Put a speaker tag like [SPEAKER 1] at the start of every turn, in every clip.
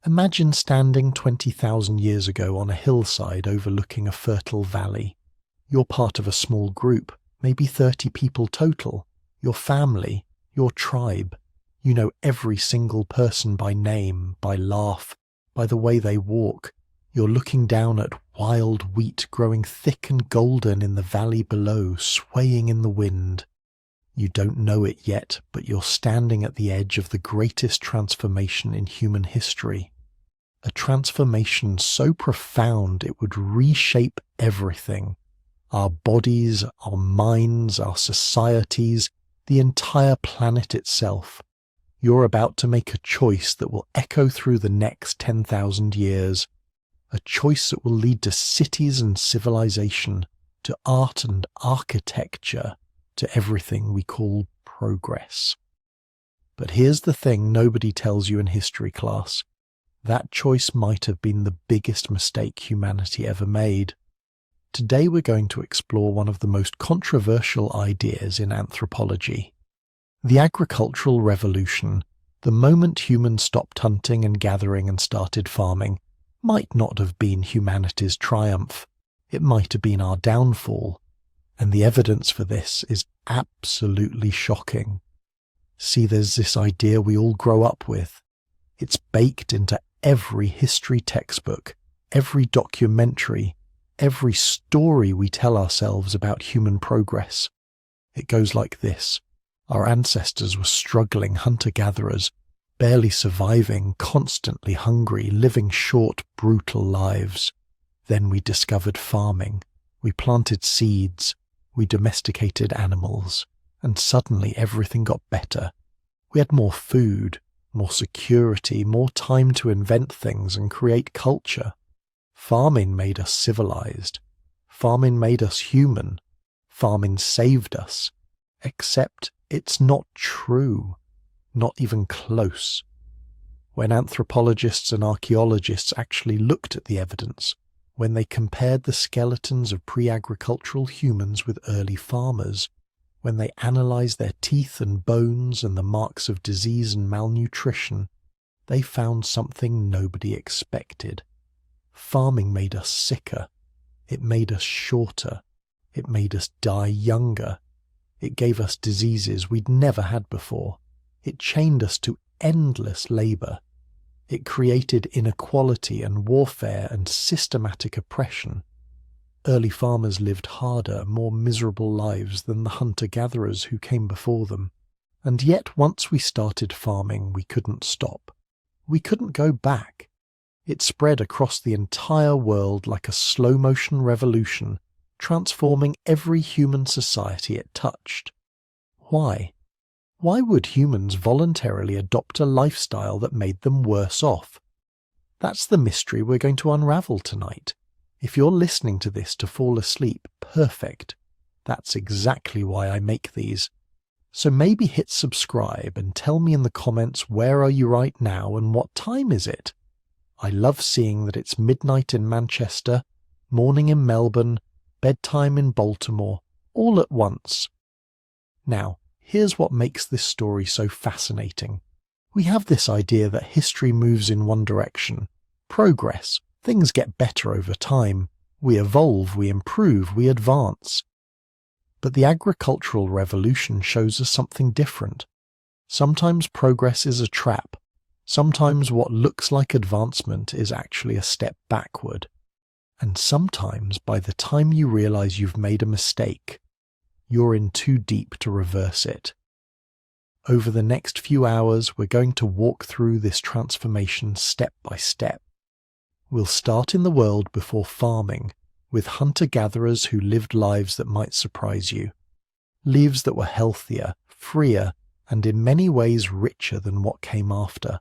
[SPEAKER 1] Imagine standing 20,000 years ago on a hillside overlooking a fertile valley. You're part of a small group, maybe 30 people total, your family, your tribe. You know every single person by name, by laugh, by the way they walk. You're looking down at wild wheat growing thick and golden in the valley below, swaying in the wind. You don't know it yet, but you're standing at the edge of the greatest transformation in human history. A transformation so profound it would reshape everything. Our bodies, our minds, our societies, the entire planet itself. You're about to make a choice that will echo through the next 10,000 years. A choice that will lead to cities and civilization, to art and architecture, to everything we call progress. But here's the thing nobody tells you in history class. That choice might have been the biggest mistake humanity ever made. Today we're going to explore one of the most controversial ideas in anthropology. The agricultural revolution, the moment humans stopped hunting and gathering and started farming, might not have been humanity's triumph. It might have been our downfall. And the evidence for this is absolutely shocking. See, there's this idea we all grow up with. It's baked into every history textbook, every documentary, every story we tell ourselves about human progress. It goes like this. Our ancestors were struggling hunter-gatherers, barely surviving, constantly hungry, living short, brutal lives. Then we discovered farming. We planted seeds. We domesticated animals. And suddenly everything got better. We had more food, more security, more time to invent things and create culture. Farming made us civilized. Farming made us human. Farming saved us. Except it's not true. Not even close. When anthropologists and archaeologists actually looked at the evidence, when they compared the skeletons of pre-agricultural humans with early farmers, when they analysed their teeth and bones and the marks of disease and malnutrition, they found something nobody expected. Farming made us sicker. It made us shorter. It made us die younger. It gave us diseases we'd never had before. It chained us to endless labour. It created inequality and warfare and systematic oppression. Early farmers lived harder, more miserable lives than the hunter-gatherers who came before them. And yet once we started farming, we couldn't stop. We couldn't go back. It spread across the entire world like a slow-motion revolution, transforming every human society it touched. Why? Why would humans voluntarily adopt a lifestyle that made them worse off? That's the mystery we're going to unravel tonight. If you're listening to this to fall asleep, perfect. That's exactly why I make these. So maybe hit subscribe and tell me in the comments where are you right now and what time is it? I love seeing that it's midnight in Manchester, morning in Melbourne, bedtime in Baltimore, all at once. Now, here's what makes this story so fascinating. We have this idea that history moves in one direction. Progress. Things get better over time. We evolve, we improve, we advance. But the agricultural revolution shows us something different. Sometimes progress is a trap. Sometimes what looks like advancement is actually a step backward. And sometimes, by the time you realize you've made a mistake, you're in too deep to reverse it. Over the next few hours, we're going to walk through this transformation step by step. We'll start in the world before farming, with hunter-gatherers who lived lives that might surprise you. Lives that were healthier, freer, and in many ways richer than what came after.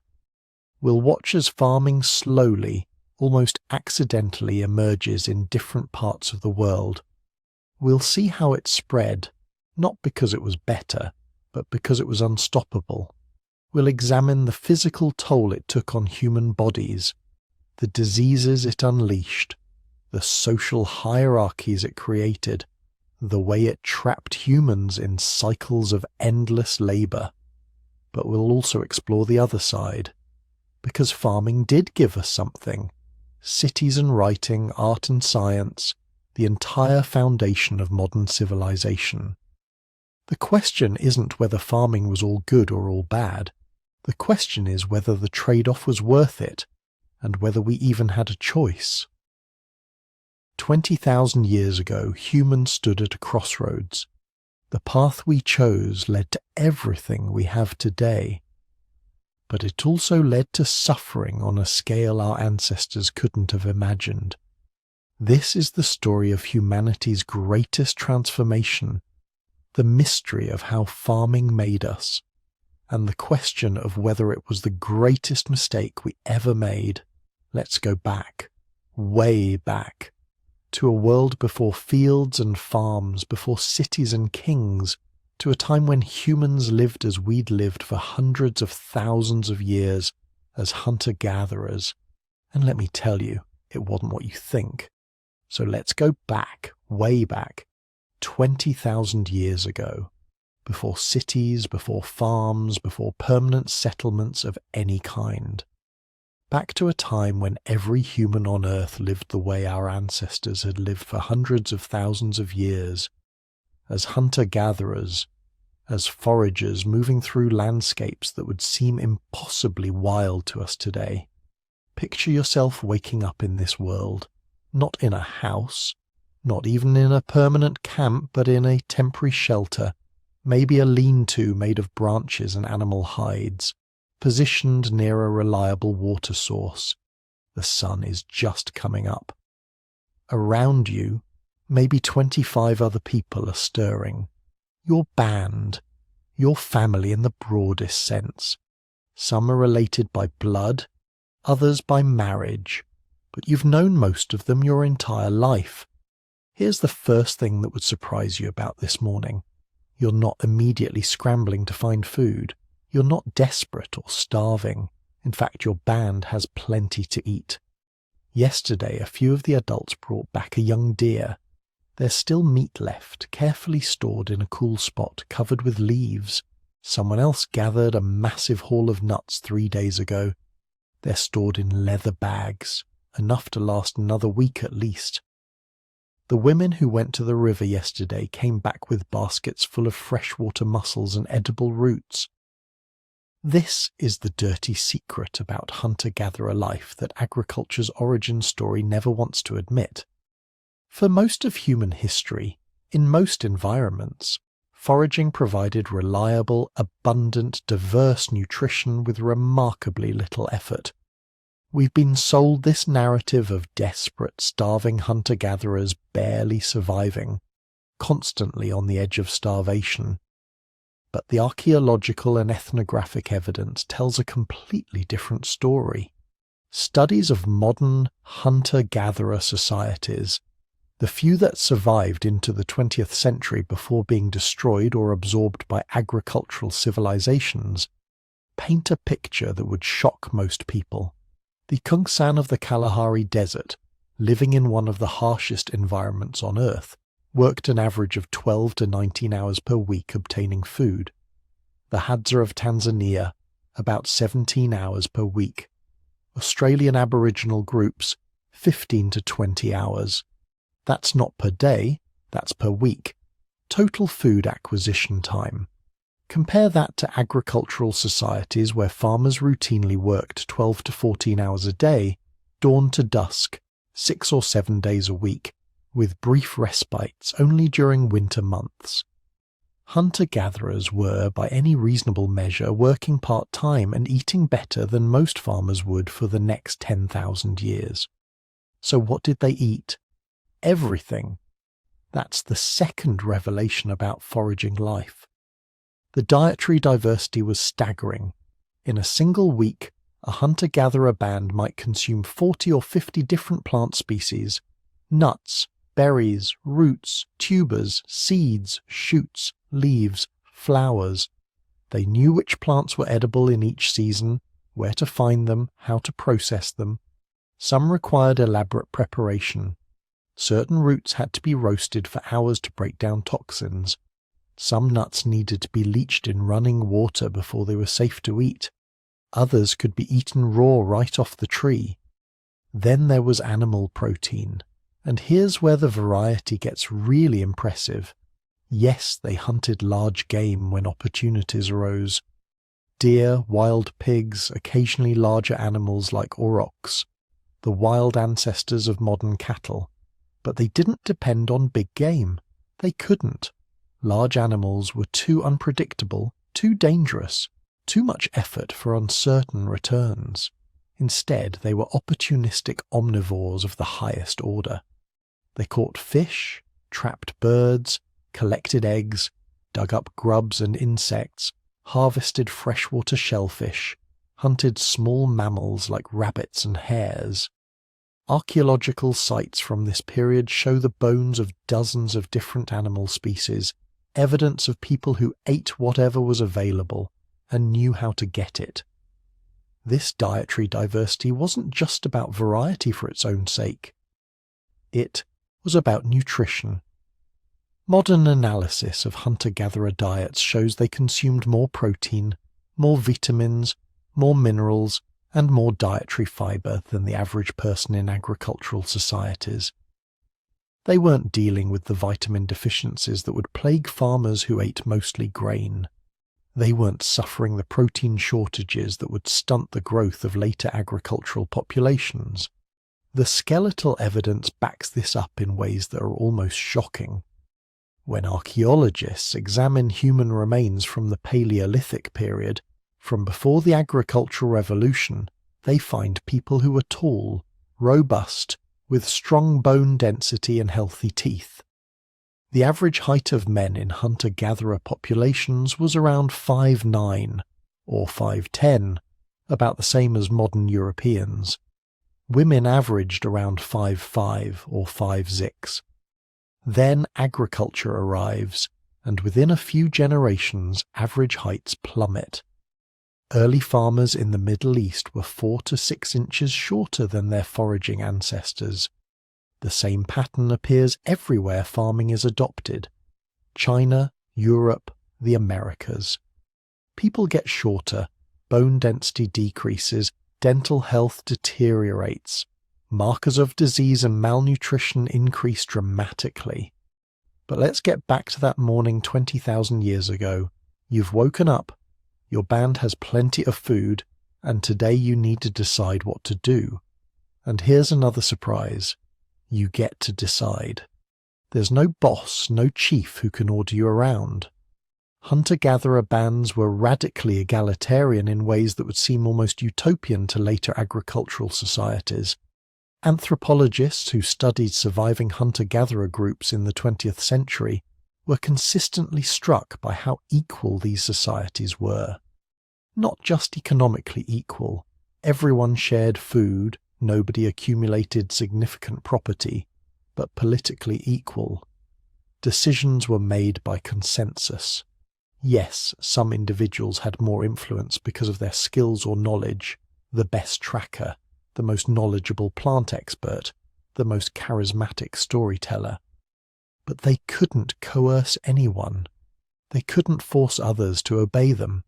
[SPEAKER 1] We'll watch as farming slowly, almost accidentally emerges in different parts of the world. We'll see how it spread, not because it was better, but because it was unstoppable. We'll examine the physical toll it took on human bodies, the diseases it unleashed, the social hierarchies it created, the way it trapped humans in cycles of endless labour. But we'll also explore the other side. because farming did give us something. Cities and writing, art and science, the entire foundation of modern civilization. The question isn't whether farming was all good or all bad. The question is whether the trade-off was worth it, and whether we even had a choice. 20,000 years ago, humans stood at a crossroads. The path we chose led to everything we have today. But it also led to suffering on a scale our ancestors couldn't have imagined. This is the story of humanity's greatest transformation, the mystery of how farming made us, and the question of whether it was the greatest mistake we ever made. Let's go back, way back, to a world before fields and farms, before cities and kings, to a time when humans lived as we'd lived for hundreds of thousands of years as hunter-gatherers. And let me tell you, it wasn't what you think. So let's go back, way back, 20,000 years ago, before cities, before farms, before permanent settlements of any kind. Back to a time when every human on Earth lived the way our ancestors had lived for hundreds of thousands of years, as hunter-gatherers, as foragers moving through landscapes that would seem impossibly wild to us today. Picture yourself waking up in this world, not in a house, not even in a permanent camp, but in a temporary shelter, maybe a lean-to made of branches and animal hides, positioned near a reliable water source. The sun is just coming up. Around you, maybe 25 other people are stirring. Your band, your family in the broadest sense. Some are related by blood, others by marriage, but you've known most of them your entire life. Here's the first thing that would surprise you about this morning. You're not immediately scrambling to find food. You're not desperate or starving. In fact, your band has plenty to eat. Yesterday, a few of the adults brought back a young deer. There's still meat left, carefully stored in a cool spot covered with leaves. Someone else gathered a massive haul of nuts 3 days ago. They're stored in leather bags, enough to last another week at least. The women who went to the river yesterday came back with baskets full of freshwater mussels and edible roots. This is the dirty secret about hunter-gatherer life that agriculture's origin story never wants to admit. For most of human history, in most environments, foraging provided reliable, abundant, diverse nutrition with remarkably little effort. We've been sold this narrative of desperate, starving hunter-gatherers barely surviving, constantly on the edge of starvation. But the archaeological and ethnographic evidence tells a completely different story. Studies of modern hunter-gatherer societies, the few that survived into the 20th century before being destroyed or absorbed by agricultural civilizations, paint a picture that would shock most people. The Kungsan of the Kalahari Desert, living in one of the harshest environments on Earth, worked an average of 12 to 19 hours per week obtaining food. The Hadza of Tanzania, about 17 hours per week. Australian Aboriginal groups, 15 to 20 hours. That's not per day, that's per week. Total food acquisition time. Compare that to agricultural societies where farmers routinely worked 12 to 14 hours a day, dawn to dusk, 6 or 7 days a week, with brief respites only during winter months. Hunter-gatherers were, by any reasonable measure, working part-time and eating better than most farmers would for the next 10,000 years. So what did they eat? Everything. That's the second revelation about foraging life. The dietary diversity was staggering. In a single week, a hunter-gatherer band might consume 40 or 50 different plant species, nuts, berries, roots, tubers, seeds, shoots, leaves, flowers. They knew which plants were edible in each season, where to find them, how to process them. Some required elaborate preparation. Certain roots had to be roasted for hours to break down toxins. Some nuts needed to be leached in running water before they were safe to eat. Others could be eaten raw right off the tree. Then there was animal protein, and here's where the variety gets really impressive. Yes, they hunted large game when opportunities arose. Deer, wild pigs, occasionally larger animals like aurochs, the wild ancestors of modern cattle. But they didn't depend on big game. They couldn't. Large animals were too unpredictable, too dangerous, too much effort for uncertain returns. Instead, they were opportunistic omnivores of the highest order. They caught fish, trapped birds, collected eggs, dug up grubs and insects, harvested freshwater shellfish, hunted small mammals like rabbits and hares. Archaeological sites from this period show the bones of dozens of different animal species, evidence of people who ate whatever was available and knew how to get it. This dietary diversity wasn't just about variety for its own sake. It was about nutrition. Modern analysis of hunter-gatherer diets shows they consumed more protein, more vitamins, more minerals, and more dietary fiber than the average person in agricultural societies. They weren't dealing with the vitamin deficiencies that would plague farmers who ate mostly grain. They weren't suffering the protein shortages that would stunt the growth of later agricultural populations. The skeletal evidence backs this up in ways that are almost shocking. When archaeologists examine human remains from the Paleolithic period, from before the agricultural revolution, they find people who were tall, robust, with strong bone density and healthy teeth. The average height of men in hunter-gatherer populations was around 5'9", or 5'10", about the same as modern Europeans. Women averaged around 5'5", or 5'6". Then agriculture arrives, and within a few generations average heights plummet. Early farmers in the Middle East were 4 to 6 inches shorter than their foraging ancestors. The same pattern appears everywhere farming is adopted. China, Europe, the Americas. People get shorter, bone density decreases, dental health deteriorates. Markers of disease and malnutrition increase dramatically. But let's get back to that morning 20,000 years ago. You've woken up, your band has plenty of food, and today you need to decide what to do. And here's another surprise. You get to decide. There's no boss, no chief who can order you around. Hunter-gatherer bands were radically egalitarian in ways that would seem almost utopian to later agricultural societies. Anthropologists who studied surviving hunter-gatherer groups in the 20th century were consistently struck by how equal these societies were. Not just economically equal. Everyone shared food, nobody accumulated significant property, but politically equal. Decisions were made by consensus. Yes, some individuals had more influence because of their skills or knowledge, the best tracker, the most knowledgeable plant expert, the most charismatic storyteller. But they couldn't coerce anyone. They couldn't force others to obey them.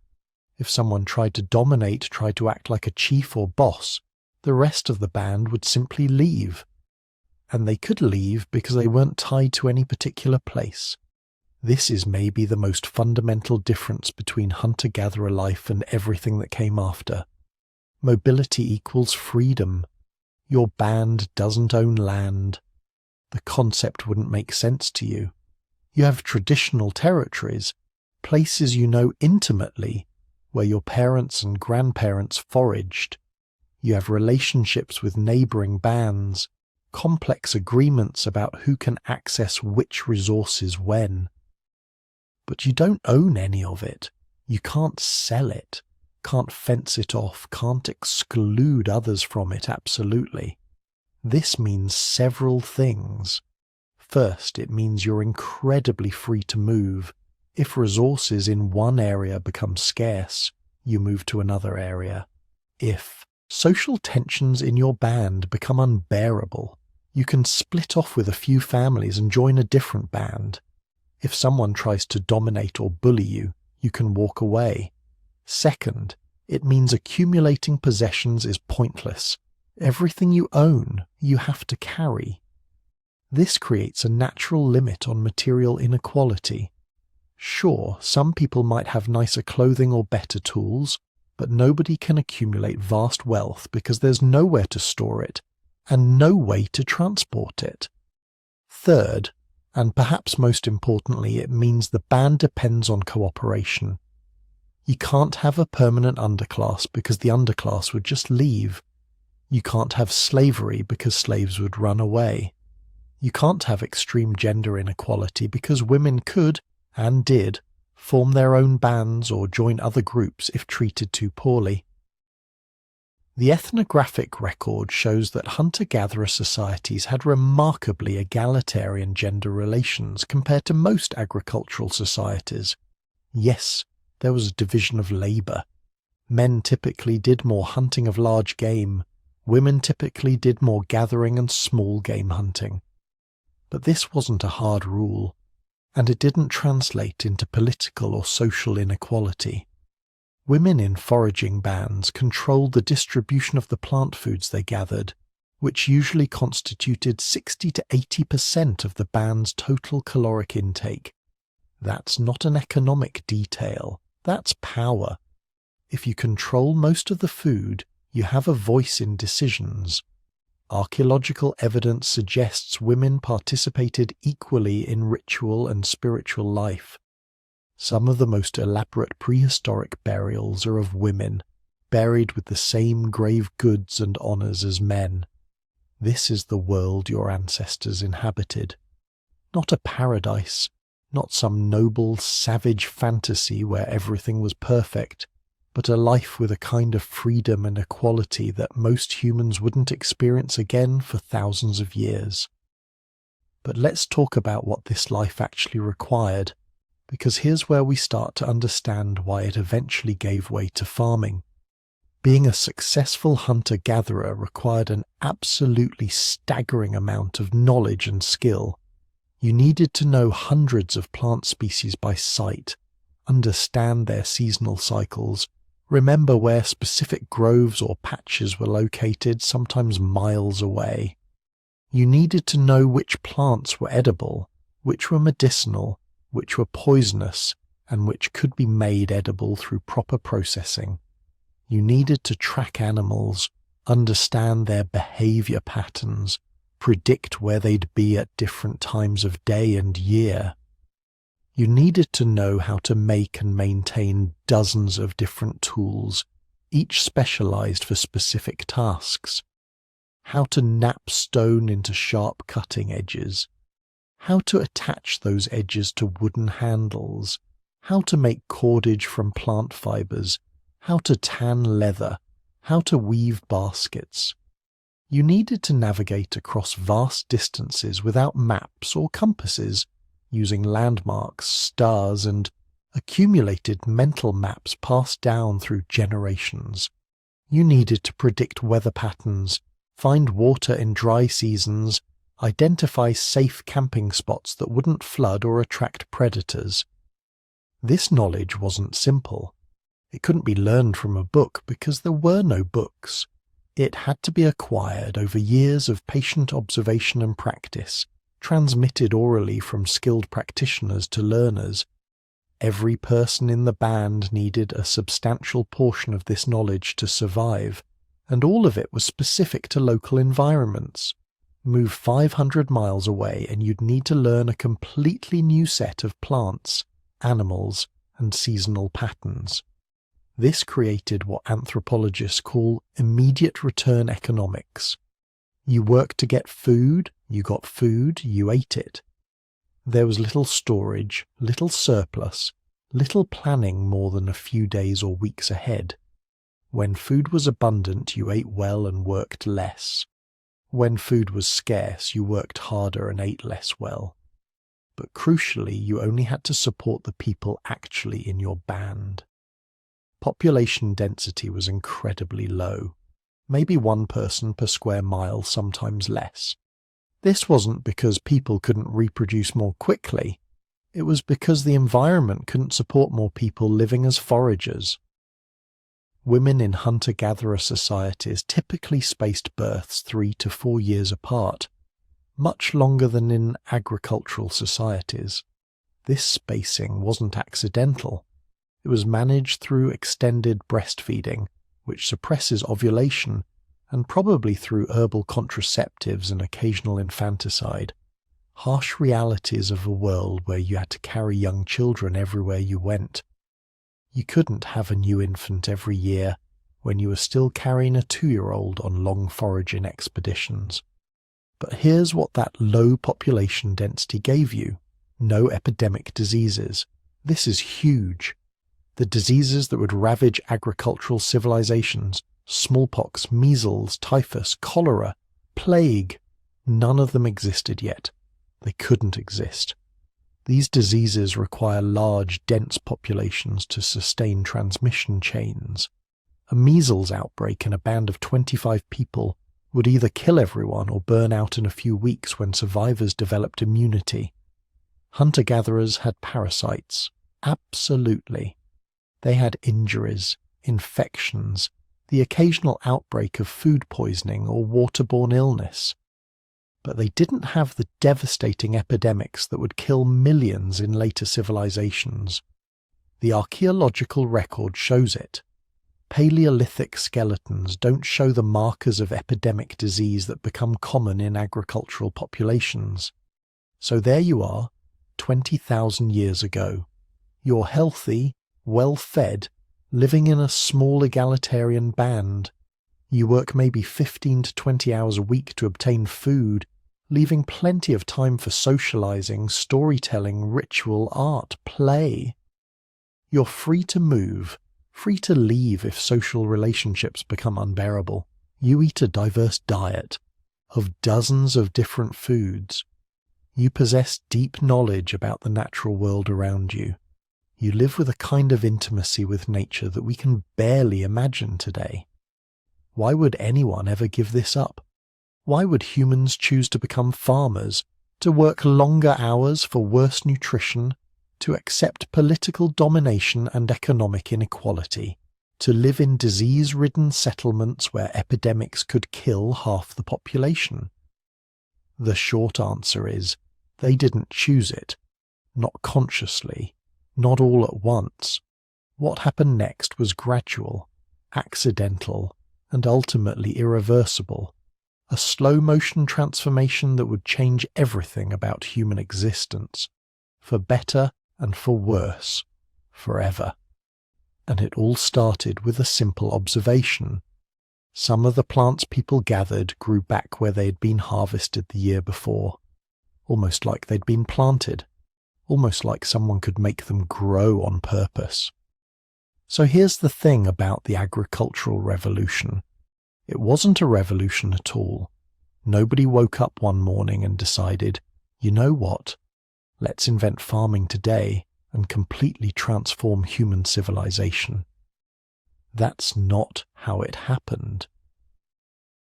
[SPEAKER 1] If someone tried to dominate, tried to act like a chief or boss, the rest of the band would simply leave. And they could leave because they weren't tied to any particular place. This is maybe the most fundamental difference between hunter-gatherer life and everything that came after. Mobility equals freedom. Your band doesn't own land. The concept wouldn't make sense to you. You have traditional territories, places you know intimately, where your parents and grandparents foraged. You have relationships with neighboring bands, complex agreements about who can access which resources when. But you don't own any of it. You can't sell it, can't fence it off, can't exclude others from it absolutely. This means several things. First, it means you're incredibly free to move. If resources in one area become scarce, you move to another area. If social tensions in your band become unbearable, you can split off with a few families and join a different band. If someone tries to dominate or bully you, you can walk away. Second, It means accumulating possessions is pointless. Everything you own, you have to carry. This creates a natural limit on material inequality. Sure, some people might have nicer clothing or better tools, but nobody can accumulate vast wealth because there's nowhere to store it and no way to transport it. Third, and perhaps most importantly, it means the band depends on cooperation. You can't have a permanent underclass because the underclass would just leave. You can't have slavery because slaves would run away. You can't have extreme gender inequality because women could, and did, form their own bands or join other groups if treated too poorly. The ethnographic record shows that hunter-gatherer societies had remarkably egalitarian gender relations compared to most agricultural societies. Yes, there was a division of labour. Men typically did more hunting of large game. Women typically did more gathering and small game hunting. But this wasn't a hard rule, and it didn't translate into political or social inequality. Women in foraging bands controlled the distribution of the plant foods they gathered, which usually constituted 60 to 80% of the band's total caloric intake. That's not an economic detail, that's power. If you control most of the food, you have a voice in decisions. Archaeological evidence suggests women participated equally in ritual and spiritual life. Some of the most elaborate prehistoric burials are of women, buried with the same grave goods and honours as men. This is the world your ancestors inhabited. Not a paradise, not some noble, savage fantasy where everything was perfect, but a life with a kind of freedom and equality that most humans wouldn't experience again for thousands of years. But let's talk about what this life actually required, because here's where we start to understand why it eventually gave way to farming. Being a successful hunter-gatherer required an absolutely staggering amount of knowledge and skill. You needed to know hundreds of plant species by sight, understand their seasonal cycles, remember where specific groves or patches were located, sometimes miles away. You needed to know which plants were edible, which were medicinal, which were poisonous, and which could be made edible through proper processing. You needed to track animals, understand their behavior patterns, predict where they'd be at different times of day and year. You needed to know how to make and maintain dozens of different tools, each specialized for specific tasks. How to knap stone into sharp cutting edges. How to attach those edges to wooden handles. How to make cordage from plant fibers. How to tan leather. How to weave baskets. You needed to navigate across vast distances without maps or compasses, using landmarks, stars, and accumulated mental maps passed down through generations. You needed to predict weather patterns, find water in dry seasons, identify safe camping spots that wouldn't flood or attract predators. This knowledge wasn't simple. It couldn't be learned from a book because there were no books. It had to be acquired over years of patient observation and practice, transmitted orally from skilled practitioners to learners. Every person in the band needed a substantial portion of this knowledge to survive, and all of it was specific to local environments. Move 500 miles away and you'd need to learn a completely new set of plants, animals, and seasonal patterns. This created what anthropologists call immediate return economics. You worked to get food, you got food, you ate it. There was little storage, little surplus, little planning more than a few days or weeks ahead. When food was abundant, you ate well and worked less. When food was scarce, you worked harder and ate less well. But crucially, you only had to support the people actually in your band. Population density was incredibly low. Maybe one person per square mile, sometimes less. This wasn't because people couldn't reproduce more quickly. It was because the environment couldn't support more people living as foragers. Women in hunter-gatherer societies typically spaced births 3 to 4 years apart, much longer than in agricultural societies. This spacing wasn't accidental. It was managed through extended breastfeeding, which suppresses ovulation, and probably through herbal contraceptives and occasional infanticide. Harsh realities of a world where you had to carry young children everywhere you went. You couldn't have a new infant every year when you were still carrying a 2-year-old on long foraging expeditions. But here's what that low population density gave you. No epidemic diseases. This is huge. The diseases that would ravage agricultural civilizations, smallpox, measles, typhus, cholera, plague, none of them existed yet. They couldn't exist. These diseases require large, dense populations to sustain transmission chains. A measles outbreak in a band of 25 people would either kill everyone or burn out in a few weeks when survivors developed immunity. Hunter-gatherers had parasites. Absolutely. They had injuries, infections, the occasional outbreak of food poisoning or waterborne illness. But they didn't have the devastating epidemics that would kill millions in later civilizations. The archaeological record shows it. Paleolithic skeletons don't show the markers of epidemic disease that become common in agricultural populations. So there you are, 20,000 years ago. You're healthy, well-fed, living in a small egalitarian band. You work maybe 15 to 20 hours a week to obtain food, leaving plenty of time for socializing, storytelling, ritual, art, play. You're free to move, free to leave if social relationships become unbearable. You eat a diverse diet of dozens of different foods. You possess deep knowledge about the natural world around you. You live with a kind of intimacy with nature that we can barely imagine today. Why would anyone ever give this up? Why would humans choose to become farmers, to work longer hours for worse nutrition, to accept political domination and economic inequality, to live in disease-ridden settlements where epidemics could kill half the population? The short answer is, they didn't choose it. Not consciously, not all at once. What happened next was gradual, accidental, and ultimately irreversible. A slow-motion transformation that would change everything about human existence, for better and for worse, forever. And it all started with a simple observation. Some of the plants people gathered grew back where they had been harvested the year before, almost like they'd been planted, almost like someone could make them grow on purpose. So here's the thing about the agricultural revolution. It wasn't a revolution at all. Nobody woke up one morning and decided, you know what? Let's invent farming today and completely transform human civilization. That's not how it happened.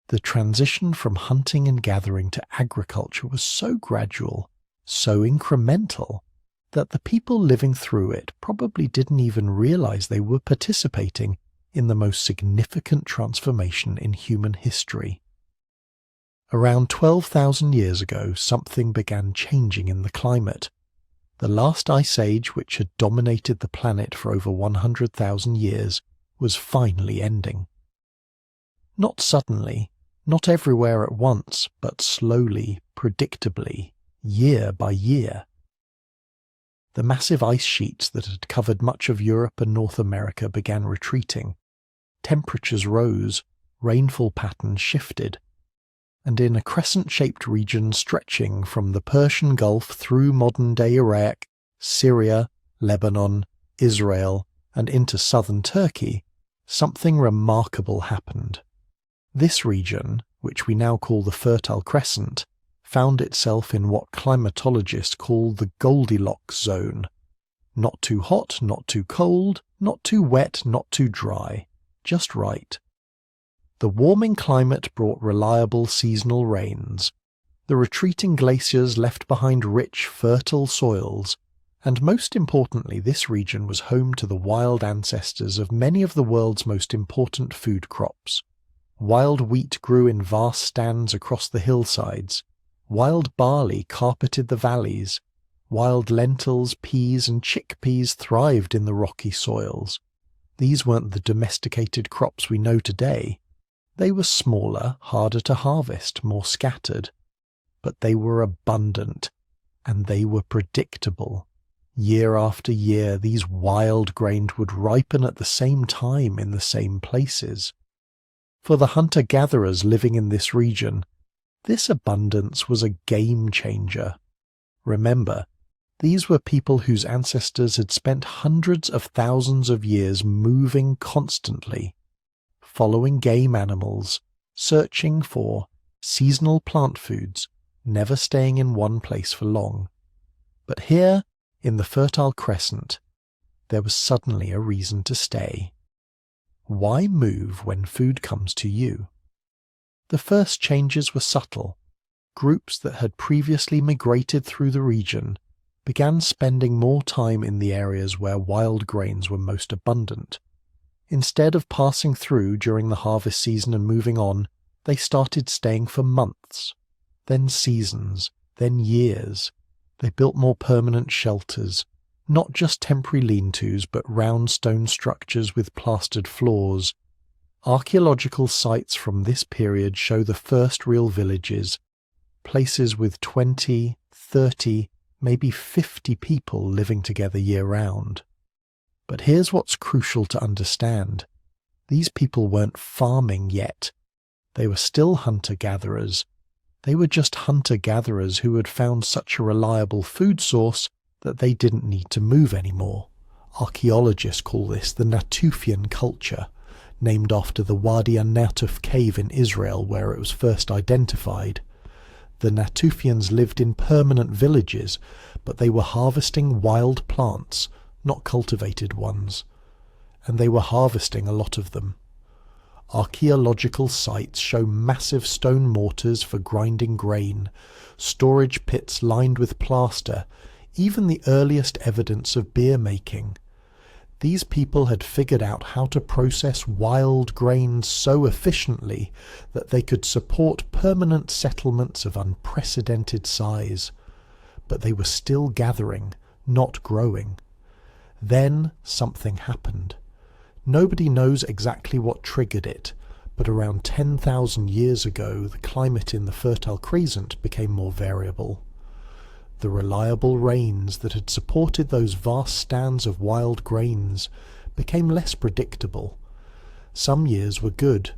[SPEAKER 1] The transition from hunting and gathering to agriculture was so gradual, so incremental, that the people living through it probably didn't even realize they were participating in the most significant transformation in human history. Around 12,000 years ago, something began changing in the climate. The last ice age, which had dominated the planet for over 100,000 years, was finally ending. Not suddenly, not everywhere at once, but slowly, predictably, year by year. The massive ice sheets that had covered much of Europe and North America began retreating. Temperatures rose, rainfall patterns shifted, and in a crescent-shaped region stretching from the Persian Gulf through modern-day Iraq, Syria, Lebanon, Israel, and into southern Turkey, something remarkable happened. This region, which we now call the Fertile Crescent, found itself in what climatologists call the Goldilocks zone. Not too hot, not too cold, not too wet, not too dry. Just right. The warming climate brought reliable seasonal rains. The retreating glaciers left behind rich, fertile soils, And most importantly, this region was home to the wild ancestors of many of the world's most important food crops. Wild wheat grew in vast stands across the hillsides. Wild barley carpeted the valleys. Wild lentils, peas, and chickpeas thrived in the rocky soils. These weren't the domesticated crops we know today. They were smaller, harder to harvest, more scattered. But they were abundant, and they were predictable. Year after year, these wild grains would ripen at the same time in the same places. For the hunter-gatherers living in this region, this abundance was a game changer. Remember, these were people whose ancestors had spent hundreds of thousands of years moving constantly, following game animals, searching for seasonal plant foods, never staying in one place for long. But here, in the Fertile Crescent, there was suddenly a reason to stay. Why move when food comes to you? The first changes were subtle. Groups that had previously migrated through the region began spending more time in the areas where wild grains were most abundant. Instead of passing through during the harvest season and moving on, they started staying for months, then seasons, then years. They built more permanent shelters, not just temporary lean-tos, but round stone structures with plastered floors. Archaeological sites from this period show the first real villages, places with 20, 30, maybe 50 people living together year-round. But here's what's crucial to understand. These people weren't farming yet. They were still hunter-gatherers. They were just hunter-gatherers who had found such a reliable food source that they didn't need to move anymore. Archaeologists call this the Natufian culture, named after the Wadi an-Natuf cave in Israel where it was first identified. The Natufians lived in permanent villages, but they were harvesting wild plants, not cultivated ones. And they were harvesting a lot of them. Archaeological sites show massive stone mortars for grinding grain, storage pits lined with plaster, even the earliest evidence of beer making. These people had figured out how to process wild grains so efficiently that they could support permanent settlements of unprecedented size. But they were still gathering, not growing. Then something happened. Nobody knows exactly what triggered it, but around 10,000 years ago the climate in the Fertile Crescent became more variable. The reliable rains that had supported those vast stands of wild grains became less predictable. Some years were good,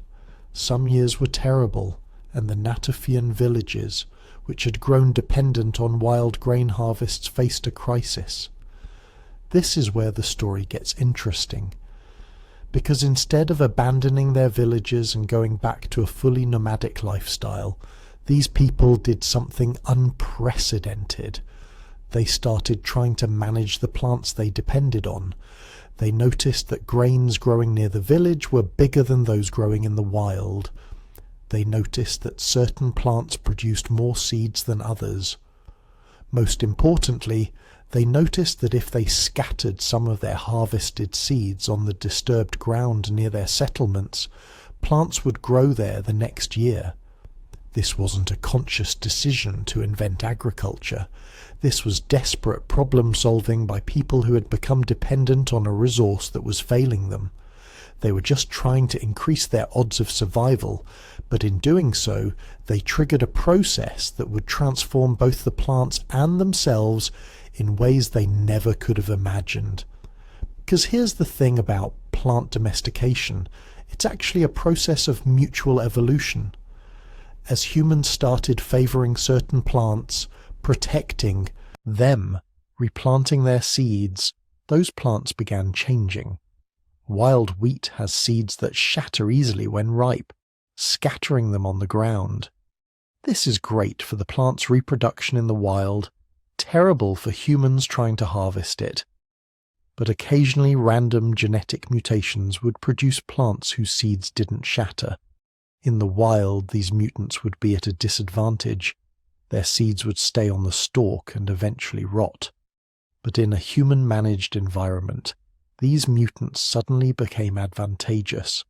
[SPEAKER 1] some years were terrible, and the Natufian villages, which had grown dependent on wild grain harvests, faced a crisis. This is where the story gets interesting, because instead of abandoning their villages and going back to a fully nomadic lifestyle, these people did something unprecedented. They started trying to manage the plants they depended on. They noticed that grains growing near the village were bigger than those growing in the wild. They noticed that certain plants produced more seeds than others. Most importantly, they noticed that if they scattered some of their harvested seeds on the disturbed ground near their settlements, plants would grow there the next year. This wasn't a conscious decision to invent agriculture. This was desperate problem-solving by people who had become dependent on a resource that was failing them. They were just trying to increase their odds of survival, but in doing so, they triggered a process that would transform both the plants and themselves in ways they never could have imagined. Because here's the thing about plant domestication. It's actually a process of mutual evolution. As humans started favouring certain plants, protecting them, replanting their seeds, those plants began changing. Wild wheat has seeds that shatter easily when ripe, scattering them on the ground. This is great for the plant's reproduction in the wild, terrible for humans trying to harvest it. But occasionally random genetic mutations would produce plants whose seeds didn't shatter. In the wild, these mutants would be at a disadvantage. Their seeds would stay on the stalk and eventually rot. But in a human-managed environment, these mutants suddenly became advantageous.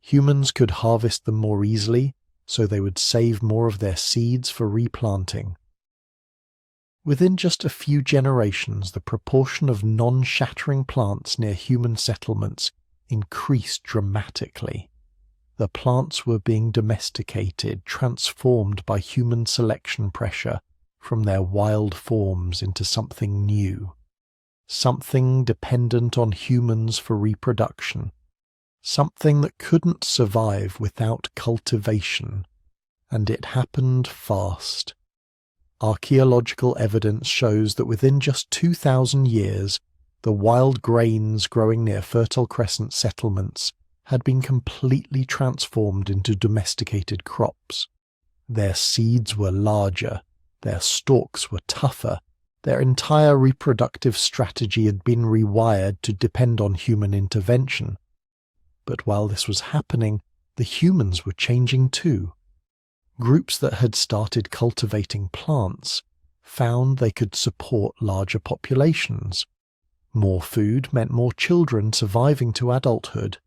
[SPEAKER 1] Humans could harvest them more easily, so they would save more of their seeds for replanting. Within just a few generations, the proportion of non-shattering plants near human settlements increased dramatically. The plants were being domesticated, transformed by human selection pressure from their wild forms into something new, something dependent on humans for reproduction, something that couldn't survive without cultivation, and it happened fast. Archaeological evidence shows that within just 2,000 years, the wild grains growing near Fertile Crescent settlements had been completely transformed into domesticated crops. Their seeds were larger, their stalks were tougher, their entire reproductive strategy had been rewired to depend on human intervention. But while this was happening, the humans were changing too. Groups that had started cultivating plants found they could support larger populations. More food meant more children surviving to adulthood,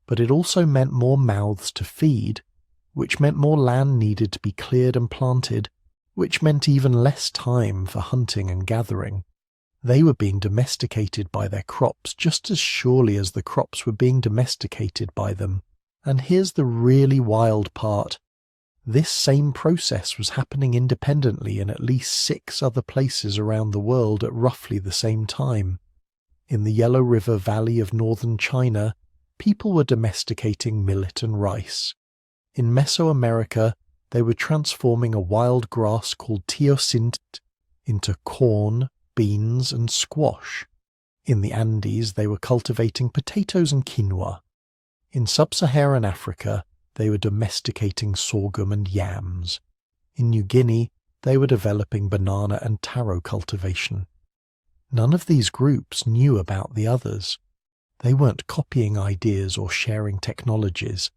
[SPEAKER 1] but it also meant more mouths to feed, which meant more land needed to be cleared and planted, which meant even less time for hunting and gathering. They were being domesticated by their crops just as surely as the crops were being domesticated by them. And here's the really wild part. This same process was happening independently in at least 6 other places around the world at roughly the same time. In the Yellow River Valley of northern China, people were domesticating millet and rice. In Mesoamerica, they were transforming a wild grass called teosinte into corn, beans, and squash. In the Andes, they were cultivating potatoes and quinoa. In sub-Saharan Africa, they were domesticating sorghum and yams. In New Guinea, they were developing banana and taro cultivation. None of these groups knew about the others. They weren't copying ideas or sharing technologies.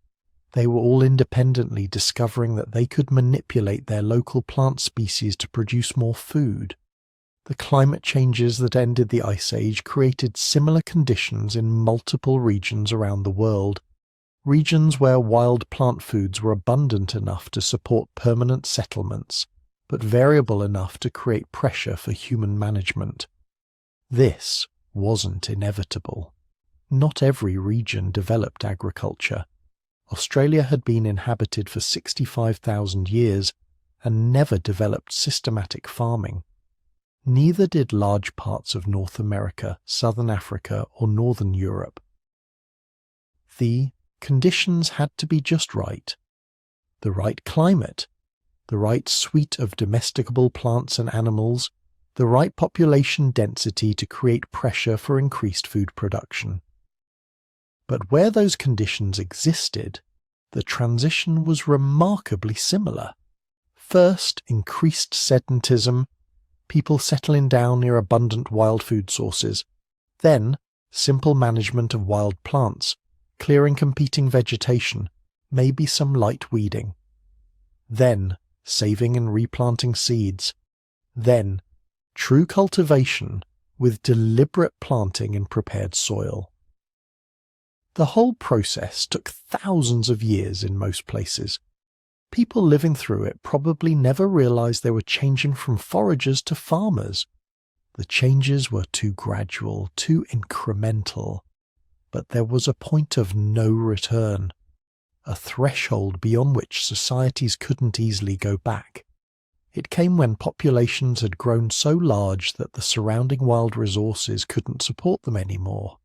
[SPEAKER 1] They were all independently discovering that they could manipulate their local plant species to produce more food. The climate changes that ended the Ice Age created similar conditions in multiple regions around the world, regions where wild plant foods were abundant enough to support permanent settlements, but variable enough to create pressure for human management. This wasn't inevitable. Not every region developed agriculture. Australia had been inhabited for 65,000 years and never developed systematic farming. Neither did large parts of North America, Southern Africa, or Northern Europe. The conditions had to be just right. The right climate, the right suite of domesticable plants and animals, the right population density to create pressure for increased food production. But where those conditions existed, the transition was remarkably similar. First, increased sedentism, people settling down near abundant wild food sources. Then, simple management of wild plants, clearing competing vegetation, maybe some light weeding. Then, saving and replanting seeds. Then, true cultivation with deliberate planting in prepared soil. The whole process took thousands of years in most places. People living through it probably never realized they were changing from foragers to farmers. The changes were too gradual, too incremental. But there was a point of no return, a threshold beyond which societies couldn't easily go back. It came when populations had grown so large that the surrounding wild resources couldn't support them anymore.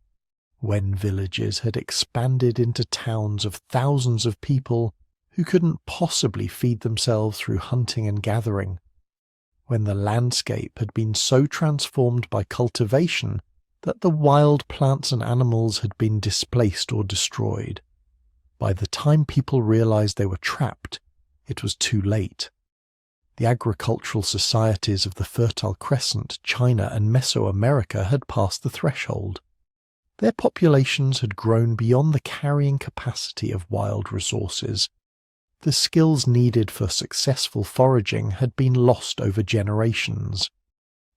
[SPEAKER 1] When villages had expanded into towns of thousands of people who couldn't possibly feed themselves through hunting and gathering. When the landscape had been so transformed by cultivation that the wild plants and animals had been displaced or destroyed. By the time people realized they were trapped, it was too late. The agricultural societies of the Fertile Crescent, China, and Mesoamerica had passed the threshold. Their populations had grown beyond the carrying capacity of wild resources. The skills needed for successful foraging had been lost over generations.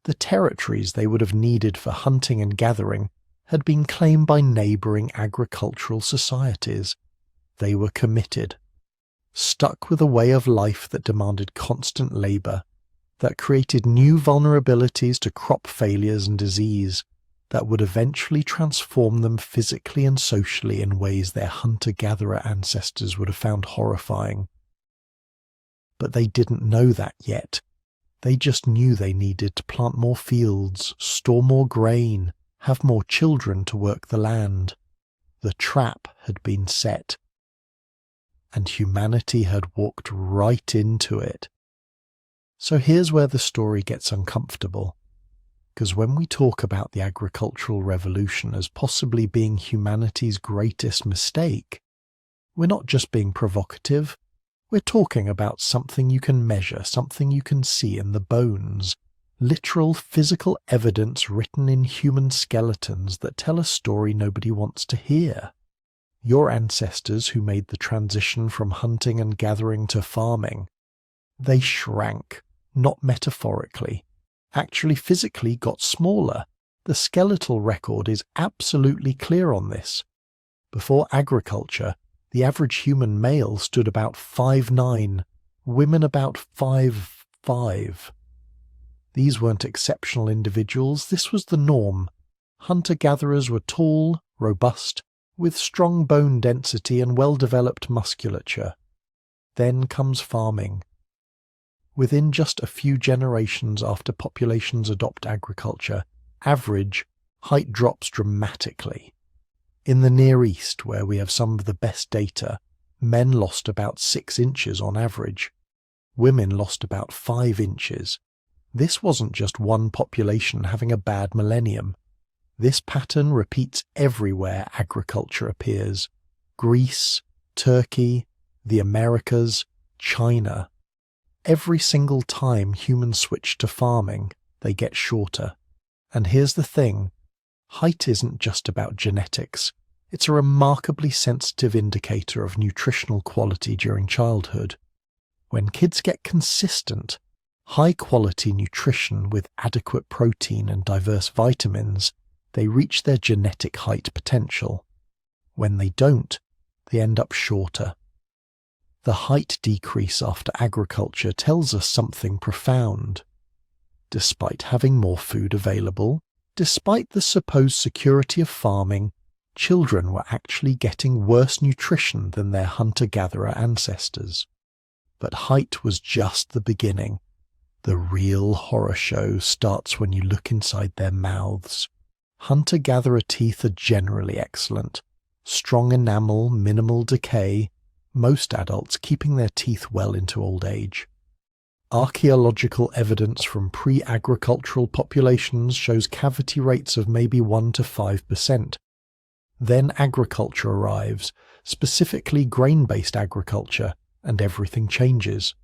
[SPEAKER 1] The territories they would have needed for hunting and gathering had been claimed by neighbouring agricultural societies. They were committed, stuck with a way of life that demanded constant labour, that created new vulnerabilities to crop failures and disease, that would eventually transform them physically and socially in ways their hunter-gatherer ancestors would have found horrifying. But they didn't know that yet. They just knew they needed to plant more fields, store more grain, have more children to work the land. The trap had been set, and humanity had walked right into it. So here's where the story gets uncomfortable, because when we talk about the agricultural revolution as possibly being humanity's greatest mistake, we're not just being provocative, we're talking about something you can measure, something you can see in the bones, literal physical evidence written in human skeletons that tell a story nobody wants to hear. Your ancestors who made the transition from hunting and gathering to farming, they shrank, not metaphorically, actually physically got smaller. The skeletal record is absolutely clear on this. Before agriculture, the average human male stood about 5'9", women about 5'5". These weren't exceptional individuals, this was the norm. Hunter-gatherers were tall, robust, with strong bone density and well-developed musculature. Then comes farming. Within just a few generations after populations adopt agriculture, average height drops dramatically. In the Near East, where we have some of the best data, men lost about 6 inches on average. Women lost about 5 inches. This wasn't just one population having a bad millennium. This pattern repeats everywhere agriculture appears. Greece, Turkey, the Americas, China. Every single time humans switch to farming, they get shorter. And here's the thing. Height isn't just about genetics. It's a remarkably sensitive indicator of nutritional quality during childhood. When kids get consistent, high-quality nutrition with adequate protein and diverse vitamins, they reach their genetic height potential. When they don't, they end up shorter. The height decrease after agriculture tells us something profound. Despite having more food available, despite the supposed security of farming, children were actually getting worse nutrition than their hunter-gatherer ancestors. But height was just the beginning. The real horror show starts when you look inside their mouths. Hunter-gatherer teeth are generally excellent. Strong enamel, minimal decay, most adults keeping their teeth well into old age. Archaeological evidence from pre-agricultural populations shows cavity rates of maybe 1 to 5%. Then agriculture arrives, specifically grain-based agriculture, and everything changes.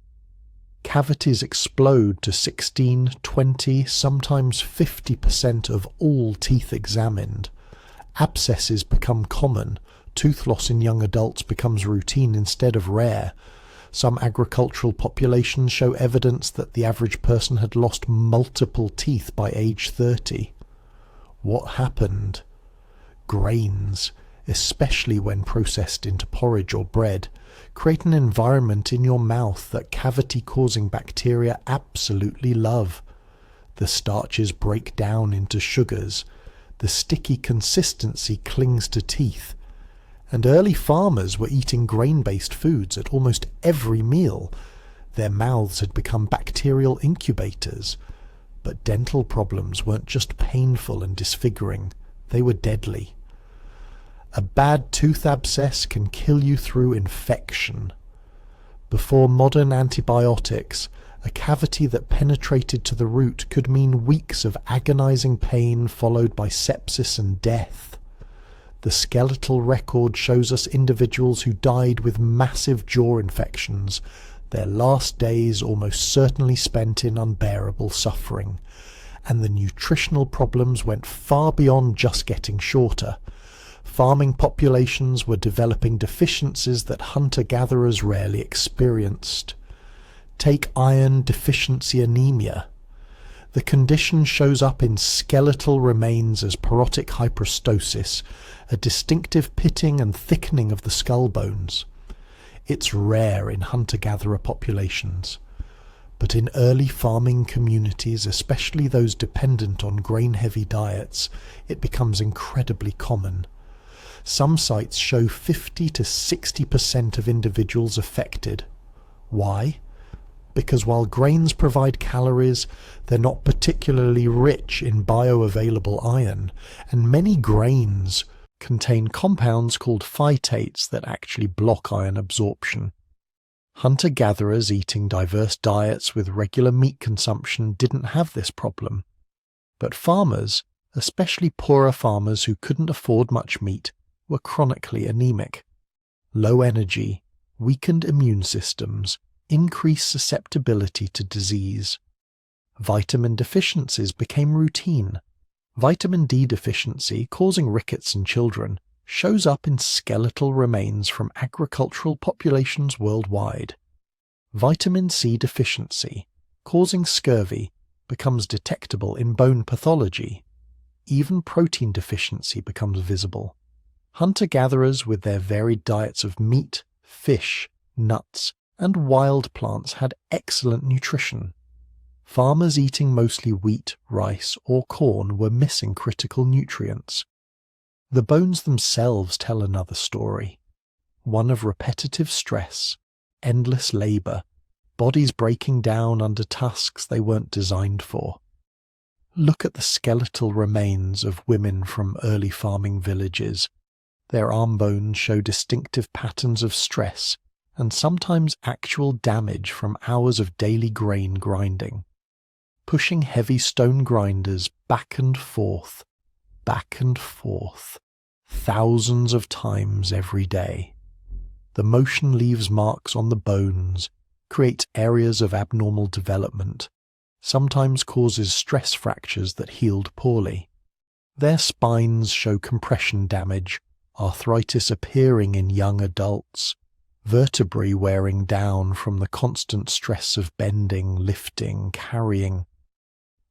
[SPEAKER 1] Cavities explode to 16, 20, sometimes 50% of all teeth examined. Abscesses become common. Tooth loss in young adults becomes routine instead of rare. Some agricultural populations show evidence that the average person had lost multiple teeth by age 30. What happened? Grains, especially when processed into porridge or bread, create an environment in your mouth that cavity-causing bacteria absolutely love. The starches break down into sugars. The sticky consistency clings to teeth. And early farmers were eating grain-based foods at almost every meal. Their mouths had become bacterial incubators. But dental problems weren't just painful and disfiguring, they were deadly. A bad tooth abscess can kill you through infection. Before modern antibiotics, a cavity that penetrated to the root could mean weeks of agonizing pain followed by sepsis and death. The skeletal record shows us individuals who died with massive jaw infections, their last days almost certainly spent in unbearable suffering. And the nutritional problems went far beyond just getting shorter. Farming populations were developing deficiencies that hunter-gatherers rarely experienced. Take iron deficiency anemia. The condition shows up in skeletal remains as porotic hyperostosis, a distinctive pitting and thickening of the skull bones. It's rare in hunter-gatherer populations, but in early farming communities, especially those dependent on grain-heavy diets, it becomes incredibly common. Some sites show 50 to 60% of individuals affected. Why? Because while grains provide calories, they're not particularly rich in bioavailable iron, and many grains contain compounds called phytates that actually block iron absorption. Hunter-gatherers eating diverse diets with regular meat consumption didn't have this problem. But farmers, especially poorer farmers who couldn't afford much meat, were chronically anemic. Low energy, weakened immune systems, increased susceptibility to disease. Vitamin deficiencies became routine. Vitamin D deficiency, causing rickets in children, shows up in skeletal remains from agricultural populations worldwide. Vitamin C deficiency, causing scurvy, becomes detectable in bone pathology. Even protein deficiency becomes visible. Hunter-gatherers with their varied diets of meat, fish, nuts, and wild plants had excellent nutrition. Farmers eating mostly wheat, rice, or corn were missing critical nutrients. The bones themselves tell another story, one of repetitive stress, endless labor, bodies breaking down under tasks they weren't designed for. Look at the skeletal remains of women from early farming villages. Their arm bones show distinctive patterns of stress and sometimes actual damage from hours of daily grain grinding. Pushing heavy stone grinders back and forth, thousands of times every day. The motion leaves marks on the bones, creates areas of abnormal development, sometimes causes stress fractures that healed poorly. Their spines show compression damage, arthritis appearing in young adults, vertebrae wearing down from the constant stress of bending, lifting, carrying.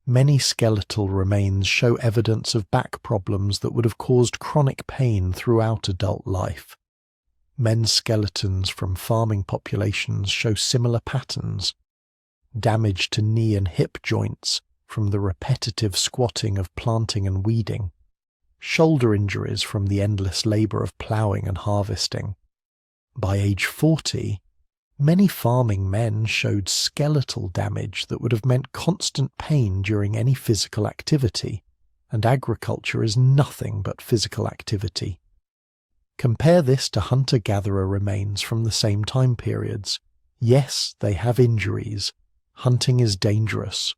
[SPEAKER 1] Many skeletal remains show evidence of back problems that would have caused chronic pain throughout adult life. Men's skeletons from farming populations show similar patterns. Damage to knee and hip joints from the repetitive squatting of planting and weeding. Shoulder injuries from the endless labor of ploughing and harvesting. By age 40, many farming men showed skeletal damage that would have meant constant pain during any physical activity, and agriculture is nothing but physical activity. Compare this to hunter-gatherer remains from the same time periods. Yes, they have injuries. Hunting is dangerous.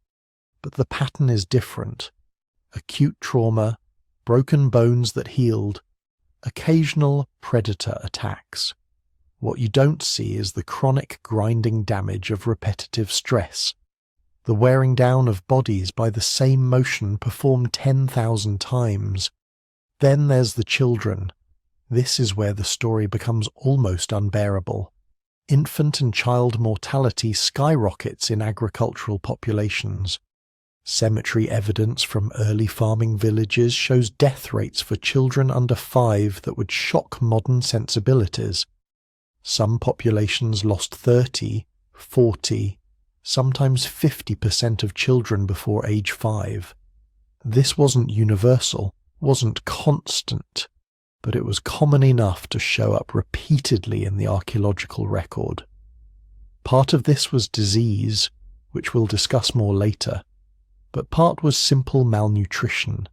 [SPEAKER 1] But the pattern is different. Acute trauma, broken bones that healed, occasional predator attacks. What you don't see is the chronic grinding damage of repetitive stress, the wearing down of bodies by the same motion performed 10,000 times. Then there's the children. This is where the story becomes almost unbearable. Infant and child mortality skyrockets in agricultural populations. Cemetery evidence from early farming villages shows death rates for children under 5 that would shock modern sensibilities. Some populations lost 30, 40, sometimes 50% of children before age 5. This wasn't universal, wasn't constant, but it was common enough to show up repeatedly in the archaeological record. Part of this was disease, which we'll discuss more later, but part was simple malnutrition.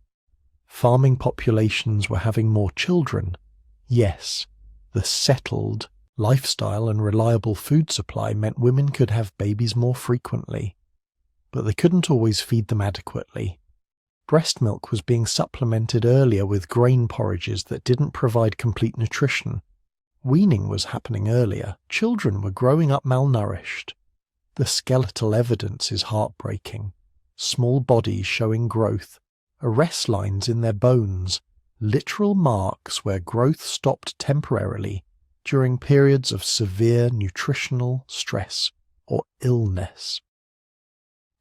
[SPEAKER 1] Farming populations were having more children. Yes, the settled lifestyle and reliable food supply meant women could have babies more frequently, but they couldn't always feed them adequately. Breast milk was being supplemented earlier with grain porridges that didn't provide complete nutrition. Weaning was happening earlier. Children were growing up malnourished. The skeletal evidence is heartbreaking. Small bodies showing growth, arrest lines in their bones, literal marks where growth stopped temporarily during periods of severe nutritional stress or illness.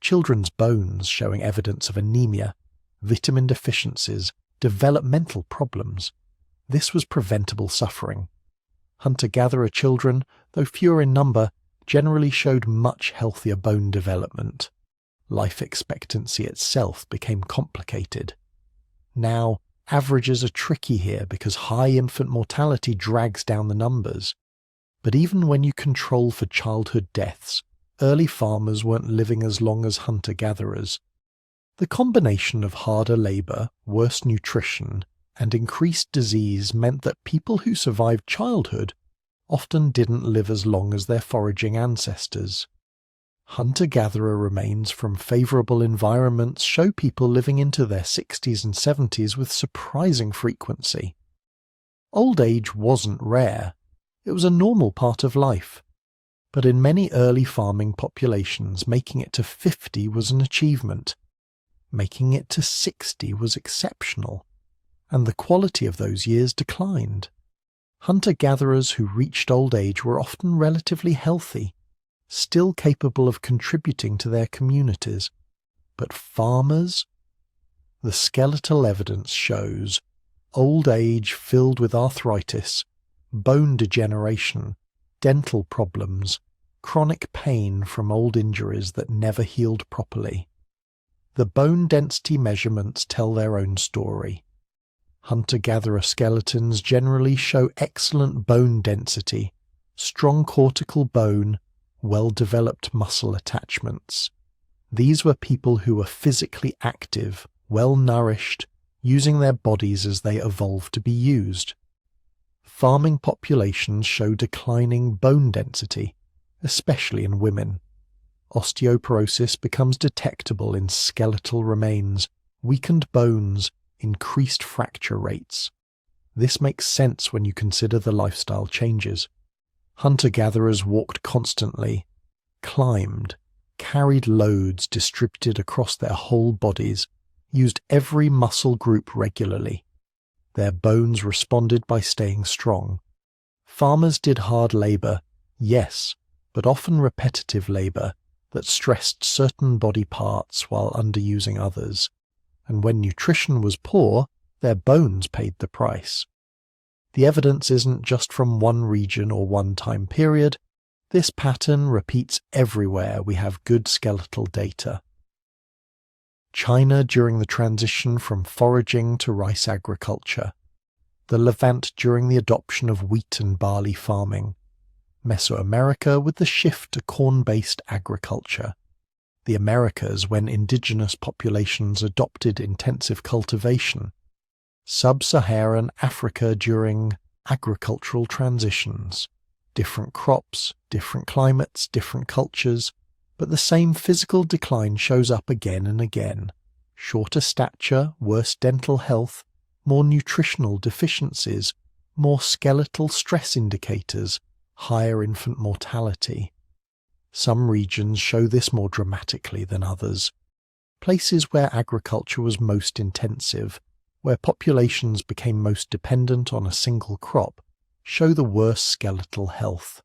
[SPEAKER 1] children's bones showing evidence of anemia, vitamin deficiencies, developmental problems. This was preventable suffering. Hunter-gatherer children, though fewer in number, generally showed much healthier bone development. Life expectancy itself became complicated. Now, averages are tricky here because high infant mortality drags down the numbers. But even when you control for childhood deaths, early farmers weren't living as long as hunter-gatherers. The combination of harder labour, worse nutrition, and increased disease meant that people who survived childhood often didn't live as long as their foraging ancestors. Hunter-gatherer remains from favourable environments show people living into their 60s and 70s with surprising frequency. Old age wasn't rare. It was a normal part of life. But in many early farming populations, making it to 50 was an achievement. Making it to 60 was exceptional, and the quality of those years declined. Hunter-gatherers who reached old age were often relatively healthy, still capable of contributing to their communities. But farmers? The skeletal evidence shows old age filled with arthritis, bone degeneration, dental problems, chronic pain from old injuries that never healed properly. The bone density measurements tell their own story. Hunter-gatherer skeletons generally show excellent bone density, strong cortical bone, well-developed muscle attachments. These were people who were physically active, well-nourished, using their bodies as they evolved to be used. Farming populations show declining bone density, especially in women. Osteoporosis becomes detectable in skeletal remains, weakened bones, increased fracture rates. This makes sense when you consider the lifestyle changes. Hunter-gatherers walked constantly, climbed, carried loads distributed across their whole bodies, used every muscle group regularly. Their bones responded by staying strong. Farmers did hard labour, yes, but often repetitive labour that stressed certain body parts while underusing others. And when nutrition was poor, their bones paid the price. The evidence isn't just from one region or one time period. This pattern repeats everywhere we have good skeletal data. China during the transition from foraging to rice agriculture. The Levant during the adoption of wheat and barley farming. Mesoamerica with the shift to corn-based agriculture. The Americas when indigenous populations adopted intensive cultivation. Sub-Saharan Africa during agricultural transitions. Different crops, different climates, different cultures, but the same physical decline shows up again and again. Shorter stature, worse dental health, more nutritional deficiencies, more skeletal stress indicators, higher infant mortality. Some regions show this more dramatically than others. Places where agriculture was most intensive, where populations became most dependent on a single crop, show the worst skeletal health.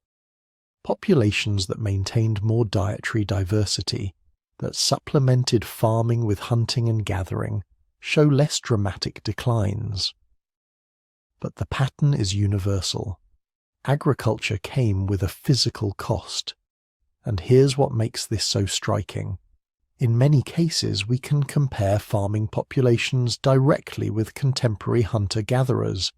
[SPEAKER 1] Populations that maintained more dietary diversity, that supplemented farming with hunting and gathering, show less dramatic declines. But the pattern is universal. Agriculture came with a physical cost. And here's what makes this so striking. In many cases, we can compare farming populations directly with contemporary hunter-gatherers.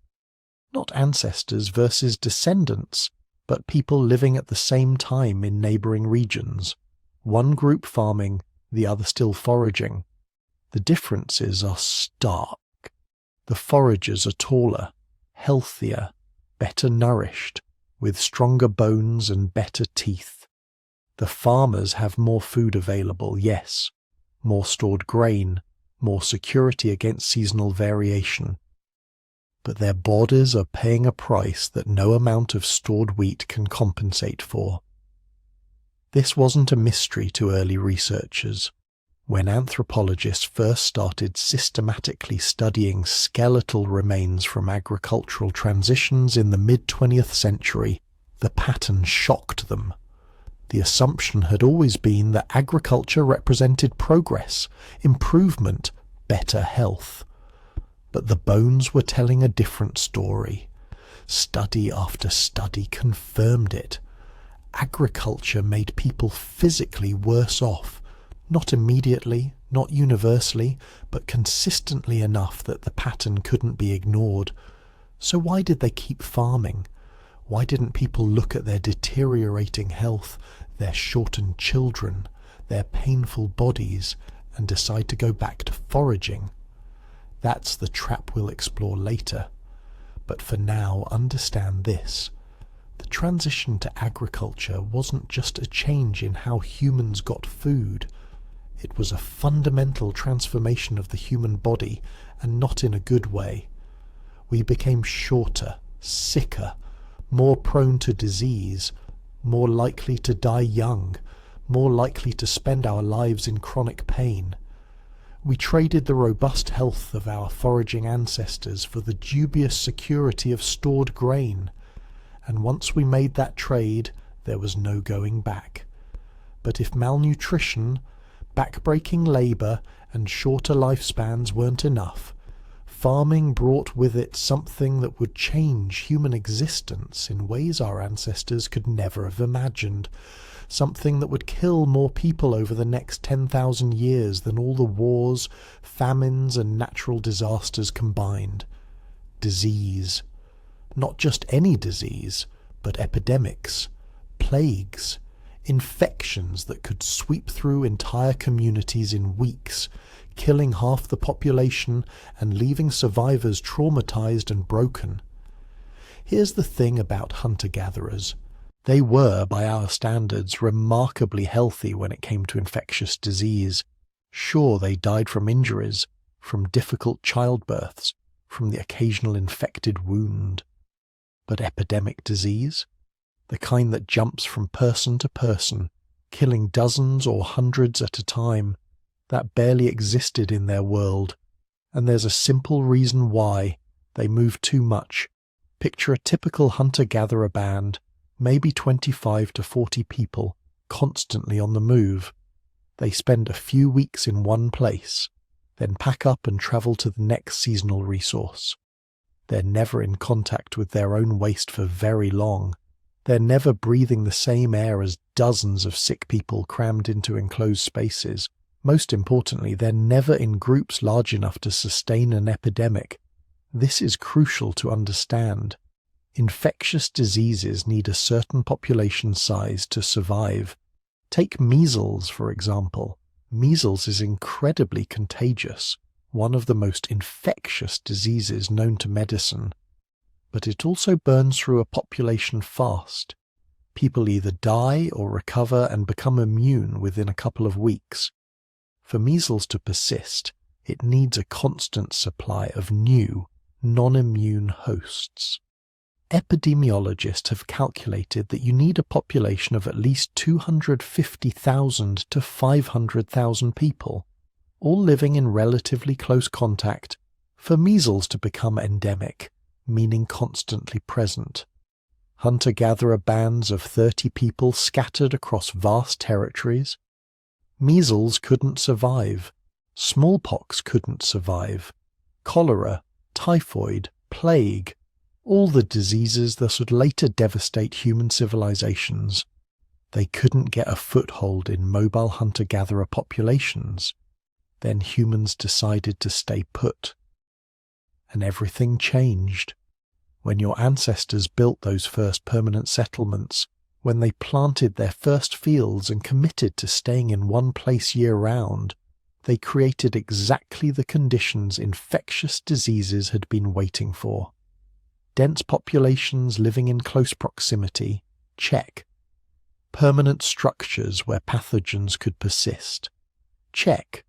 [SPEAKER 1] Not ancestors versus descendants, but people living at the same time in neighbouring regions. One group farming, the other still foraging. The differences are stark. The foragers are taller, healthier, better nourished, with stronger bones and better teeth. The farmers have more food available, yes, more stored grain, more security against seasonal variation. But their bodies are paying a price that no amount of stored wheat can compensate for. This wasn't a mystery to early researchers. When anthropologists first started systematically studying skeletal remains from agricultural transitions in the mid-20th century, the pattern shocked them. The assumption had always been that agriculture represented progress, improvement, better health. But the bones were telling a different story. Study after study confirmed it. Agriculture made people physically worse off, not immediately, not universally, but consistently enough that the pattern couldn't be ignored. So why did they keep farming? Why didn't people look at their deteriorating health, their shortened children, their painful bodies, and decide to go back to foraging? That's the trap we'll explore later. But for now, understand this. The transition to agriculture wasn't just a change in how humans got food. It was a fundamental transformation of the human body, and not in a good way. We became shorter, sicker, more prone to disease, more likely to die young, more likely to spend our lives in chronic pain. We traded the robust health of our foraging ancestors for the dubious security of stored grain. And once we made that trade, there was no going back. But if malnutrition, backbreaking labour, and shorter lifespans weren't enough, farming brought with it something that would change human existence in ways our ancestors could never have imagined. Something that would kill more people over the next 10,000 years than all the wars, famines, and natural disasters combined. Disease. Not just any disease, but epidemics, plagues, infections that could sweep through entire communities in weeks, killing half the population and leaving survivors traumatized and broken. Here's the thing about hunter-gatherers. They were, by our standards, remarkably healthy when it came to infectious disease. Sure, they died from injuries, from difficult childbirths, from the occasional infected wound. But epidemic disease? The kind that jumps from person to person, killing dozens or hundreds at a time, that barely existed in their world. And there's a simple reason why. They move too much. Picture a typical hunter-gatherer band, maybe 25 to 40 people, constantly on the move. They spend a few weeks in one place, then pack up and travel to the next seasonal resource. They're never in contact with their own waste for very long. They're never breathing the same air as dozens of sick people crammed into enclosed spaces. Most importantly, they're never in groups large enough to sustain an epidemic. This is crucial to understand. Infectious diseases need a certain population size to survive. Take measles, for example. Measles is incredibly contagious, one of the most infectious diseases known to medicine. But it also burns through a population fast. People either die or recover and become immune within a couple of weeks. For measles to persist, it needs a constant supply of new, non-immune hosts. Epidemiologists have calculated that you need a population of at least 250,000 to 500,000 people, all living in relatively close contact, for measles to become endemic, meaning constantly present. Hunter-gatherer bands of 30 people scattered across vast territories. Measles couldn't survive. Smallpox couldn't survive. Cholera, typhoid, plague, all the diseases that would later devastate human civilizations. They couldn't get a foothold in mobile hunter-gatherer populations. Then humans decided to stay put. And everything changed. When your ancestors built those first permanent settlements, when they planted their first fields and committed to staying in one place year-round, they created exactly the conditions infectious diseases had been waiting for. Dense populations living in close proximity, check. Permanent structures where pathogens could persist, check.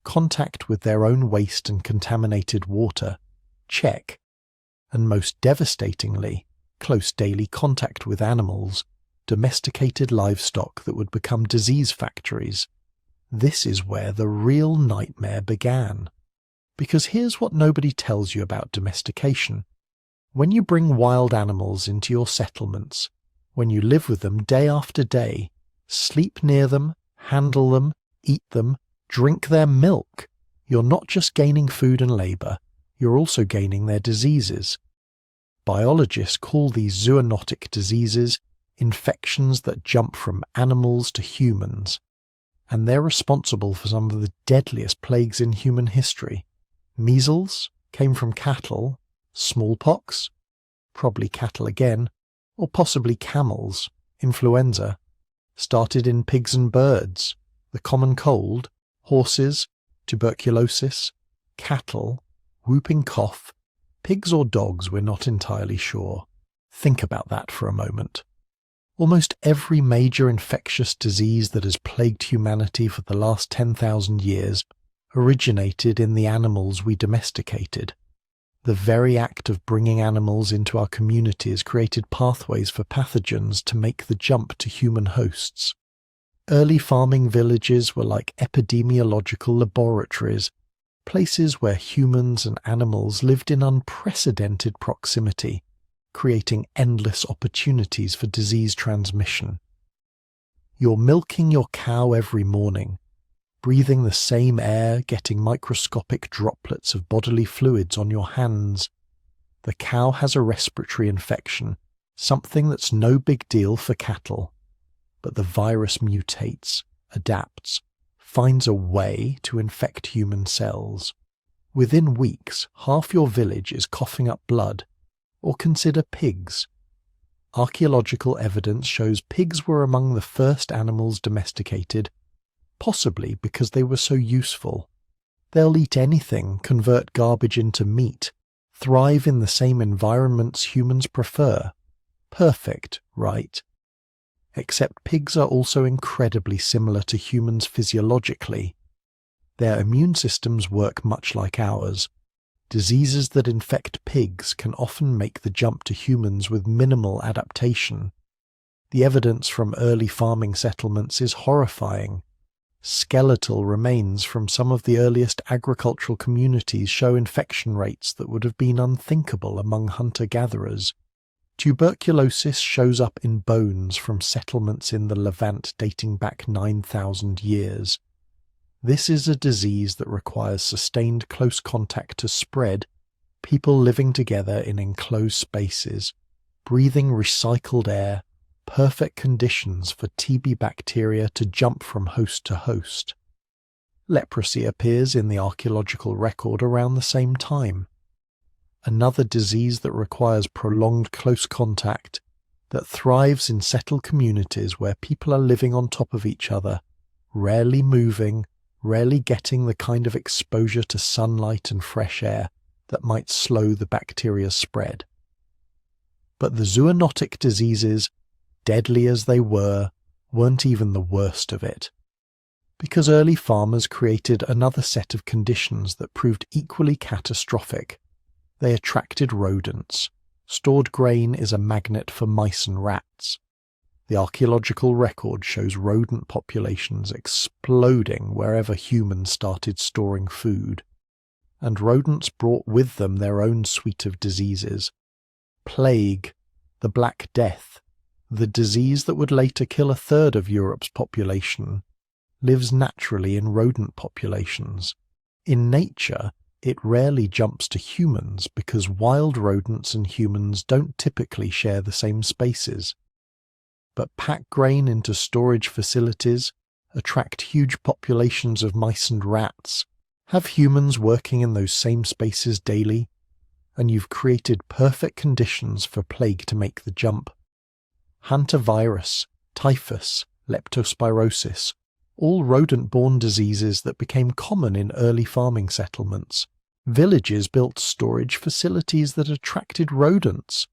[SPEAKER 1] Contact with their own waste and contaminated water, check. And most devastatingly, close daily contact with animals, domesticated livestock that would become disease factories. This is where the real nightmare began. Because here's what nobody tells you about domestication. When you bring wild animals into your settlements, when you live with them day after day, Sleep near them, handle them, eat them, drink their milk. You're not just gaining food and labour, you're also gaining their diseases. Biologists call these zoonotic diseases infections that jump from animals to humans, and they're responsible for some of the deadliest plagues in human history. Measles came from cattle, smallpox, probably cattle again, or possibly camels. Influenza started in pigs and birds. The common cold, horses, tuberculosis, cattle, whooping cough, pigs or dogs, we're not entirely sure. Think about that for a moment. Almost every major infectious disease that has plagued humanity for the last 10,000 years originated in the animals we domesticated. The very act of bringing animals into our communities created pathways for pathogens to make the jump to human hosts. Early farming villages were like epidemiological laboratories, places where humans and animals lived in unprecedented proximity, creating endless opportunities for disease transmission. You're milking your cow every morning, breathing the same air, getting microscopic droplets of bodily fluids on your hands. The cow has a respiratory infection, something that's no big deal for cattle. But the virus mutates, adapts, finds a way to infect human cells. Within weeks, half your village is coughing up blood. Or consider pigs. Archaeological evidence shows pigs were among the first animals domesticated, possibly because they were so useful. They'll eat anything, convert garbage into meat, thrive in the same environments humans prefer. Perfect, right? Except pigs are also incredibly similar to humans physiologically. Their immune systems work much like ours. Diseases that infect pigs can often make the jump to humans with minimal adaptation. The evidence from early farming settlements is horrifying. Skeletal remains from some of the earliest agricultural communities show infection rates that would have been unthinkable among hunter-gatherers. Tuberculosis shows up in bones from settlements in the Levant dating back 9,000 years. This is a disease that requires sustained close contact to spread, people living together in enclosed spaces, breathing recycled air, perfect conditions for TB bacteria to jump from host to host. Leprosy appears in the archaeological record around the same time. Another disease that requires prolonged close contact, that thrives in settled communities where people are living on top of each other, rarely moving, rarely getting the kind of exposure to sunlight and fresh air that might slow the bacteria's spread. But the zoonotic diseases, deadly as they were, weren't even the worst of it. Because early farmers created another set of conditions that proved equally catastrophic. They attracted rodents. Stored grain is a magnet for mice and rats. The archaeological record shows rodent populations exploding wherever humans started storing food. And rodents brought with them their own suite of diseases. Plague, the Black Death, the disease that would later kill a third of Europe's population, lives naturally in rodent populations. In nature, it rarely jumps to humans because wild rodents and humans don't typically share the same spaces. But pack grain into storage facilities, attract huge populations of mice and rats, have humans working in those same spaces daily, and you've created perfect conditions for plague to make the jump. Hantavirus, typhus, leptospirosis, all rodent-borne diseases that became common in early farming settlements. Villages built storage facilities that attracted rodents.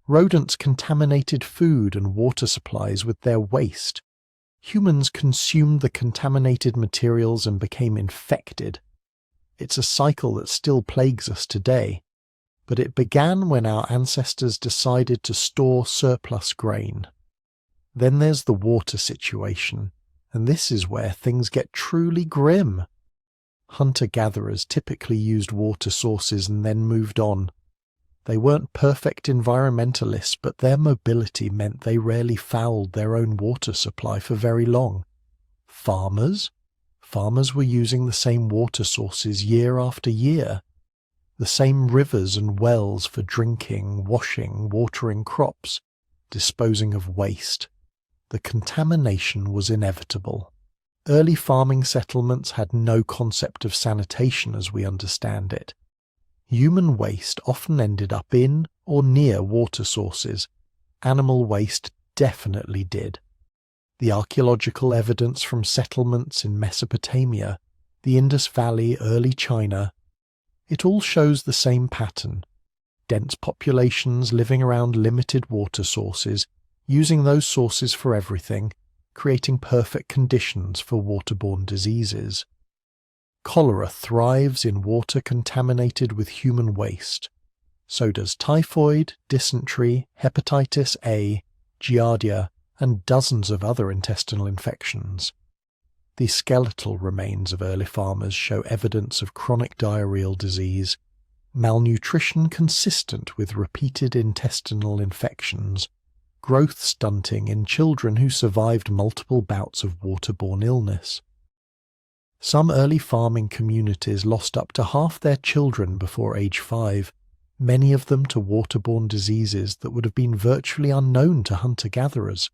[SPEAKER 1] Rodents contaminated food and water supplies with their waste. Humans consumed the contaminated materials and became infected. It's a cycle that still plagues us today, but it began when our ancestors decided to store surplus grain. Then there's the water situation, and this is where things get truly grim. Hunter-gatherers typically used water sources and then moved on. They weren't perfect environmentalists, but their mobility meant they rarely fouled their own water supply for very long. Farmers? Farmers were using the same water sources year after year. The same rivers and wells for drinking, washing, watering crops, disposing of waste. The contamination was inevitable. Early farming settlements had no concept of sanitation as we understand it. Human waste often ended up in or near water sources. Animal waste definitely did. The archaeological evidence from settlements in Mesopotamia, the Indus Valley, early China, it all shows the same pattern. Dense populations living around limited water sources, using those sources for everything, creating perfect conditions for waterborne diseases. Cholera thrives in water contaminated with human waste. So does typhoid, dysentery, hepatitis A, giardia, and dozens of other intestinal infections. The skeletal remains of early farmers show evidence of chronic diarrheal disease, malnutrition consistent with repeated intestinal infections, growth stunting in children who survived multiple bouts of waterborne illness. Some early farming communities lost up to half their children before age 5, many of them to waterborne diseases that would have been virtually unknown to hunter-gatherers.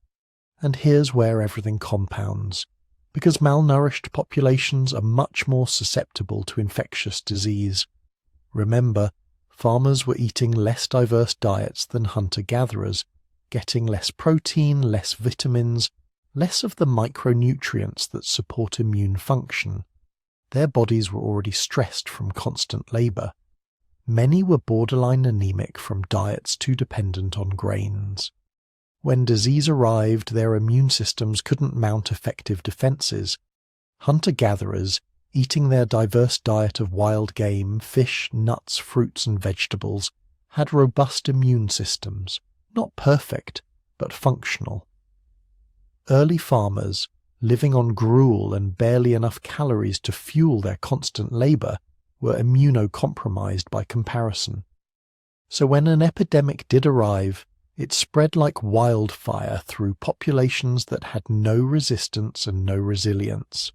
[SPEAKER 1] And here's where everything compounds, because malnourished populations are much more susceptible to infectious disease. Remember, farmers were eating less diverse diets than hunter-gatherers, getting less protein, less vitamins, less of the micronutrients that support immune function. Their bodies were already stressed from constant labour. Many were borderline anemic from diets too dependent on grains. When disease arrived, their immune systems couldn't mount effective defences. Hunter-gatherers, eating their diverse diet of wild game, fish, nuts, fruits and vegetables, had robust immune systems, not perfect, but functional. Early farmers, living on gruel and barely enough calories to fuel their constant labour, were immunocompromised by comparison. So when an epidemic did arrive, it spread like wildfire through populations that had no resistance and no resilience.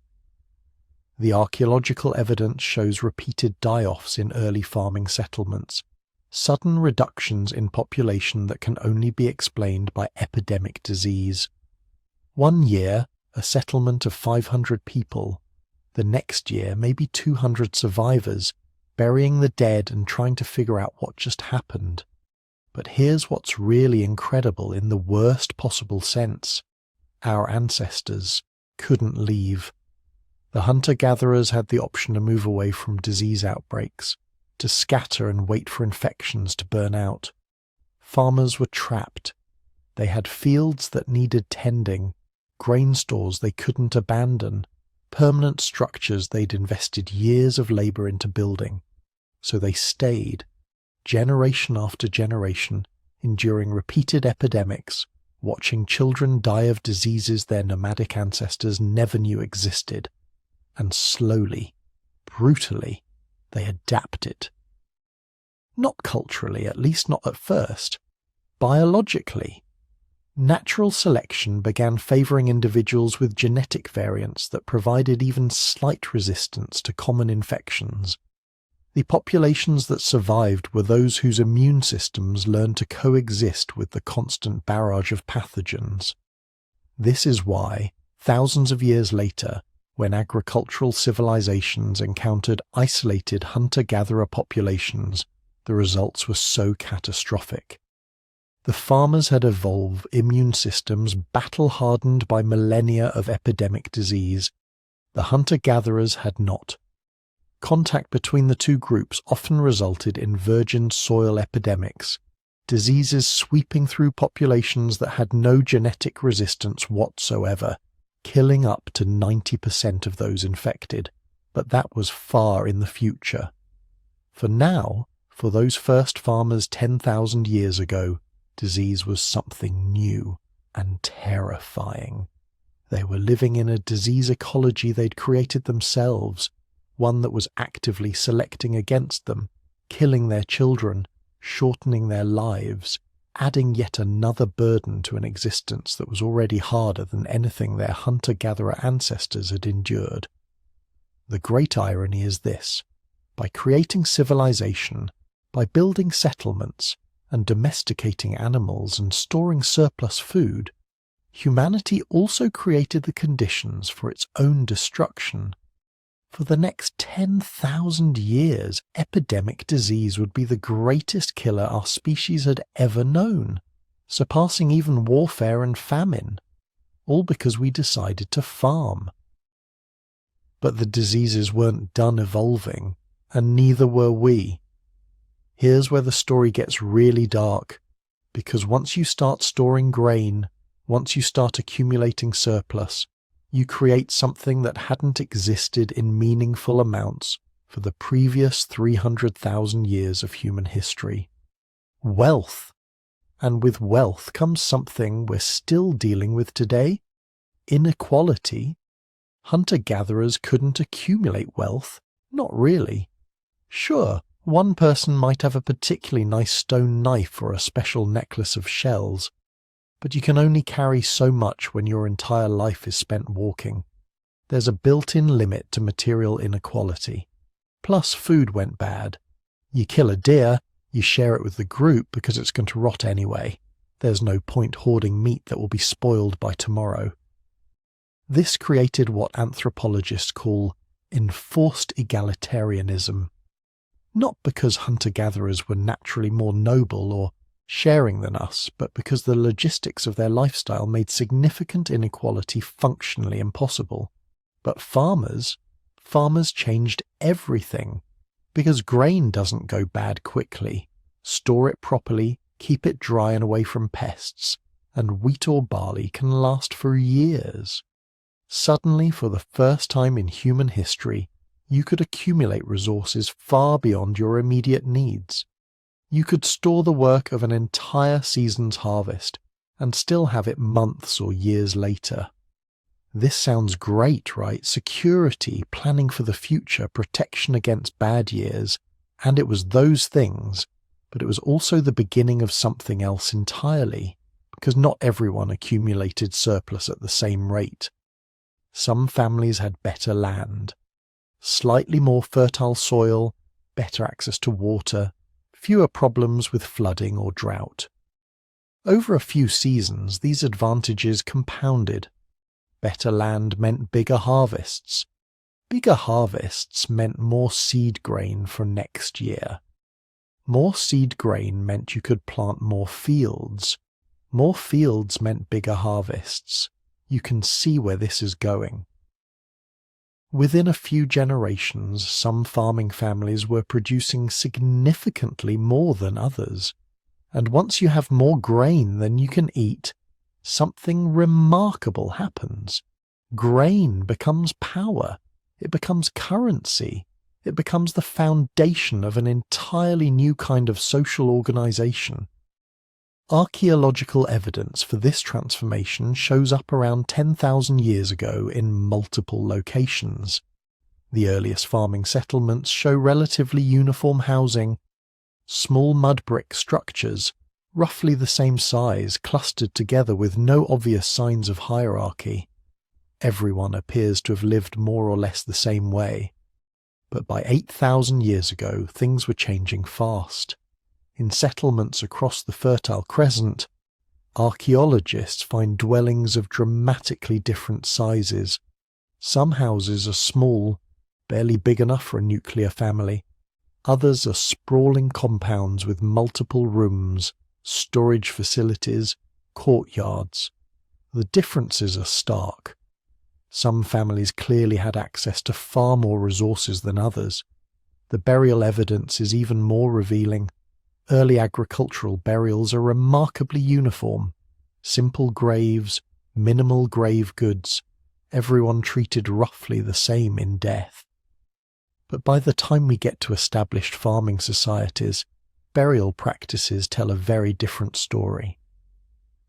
[SPEAKER 1] The archaeological evidence shows repeated die-offs in early farming settlements, sudden reductions in population that can only be explained by epidemic disease. One year, a settlement of 500 people. The next year, maybe 200 survivors, burying the dead and trying to figure out what just happened. But here's what's really incredible in the worst possible sense. Our ancestors couldn't leave. The hunter-gatherers had the option to move away from disease outbreaks, to scatter and wait for infections to burn out. Farmers were trapped. They had fields that needed tending, grain stores they couldn't abandon, permanent structures they'd invested years of labour into building. So they stayed, generation after generation, enduring repeated epidemics, watching children die of diseases their nomadic ancestors never knew existed. And slowly, brutally, they adapted. Not culturally, at least not at first. Biologically. Natural selection began favouring individuals with genetic variants that provided even slight resistance to common infections. The populations that survived were those whose immune systems learned to coexist with the constant barrage of pathogens. This is why, thousands of years later, when agricultural civilizations encountered isolated hunter-gatherer populations, the results were so catastrophic. The farmers had evolved immune systems battle-hardened by millennia of epidemic disease. The hunter-gatherers had not. Contact between the two groups often resulted in virgin soil epidemics, diseases sweeping through populations that had no genetic resistance whatsoever, killing up to 90% of those infected. But that was far in the future. For now, for those first farmers 10,000 years ago, disease was something new and terrifying. They were living in a disease ecology they'd created themselves, one that was actively selecting against them, killing their children, shortening their lives, adding yet another burden to an existence that was already harder than anything their hunter-gatherer ancestors had endured. The great irony is this: by creating civilization, by building settlements, and domesticating animals and storing surplus food, humanity also created the conditions for its own destruction. For the next 10,000 years, epidemic disease would be the greatest killer our species had ever known, surpassing even warfare and famine, all because we decided to farm. But the diseases weren't done evolving, and neither were we. Here's where the story gets really dark, because once you start storing grain, once you start accumulating surplus, you create something that hadn't existed in meaningful amounts for the previous 300,000 years of human history. Wealth. And with wealth comes something we're still dealing with today: inequality. Hunter-gatherers couldn't accumulate wealth. Not really. Sure, one person might have a particularly nice stone knife or a special necklace of shells, but you can only carry so much when your entire life is spent walking. There's a built-in limit to material inequality. Plus, food went bad. You kill a deer, you share it with the group because it's going to rot anyway. There's no point hoarding meat that will be spoiled by tomorrow. This created what anthropologists call enforced egalitarianism. Not because hunter-gatherers were naturally more noble or sharing than us, but because the logistics of their lifestyle made significant inequality functionally impossible. But farmers changed everything, because grain doesn't go bad quickly. Store it properly, keep it dry and away from pests, and wheat or barley can last for years. Suddenly, for the first time in human history, you could accumulate resources far beyond your immediate needs. You could store the work of an entire season's harvest and still have it months or years later. This sounds great, right? Security, planning for the future, protection against bad years. And it was those things, but it was also the beginning of something else entirely, because not everyone accumulated surplus at the same rate. Some families had better land, slightly more fertile soil, better access to water, fewer problems with flooding or drought. Over a few seasons, these advantages compounded. Better land meant bigger harvests. Bigger harvests meant more seed grain for next year. More seed grain meant you could plant more fields. More fields meant bigger harvests. You can see where this is going. Within a few generations, some farming families were producing significantly more than others. And once you have more grain than you can eat, something remarkable happens. Grain becomes power. It becomes currency. It becomes the foundation of an entirely new kind of social organization. Archaeological evidence for this transformation shows up around 10,000 years ago in multiple locations. The earliest farming settlements show relatively uniform housing, small mud brick structures, roughly the same size, clustered together with no obvious signs of hierarchy. Everyone appears to have lived more or less the same way. But by 8,000 years ago, things were changing fast. In settlements across the Fertile Crescent, archaeologists find dwellings of dramatically different sizes. Some houses are small, barely big enough for a nuclear family. Others are sprawling compounds with multiple rooms, storage facilities, courtyards. The differences are stark. Some families clearly had access to far more resources than others. The burial evidence is even more revealing. Early agricultural burials are remarkably uniform. Simple graves, minimal grave goods, everyone treated roughly the same in death. But by the time we get to established farming societies, burial practices tell a very different story.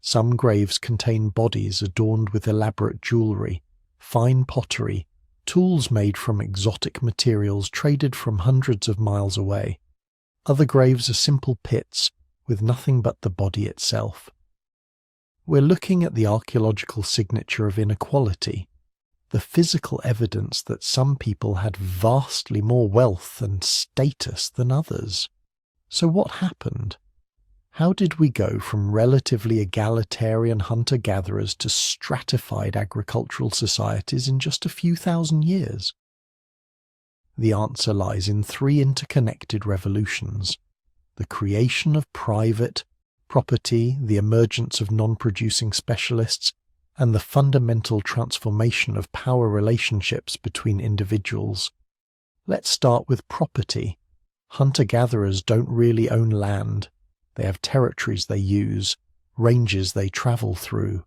[SPEAKER 1] Some graves contain bodies adorned with elaborate jewelry, fine pottery, tools made from exotic materials traded from hundreds of miles away. Other graves are simple pits with nothing but the body itself. We're looking at the archaeological signature of inequality, the physical evidence that some people had vastly more wealth and status than others. So what happened? How did we go from relatively egalitarian hunter-gatherers to stratified agricultural societies in just a few thousand years? The answer lies in three interconnected revolutions: the creation of private property, the emergence of non-producing specialists, and the fundamental transformation of power relationships between individuals. Let's start with property. Hunter-gatherers don't really own land. They have territories they use, ranges they travel through.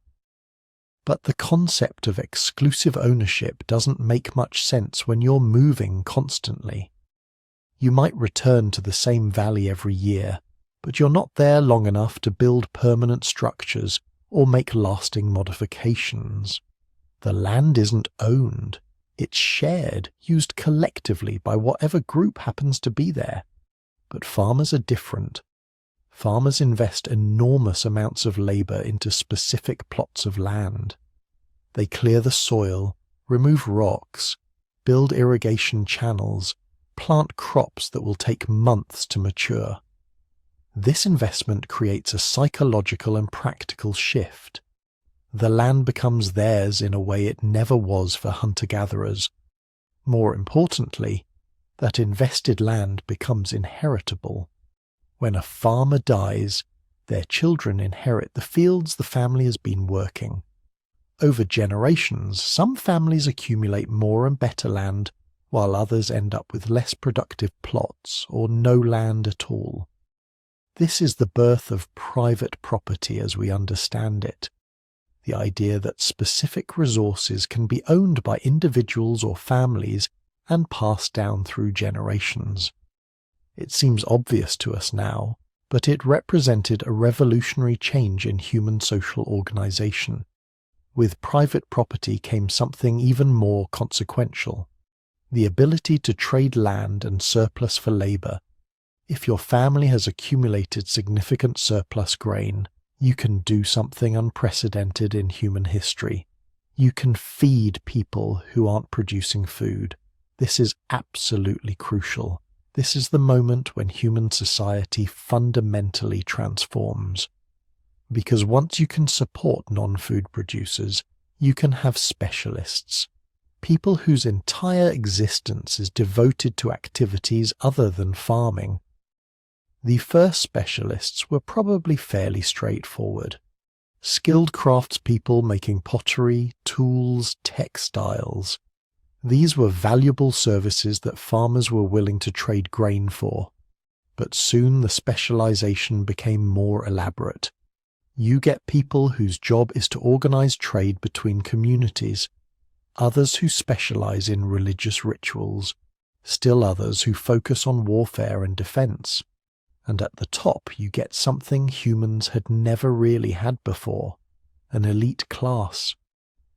[SPEAKER 1] But the concept of exclusive ownership doesn't make much sense when you're moving constantly. You might return to the same valley every year, but you're not there long enough to build permanent structures or make lasting modifications. The land isn't owned. It's shared, used collectively by whatever group happens to be there. But farmers are different. Farmers invest enormous amounts of labor into specific plots of land. They clear the soil, remove rocks, build irrigation channels, plant crops that will take months to mature. This investment creates a psychological and practical shift. The land becomes theirs in a way it never was for hunter-gatherers. More importantly, that invested land becomes inheritable. When a farmer dies, their children inherit the fields the family has been working. Over generations, some families accumulate more and better land, while others end up with less productive plots or no land at all. This is the birth of private property as we understand it. The idea that specific resources can be owned by individuals or families and passed down through generations. It seems obvious to us now, but it represented a revolutionary change in human social organization. With private property came something even more consequential: the ability to trade land and surplus for labor. If your family has accumulated significant surplus grain, you can do something unprecedented in human history. You can feed people who aren't producing food. This is absolutely crucial. This is the moment when human society fundamentally transforms. Because once you can support non-food producers, you can have specialists. People whose entire existence is devoted to activities other than farming. The first specialists were probably fairly straightforward. Skilled craftspeople making pottery, tools, textiles. These were valuable services that farmers were willing to trade grain for. But soon the specialization became more elaborate. You get people whose job is to organize trade between communities, others who specialize in religious rituals, still others who focus on warfare and defense. And at the top you get something humans had never really had before: an elite class.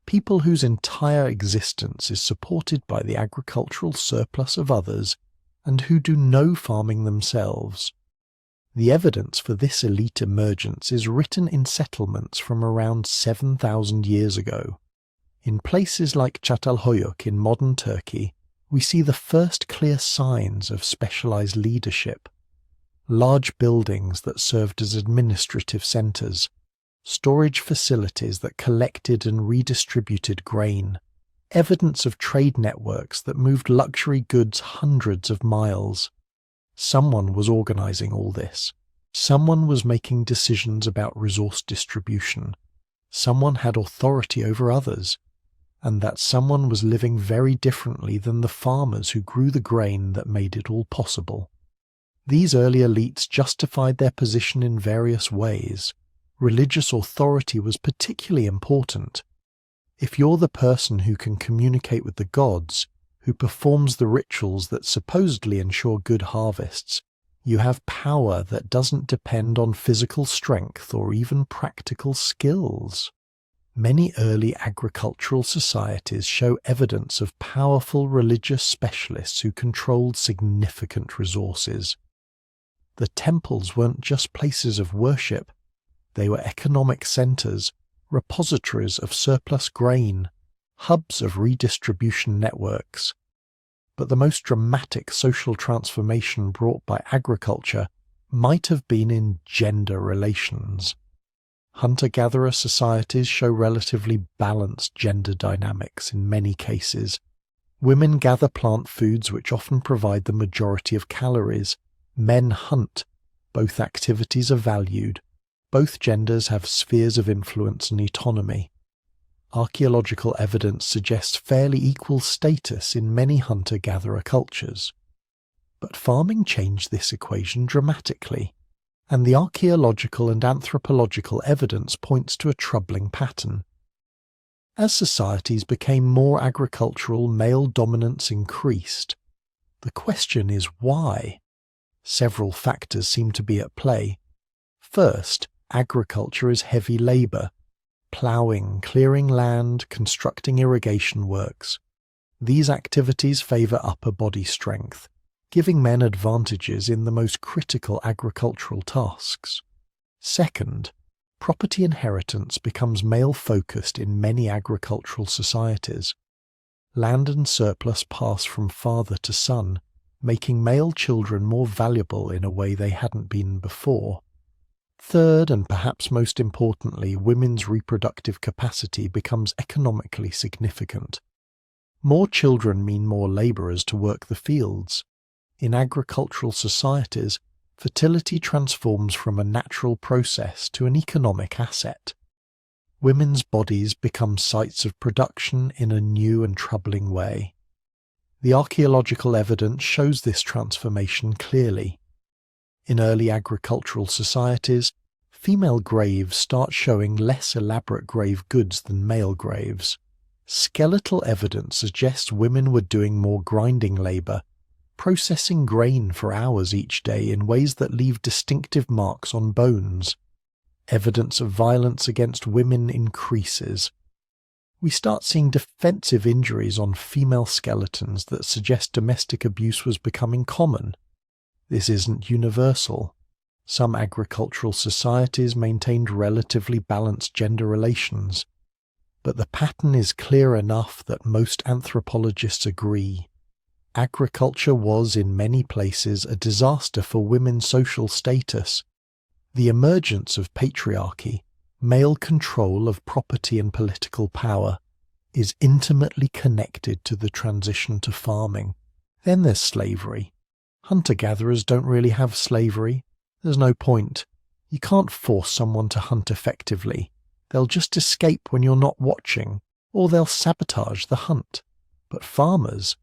[SPEAKER 1] People whose entire existence is supported by the agricultural surplus of others and who do no farming themselves. The evidence for this elite emergence is written in settlements from around 7,000 years ago. In places like Çatalhöyük in modern Turkey, we see the first clear signs of specialized leadership. Large buildings that served as administrative centers, storage facilities that collected and redistributed grain, evidence of trade networks that moved luxury goods hundreds of miles. Someone was organizing all this. Someone was making decisions about resource distribution. Someone had authority over others. And that someone was living very differently than the farmers who grew the grain that made it all possible. These early elites justified their position in various ways. Religious authority was particularly important. If you're the person who can communicate with the gods, who performs the rituals that supposedly ensure good harvests, you have power that doesn't depend on physical strength or even practical skills. Many early agricultural societies show evidence of powerful religious specialists who controlled significant resources. The temples weren't just places of worship, they were economic centers, repositories of surplus grain, hubs of redistribution networks. But the most dramatic social transformation brought by agriculture might have been in gender relations. Hunter-gatherer societies show relatively balanced gender dynamics in many cases. Women gather plant foods which often provide the majority of calories. Men hunt. Both activities are valued. Both genders have spheres of influence and autonomy. Archaeological evidence suggests fairly equal status in many hunter-gatherer cultures. But farming changed this equation dramatically, and the archaeological and anthropological evidence points to a troubling pattern. As societies became more agricultural, male dominance increased. The question is why? Several factors seem to be at play. First, agriculture is heavy labour. Ploughing, clearing land, constructing irrigation works. These activities favour upper body strength, giving men advantages in the most critical agricultural tasks. Second, property inheritance becomes male-focused in many agricultural societies. Land and surplus pass from father to son, making male children more valuable in a way they hadn't been before. Third, and perhaps most importantly, women's reproductive capacity becomes economically significant. More children mean more labourers to work the fields. In agricultural societies, fertility transforms from a natural process to an economic asset. Women's bodies become sites of production in a new and troubling way. The archaeological evidence shows this transformation clearly. In early agricultural societies, female graves start showing less elaborate grave goods than male graves. Skeletal evidence suggests women were doing more grinding labour, processing grain for hours each day in ways that leave distinctive marks on bones. Evidence of violence against women increases. We start seeing defensive injuries on female skeletons that suggest domestic abuse was becoming common. This isn't universal. Some agricultural societies maintained relatively balanced gender relations, but the pattern is clear enough that most anthropologists agree. Agriculture was, in many places, a disaster for women's social status. The emergence of patriarchy, male control of property and political power, is intimately connected to the transition to farming. Then there's slavery. Hunter-gatherers don't really have slavery. There's no point. You can't force someone to hunt effectively. They'll just escape when you're not watching, or they'll sabotage the hunt. But farmers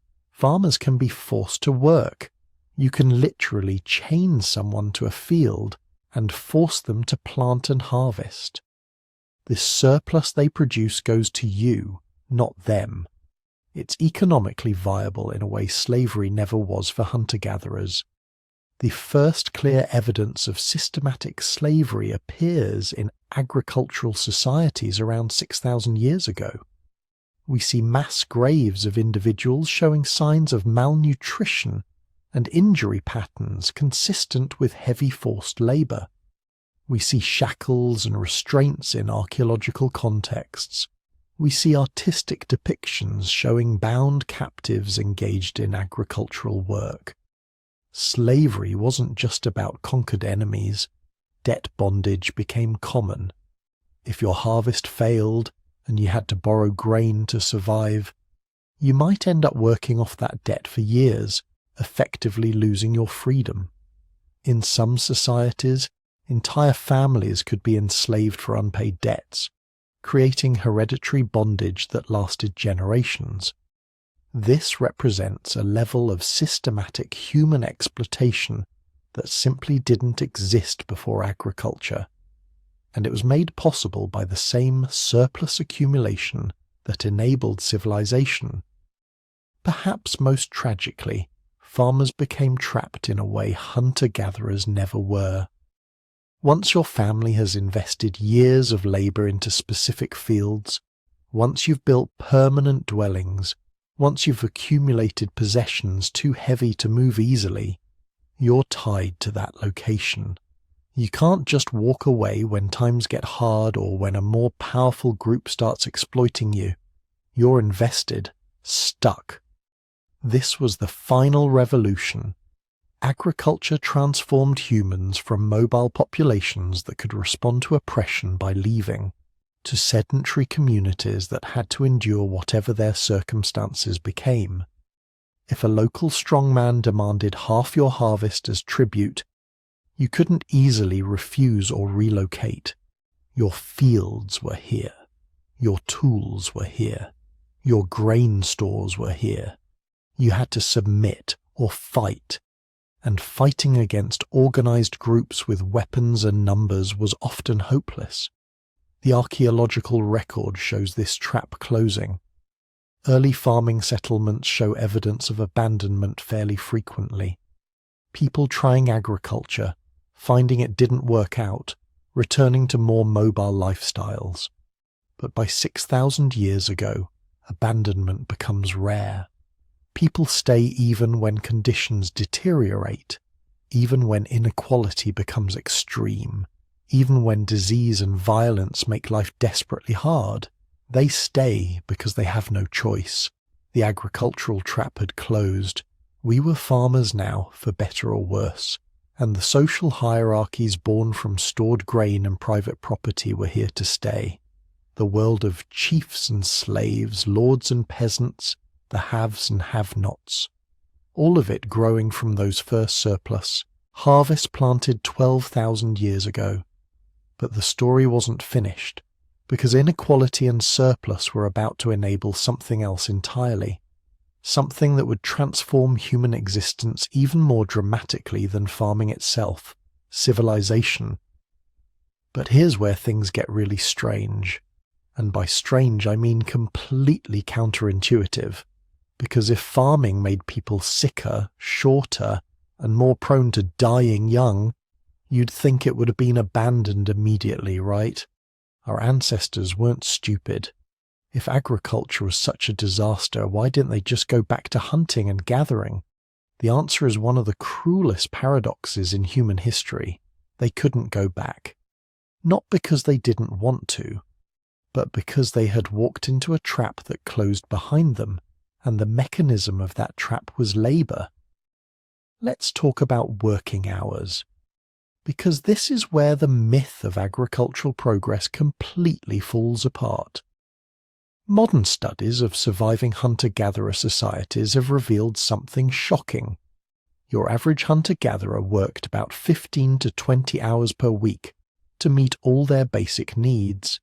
[SPEAKER 1] can be forced to work. You can literally chain someone to a field and force them to plant and harvest. This surplus they produce goes to you, not them. It's economically viable in a way slavery never was for hunter-gatherers. The first clear evidence of systematic slavery appears in agricultural societies around 6,000 years ago. We see mass graves of individuals showing signs of malnutrition and injury patterns consistent with heavy forced labour. We see shackles and restraints in archaeological contexts. We see artistic depictions showing bound captives engaged in agricultural work. Slavery wasn't just about conquered enemies. Debt bondage became common. If your harvest failed and you had to borrow grain to survive, you might end up working off that debt for years, effectively losing your freedom. In some societies, entire families could be enslaved for unpaid debts, creating hereditary bondage that lasted generations. This represents a level of systematic human exploitation that simply didn't exist before agriculture, and it was made possible by the same surplus accumulation that enabled civilization. Perhaps most tragically, farmers became trapped in a way hunter-gatherers never were. Once your family has invested years of labour into specific fields, once you've built permanent dwellings, once you've accumulated possessions too heavy to move easily, You're tied to that location. You can't just walk away when times get hard or when a more powerful group starts exploiting you. You're invested, stuck. This was the final revolution. Agriculture transformed humans from mobile populations that could respond to oppression by leaving, to sedentary communities that had to endure whatever their circumstances became. If a local strongman demanded half your harvest as tribute, you couldn't easily refuse or relocate. Your fields were here. Your tools were here. Your grain stores were here. You had to submit or fight, and fighting against organized groups with weapons and numbers was often hopeless. The archaeological record shows this trap closing. Early farming settlements show evidence of abandonment fairly frequently. People trying agriculture, finding it didn't work out, returning to more mobile lifestyles. But by 6,000 years ago, abandonment becomes rare. People stay even when conditions deteriorate, even when inequality becomes extreme, even when disease and violence make life desperately hard. They stay because they have no choice. The agricultural trap had closed. We were farmers now, for better or worse, and the social hierarchies born from stored grain and private property were here to stay. The world of chiefs and slaves, lords and peasants, the haves and have-nots. All of it growing from those first surplus, harvests planted 12,000 years ago. But the story wasn't finished, because inequality and surplus were about to enable something else entirely, something that would transform human existence even more dramatically than farming itself, civilization. But here's where things get really strange, and by strange I mean completely counterintuitive. Because if farming made people sicker, shorter, and more prone to dying young, you'd think it would have been abandoned immediately, right? Our ancestors weren't stupid. If agriculture was such a disaster, why didn't they just go back to hunting and gathering? The answer is one of the cruelest paradoxes in human history. They couldn't go back. Not because they didn't want to, but because they had walked into a trap that closed behind them. And the mechanism of that trap was labor. Let's talk about working hours, because this is where the myth of agricultural progress completely falls apart. Modern studies of surviving hunter-gatherer societies have revealed something shocking. Your average hunter-gatherer worked about 15 to 20 hours per week to meet all their basic needs.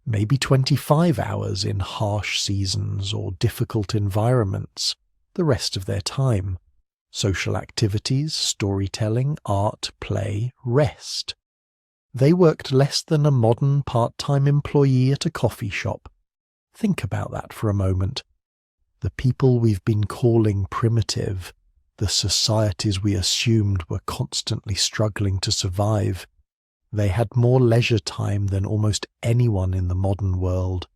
[SPEAKER 1] Maybe 25 hours in harsh seasons or difficult environments, the rest of their time. Social activities, storytelling, art, play, rest. They worked less than a modern part-time employee at a coffee shop. Think about that for a moment. The people we've been calling primitive, the societies we assumed were constantly struggling to survive, they had more leisure time than almost anyone in the modern world.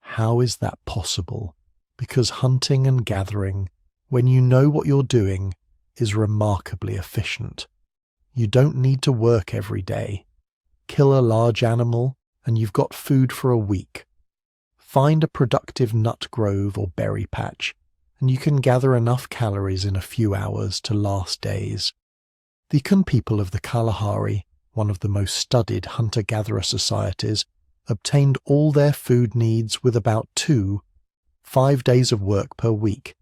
[SPEAKER 1] How is that possible? Because hunting and gathering, when you know what you're doing, is remarkably efficient. You don't need to work every day. Kill a large animal, and you've got food for a week. Find a productive nut grove or berry patch, and you can gather enough calories in a few hours to last days. The Kun people of the Kalahari, one of the most studied hunter-gatherer societies, obtained all their food needs with about 5 days of work per week.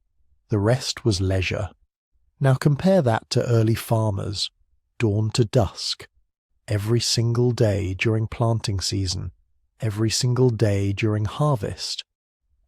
[SPEAKER 1] The rest was leisure. Now compare that to early farmers, dawn to dusk, every single day during planting season, every single day during harvest,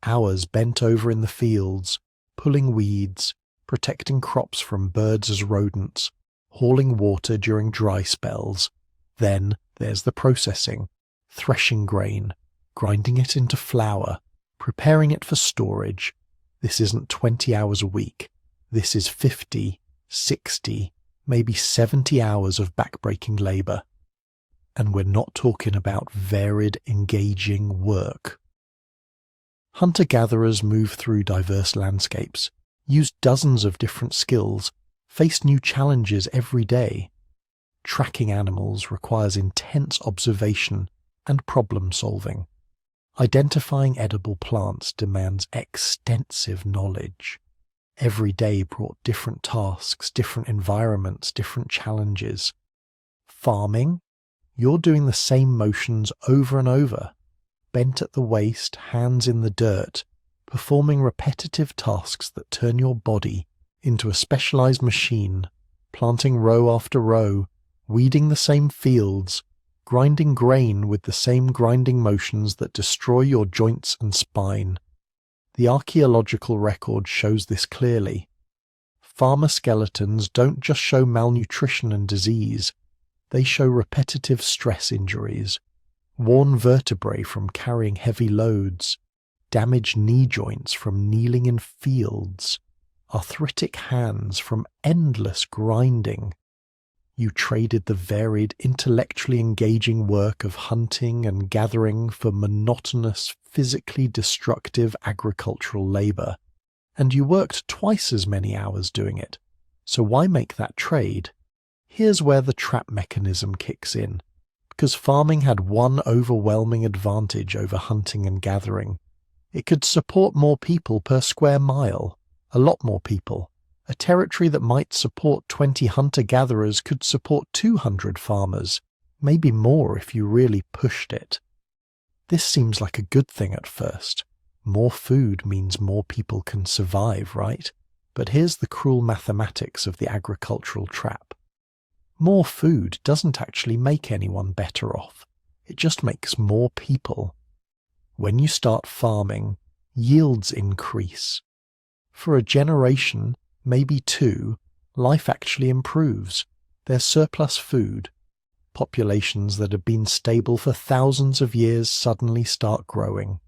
[SPEAKER 1] hours bent over in the fields, pulling weeds, protecting crops from birds as rodents, hauling water during dry spells. Then there's the processing, threshing grain, grinding it into flour, preparing it for storage. This isn't 20 hours a week. This is 50, 60, maybe 70 hours of backbreaking labor. And we're not talking about varied, engaging work. Hunter-gatherers move through diverse landscapes, use dozens of different skills, face new challenges every day. Tracking animals requires intense observation and problem solving. Identifying edible plants demands extensive knowledge. Every day brought different tasks, different environments, different challenges. Farming, you're doing the same motions over and over, bent at the waist, hands in the dirt, performing repetitive tasks that turn your body into a specialized machine, planting row after row, weeding the same fields, grinding grain with the same grinding motions that destroy your joints and spine. The archaeological record shows this clearly. Farmer skeletons don't just show malnutrition and disease, they show repetitive stress injuries, worn vertebrae from carrying heavy loads, damaged knee joints from kneeling in fields, arthritic hands from endless grinding. You traded the varied, intellectually engaging work of hunting and gathering for monotonous, physically destructive agricultural labor, and you worked twice as many hours doing it. So why make that trade? Here's where the trap mechanism kicks in, because farming had one overwhelming advantage over hunting and gathering. It could support more people per square mile, a lot more people. A territory that might support 20 hunter-gatherers could support 200 farmers, maybe more if you really pushed it. This seems like a good thing at first. More food means more people can survive, right? But here's the cruel mathematics of the agricultural trap. More food doesn't actually make anyone better off. It just makes more people. When you start farming, yields increase. For a generation, maybe two, life actually improves. There's surplus food. Populations that have been stable for thousands of years suddenly start growing.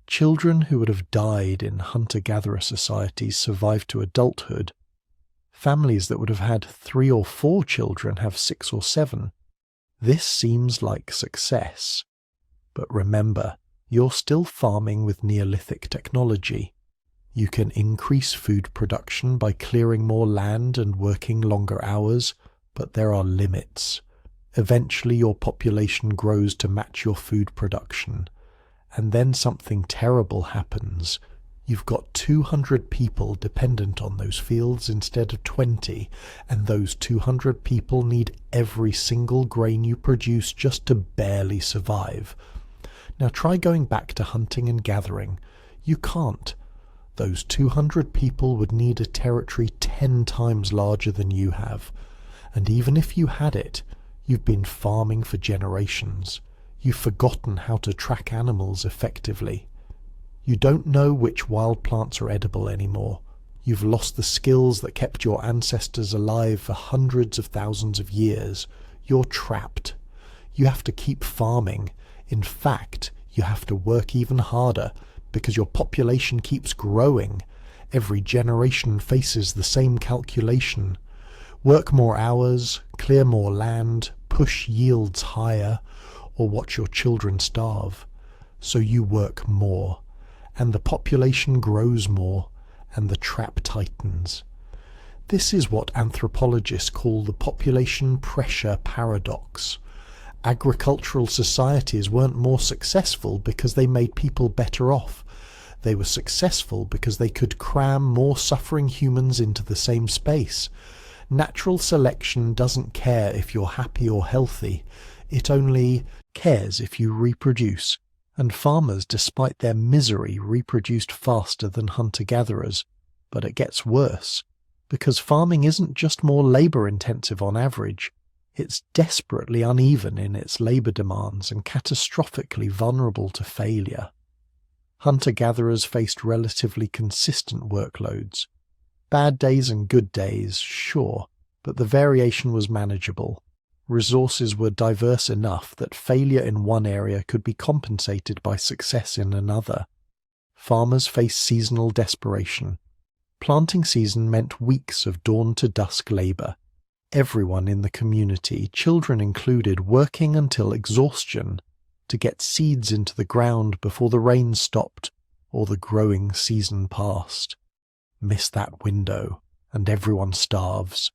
[SPEAKER 1] Children who would have died in hunter-gatherer societies survive to adulthood. Families that would have had 3 or 4 children have 6 or 7. This seems like success. But remember, you're still farming with Neolithic technology. You can increase food production by clearing more land and working longer hours, but there are limits. Eventually your population grows to match your food production, and then something terrible happens. You've got 200 people dependent on those fields instead of 20, and those 200 people need every single grain you produce just to barely survive. Now try going back to hunting and gathering. You can't. Those 200 people would need a territory 10 times larger than you have. And even if you had it, you've been farming for generations. You've forgotten how to track animals effectively. You don't know which wild plants are edible anymore. You've lost the skills that kept your ancestors alive for hundreds of thousands of years. You're trapped. You have to keep farming. In fact, you have to work even harder, because your population keeps growing. Every generation faces the same calculation. Work more hours, clear more land, push yields higher, or watch your children starve. So you work more, and the population grows more, and the trap tightens. This is what anthropologists call the population pressure paradox. Agricultural societies weren't more successful because they made people better off. They were successful because they could cram more suffering humans into the same space. Natural selection doesn't care if you're happy or healthy. It only cares if you reproduce. And farmers, despite their misery, reproduced faster than hunter-gatherers. But it gets worse, because farming isn't just more labour-intensive on average. It's desperately uneven in its labour demands and catastrophically vulnerable to failure. Hunter-gatherers faced relatively consistent workloads. Bad days and good days, sure, but the variation was manageable. Resources were diverse enough that failure in one area could be compensated by success in another. Farmers faced seasonal desperation. Planting season meant weeks of dawn to dusk labour. Everyone in the community, children included, working until exhaustion to get seeds into the ground before the rain stopped or the growing season passed. Miss that window. and everyone starves.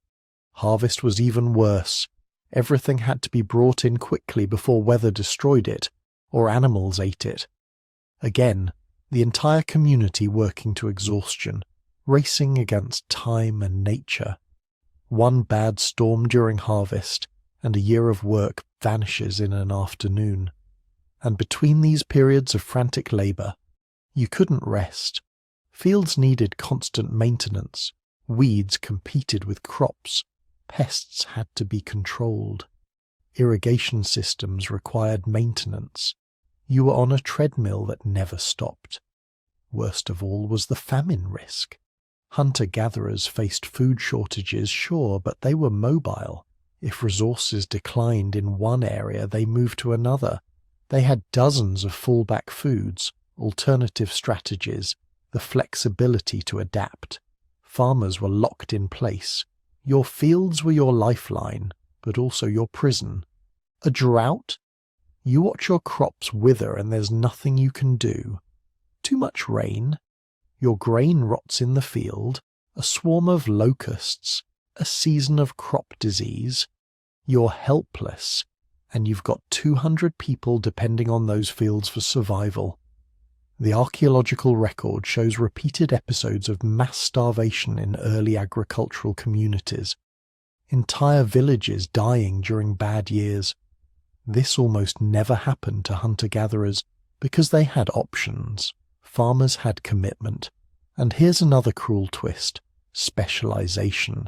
[SPEAKER 1] Harvest was even worse. Everything had to be brought in quickly before weather destroyed it, or animals ate it. Again, the entire community working to exhaustion, racing against time and nature. One bad storm during harvest, and a year of work vanishes in an afternoon. And between these periods of frantic labour, you couldn't rest. Fields needed constant maintenance. Weeds competed with crops. Pests had to be controlled. Irrigation systems required maintenance. You were on a treadmill that never stopped. Worst of all was the famine risk. Hunter-gatherers faced food shortages, sure, but they were mobile. If resources declined in one area, they moved to another. They had dozens of fallback foods, alternative strategies, the flexibility to adapt. Farmers were locked in place. Your fields were your lifeline, but also your prison. A drought? You watch your crops wither and there's nothing you can do. Too much rain? Your grain rots in the field. A swarm of locusts? A season of crop disease? You're helpless, and you've got 200 people depending on those fields for survival. The archaeological record shows repeated episodes of mass starvation in early agricultural communities. Entire villages dying during bad years. This almost never happened to hunter-gatherers because they had options. Farmers had commitment. And here's another cruel twist: specialization.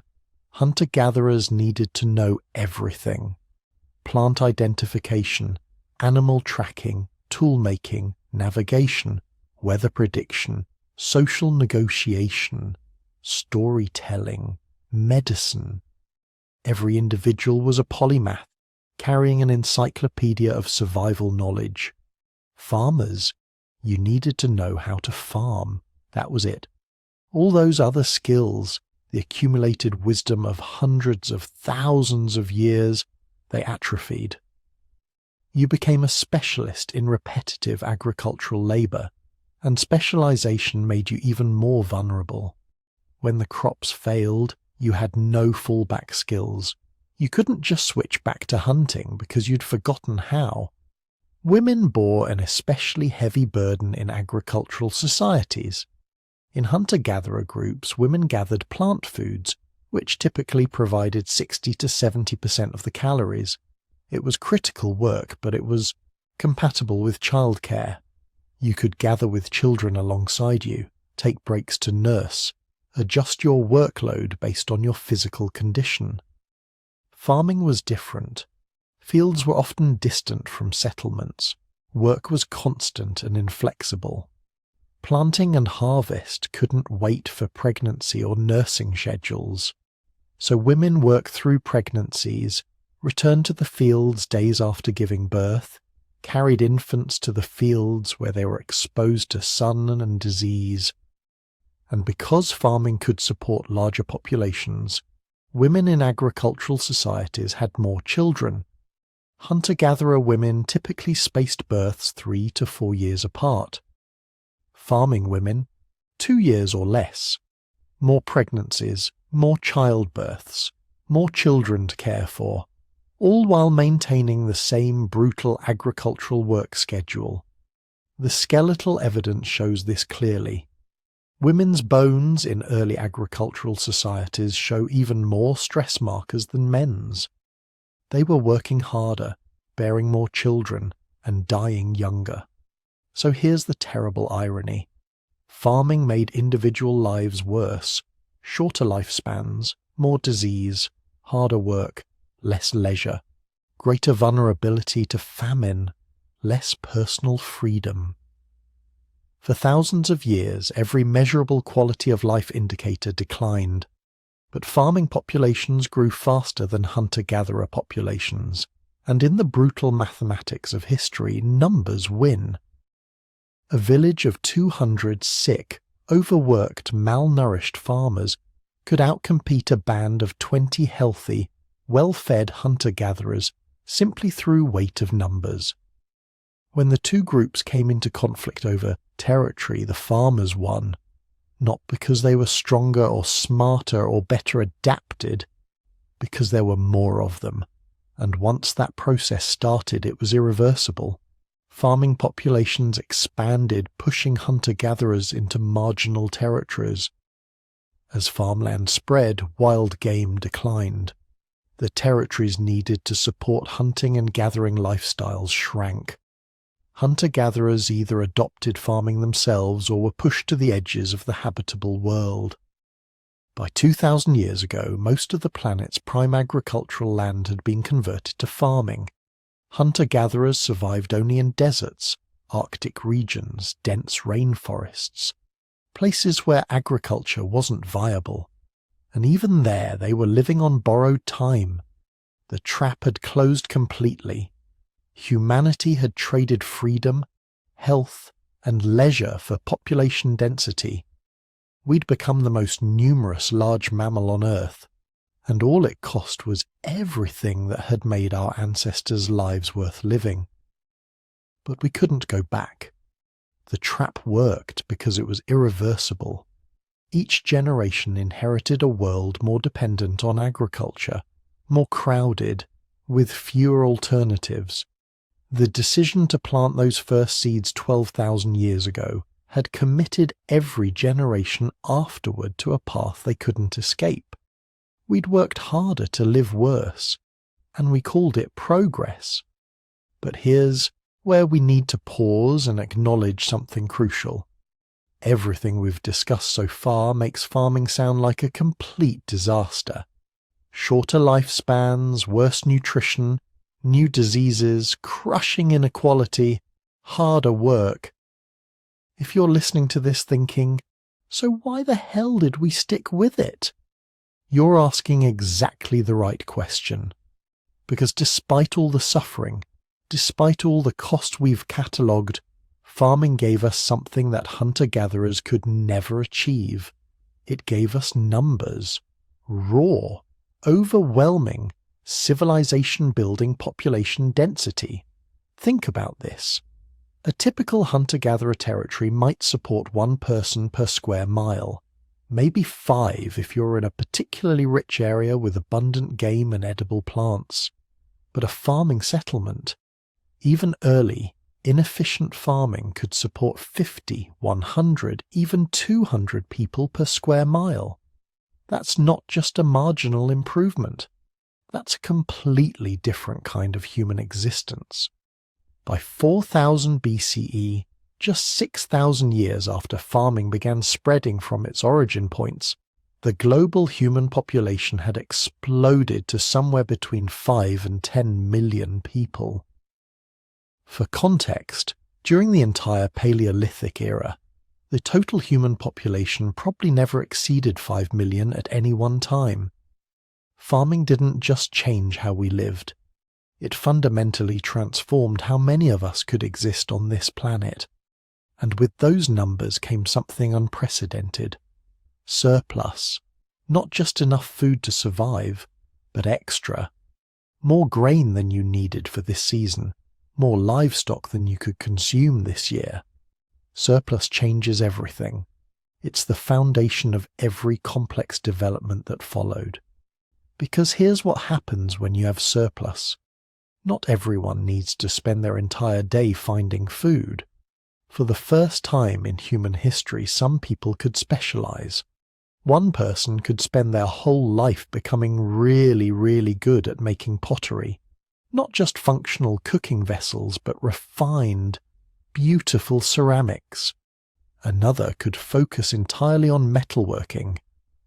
[SPEAKER 1] Hunter-gatherers needed to know everything. Plant identification, animal tracking, tool-making, navigation, weather prediction, social negotiation, storytelling, medicine. Every individual was a polymath, carrying an encyclopedia of survival knowledge. Farmers, you needed to know how to farm. That was it. All those other skills, the accumulated wisdom of hundreds of thousands of years, they atrophied. You became a specialist in repetitive agricultural labour, and specialisation made you even more vulnerable. When the crops failed, you had no fallback skills. You couldn't just switch back to hunting because you'd forgotten how. Women bore an especially heavy burden in agricultural societies. In hunter-gatherer groups, women gathered plant foods, which typically provided 60 to 70% of the calories. It was critical work, but it was compatible with childcare. You could gather with children alongside you, take breaks to nurse, adjust your workload based on your physical condition. Farming was different. Fields were often distant from settlements. Work was constant and inflexible. Planting and harvest couldn't wait for pregnancy or nursing schedules. So women worked through pregnancies, returned to the fields days after giving birth, carried infants to the fields where they were exposed to sun and disease. And because farming could support larger populations, women in agricultural societies had more children. Hunter-gatherer women typically spaced births 3 to 4 years apart. Farming women, 2 years or less. More pregnancies, more childbirths, more children to care for, all while maintaining the same brutal agricultural work schedule. The skeletal evidence shows this clearly. Women's bones in early agricultural societies show even more stress markers than men's. They were working harder, bearing more children, and dying younger. So here's the terrible irony. Farming made individual lives worse. Shorter lifespans, more disease, harder work, less leisure, greater vulnerability to famine, less personal freedom. For thousands of years, every measurable quality of life indicator declined, but farming populations grew faster than hunter-gatherer populations, and in the brutal mathematics of history, numbers win. A village of 200 sick, overworked, malnourished farmers could outcompete a band of 20 healthy, well-fed hunter-gatherers simply through weight of numbers. When the two groups came into conflict over territory, the farmers won. not because they were stronger or smarter or better adapted, because there were more of them. And once that process started, it was irreversible. Farming populations expanded, pushing hunter-gatherers into marginal territories. As farmland spread, wild game declined. The territories needed to support hunting and gathering lifestyles shrank. Hunter-gatherers either adopted farming themselves or were pushed to the edges of the habitable world. By 2,000 years ago, most of the planet's prime agricultural land had been converted to farming. Hunter-gatherers survived only in deserts, Arctic regions, dense rainforests, places where agriculture wasn't viable. And even there, they were living on borrowed time. The trap had closed completely. Humanity had traded freedom, health, and leisure for population density. We'd become the most numerous large mammal on Earth, and all it cost was everything that had made our ancestors' lives worth living. But we couldn't go back. The trap worked because it was irreversible. Each generation inherited a world more dependent on agriculture, more crowded, with fewer alternatives. The decision to plant those first seeds 12,000 years ago had committed every generation afterward to a path they couldn't escape. We'd worked harder to live worse, and we called it progress. But here's where we need to pause and acknowledge something crucial. Everything we've discussed so far makes farming sound like a complete disaster. Shorter lifespans, worse nutrition, new diseases, crushing inequality, harder work. If you're listening to this thinking, so why the hell did we stick with it? You're asking exactly the right question. Because despite all the suffering, despite all the cost we've catalogued, farming gave us something that hunter-gatherers could never achieve. It gave us numbers. Raw, overwhelming, civilization-building population density. Think about this. A typical hunter-gatherer territory might support one person per square mile, maybe 5 if you're in a particularly rich area with abundant game and edible plants. But a farming settlement, even early, inefficient farming, could support 50, 100, even 200 people per square mile. That's not just a marginal improvement. That's a completely different kind of human existence. By 4000 BCE, just 6,000 years after farming began spreading from its origin points, the global human population had exploded to somewhere between 5 and 10 million people. For context, during the entire Paleolithic era, the total human population probably never exceeded 5 million at any one time. Farming didn't just change how we lived. It fundamentally transformed how many of us could exist on this planet. And with those numbers came something unprecedented. Surplus. Not just enough food to survive, but extra. More grain than you needed for this season. More livestock than you could consume this year. Surplus changes everything. It's the foundation of every complex development that followed. Because here's what happens when you have surplus. Not everyone needs to spend their entire day finding food. For the first time in human history, some people could specialize. One person could spend their whole life becoming really, really good at making pottery. Not just functional cooking vessels, but refined, beautiful ceramics. Another could focus entirely on metalworking,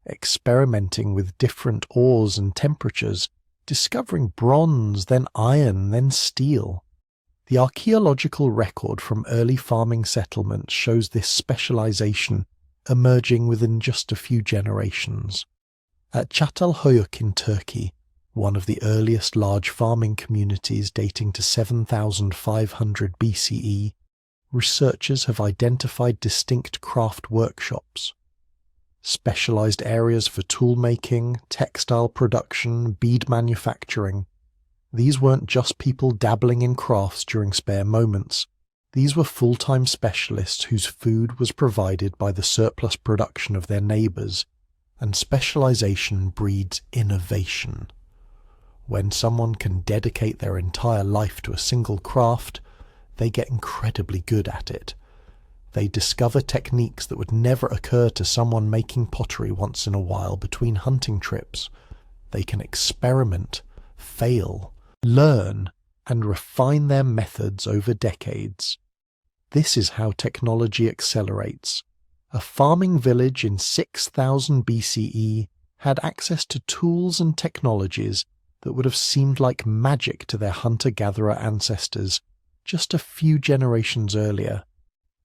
[SPEAKER 1] experimenting with different ores and temperatures, discovering bronze, then iron, then steel. The archaeological record from early farming settlements shows this specialization emerging within just a few generations. At Çatalhöyük in Turkey, one of the earliest large farming communities dating to 7,500 BCE, researchers have identified distinct craft workshops. Specialized areas for tool-making, textile production, bead manufacturing. These weren't just people dabbling in crafts during spare moments. These were full-time specialists whose food was provided by the surplus production of their neighbours, and specialisation breeds innovation. When someone can dedicate their entire life to a single craft, they get incredibly good at it. They discover techniques that would never occur to someone making pottery once in a while between hunting trips. They can experiment, fail, learn, and refine their methods over decades. This is how technology accelerates. A farming village in 6000 BCE had access to tools and technologies that would have seemed like magic to their hunter-gatherer ancestors just a few generations earlier.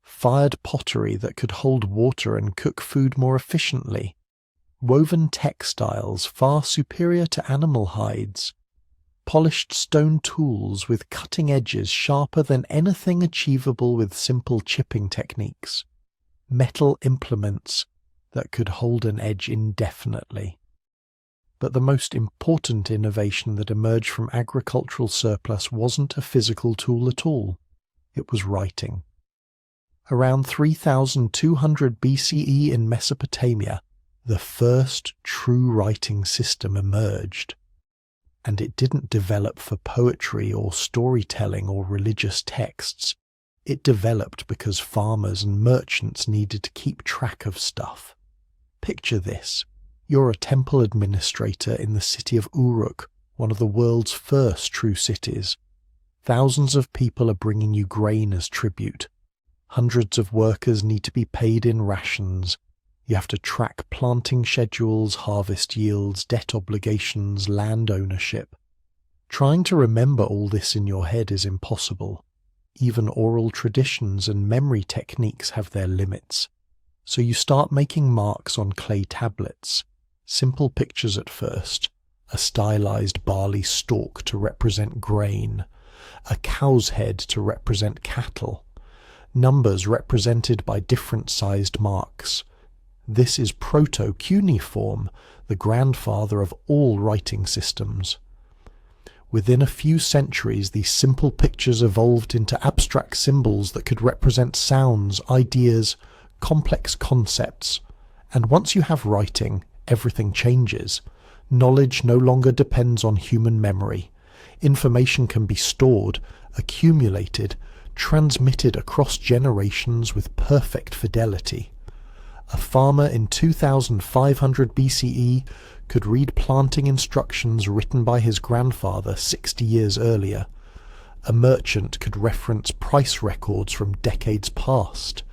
[SPEAKER 1] Fired pottery that could hold water and cook food more efficiently. Woven textiles far superior to animal hides. Polished stone tools with cutting edges sharper than anything achievable with simple chipping techniques. Metal implements that could hold an edge indefinitely. But the most important innovation that emerged from agricultural surplus wasn't a physical tool at all. It was writing. Around 3200 BCE in Mesopotamia, the first true writing system emerged. And it didn't develop for poetry or storytelling or religious texts. It developed because farmers and merchants needed to keep track of stuff. Picture this. You're a temple administrator in the city of Uruk, one of the world's first true cities. Thousands of people are bringing you grain as tribute. Hundreds of workers need to be paid in rations. You have to track planting schedules, harvest yields, debt obligations, land ownership. Trying to remember all this in your head is impossible. Even oral traditions and memory techniques have their limits. So you start making marks on clay tablets. Simple pictures at first. A stylized barley stalk to represent grain. A cow's head to represent cattle. Numbers represented by different-sized marks. This is proto-cuneiform, the grandfather of all writing systems. Within a few centuries, these simple pictures evolved into abstract symbols that could represent sounds, ideas, complex concepts. And once you have writing, everything changes. Knowledge no longer depends on human memory. Information can be stored, accumulated, transmitted across generations with perfect fidelity. A farmer in 2500 BCE could read planting instructions written by his grandfather 60 years earlier. A merchant could reference price records from decades past.